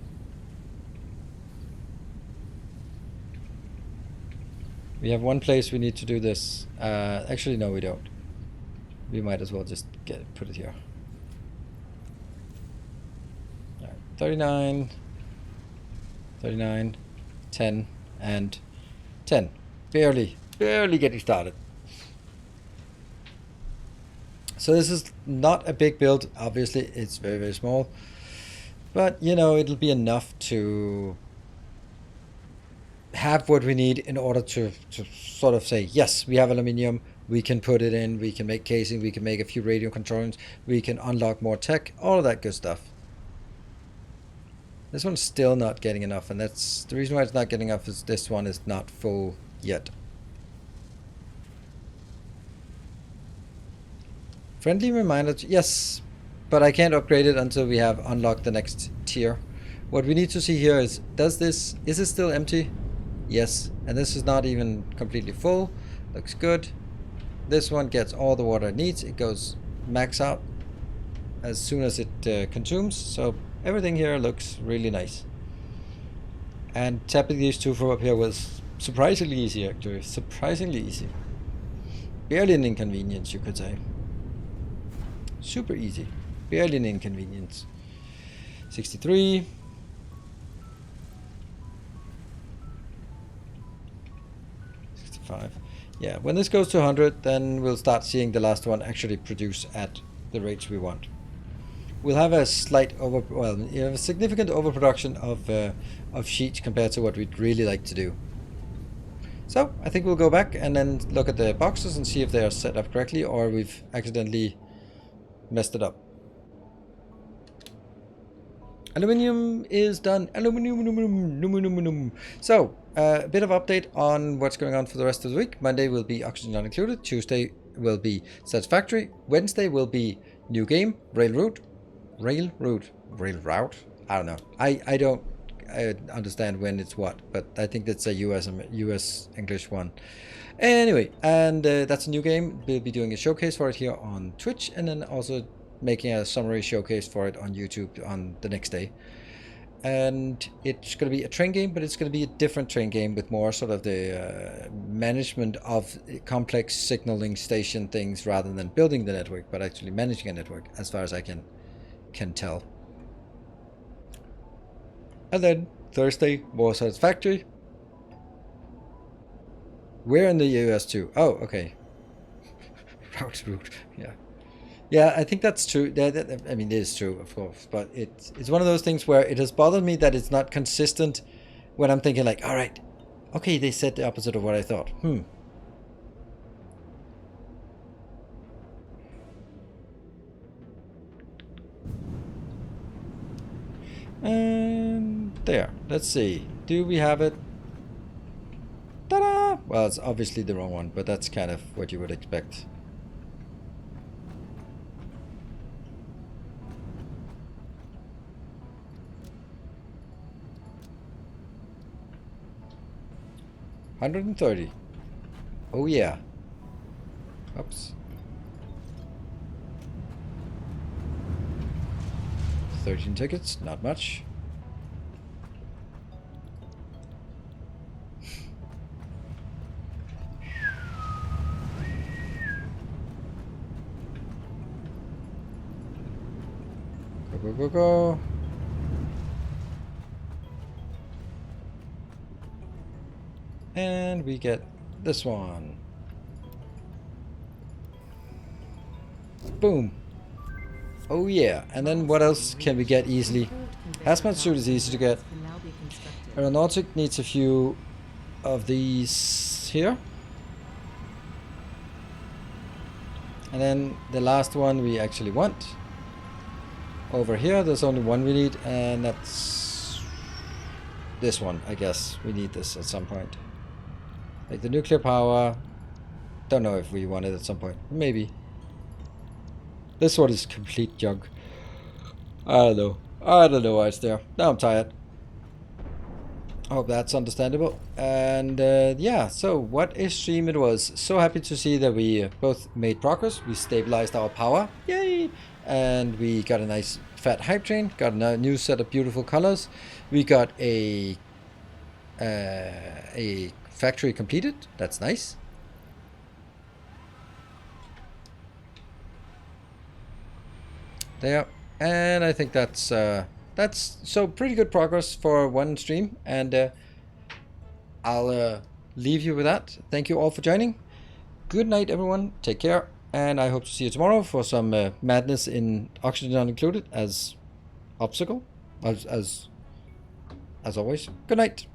We have one place we need to do this. Actually, no, we don't. We might as well just put it here. All right, 39, 39, 10, and 10. Barely getting started. So this is not a big build. Obviously, it's very, very small. But, you know, it'll be enough to have what we need in order to sort of say, yes, we have aluminium, we can put it in, we can make casing, we can make a few radio controls, we can unlock more tech, all of that good stuff. This one's still not getting enough, and that's the reason why it's not getting enough is this one is not full yet. Friendly reminder, yes, but I can't upgrade it until we have unlocked the next tier. What we need to see here is it still empty? Yes, and this is not even completely full. Looks good. This one gets all the water it needs. It goes max out as soon as it consumes. So everything here looks really nice. And tapping these two from up here was surprisingly easy, actually. Surprisingly easy. Barely an inconvenience, you could say. Super easy. Barely an inconvenience. 63. Yeah, when this goes to 100, then we'll start seeing the last one actually produce at the rates we want. We'll have a significant overproduction of sheets compared to what we'd really like to do. So I think we'll go back and then look at the boxes and see if they are set up correctly or we've accidentally messed it up. Aluminium is done. Aluminium. So, a bit of update on what's going on for the rest of the week. Monday will be Oxygen Not Included. Tuesday will be Satisfactory. Wednesday will be new game, Railroad. I don't know. I don't understand when it's what, but I think that's a US English one. Anyway, and that's a new game. We'll be doing a showcase for it here on Twitch, and then also making a summary showcase for it on YouTube on the next day. And it's going to be a train game, but it's going to be a different train game with more sort of the management of complex signaling station things rather than building the network, but actually managing a network, as far as I can tell. And then Thursday, more Satisfactory. We're in the US too. Oh, okay. Route. Yeah. Yeah, I think that's true. I mean, it is true, of course, but it's one of those things where it has bothered me that it's not consistent when I'm thinking like, all right, okay, they said the opposite of what I thought. And there, let's see. Do we have it? Ta-da! Well, it's obviously the wrong one, but that's kind of what you would expect. $130. Oh yeah. Oops. 13 tickets, not much. Go. And we get this one. Boom. Oh yeah. And then what else can we get easily? Hazmat suit is easy to get. Aeronautic needs a few of these here. And then the last one we actually want. Over here, there's only one we need, and that's this one, I guess. We need this at some point. Like the nuclear power, don't know if we want it at some point. Maybe. This one is complete junk. I don't know. I don't know why it's there. Now I'm tired. I hope that's understandable. And yeah, so what a stream it was. So happy to see that we both made progress. We stabilized our power. Yay! And we got a nice fat hype train. Got a new set of beautiful colors. We got a factory completed. That's nice. There. And I think that's so pretty good progress for one stream. And I'll leave you with that. Thank you all for joining. Good night, everyone. Take care. And I hope to see you tomorrow for some madness in Oxygen Not Included as obstacle, as always. Good night.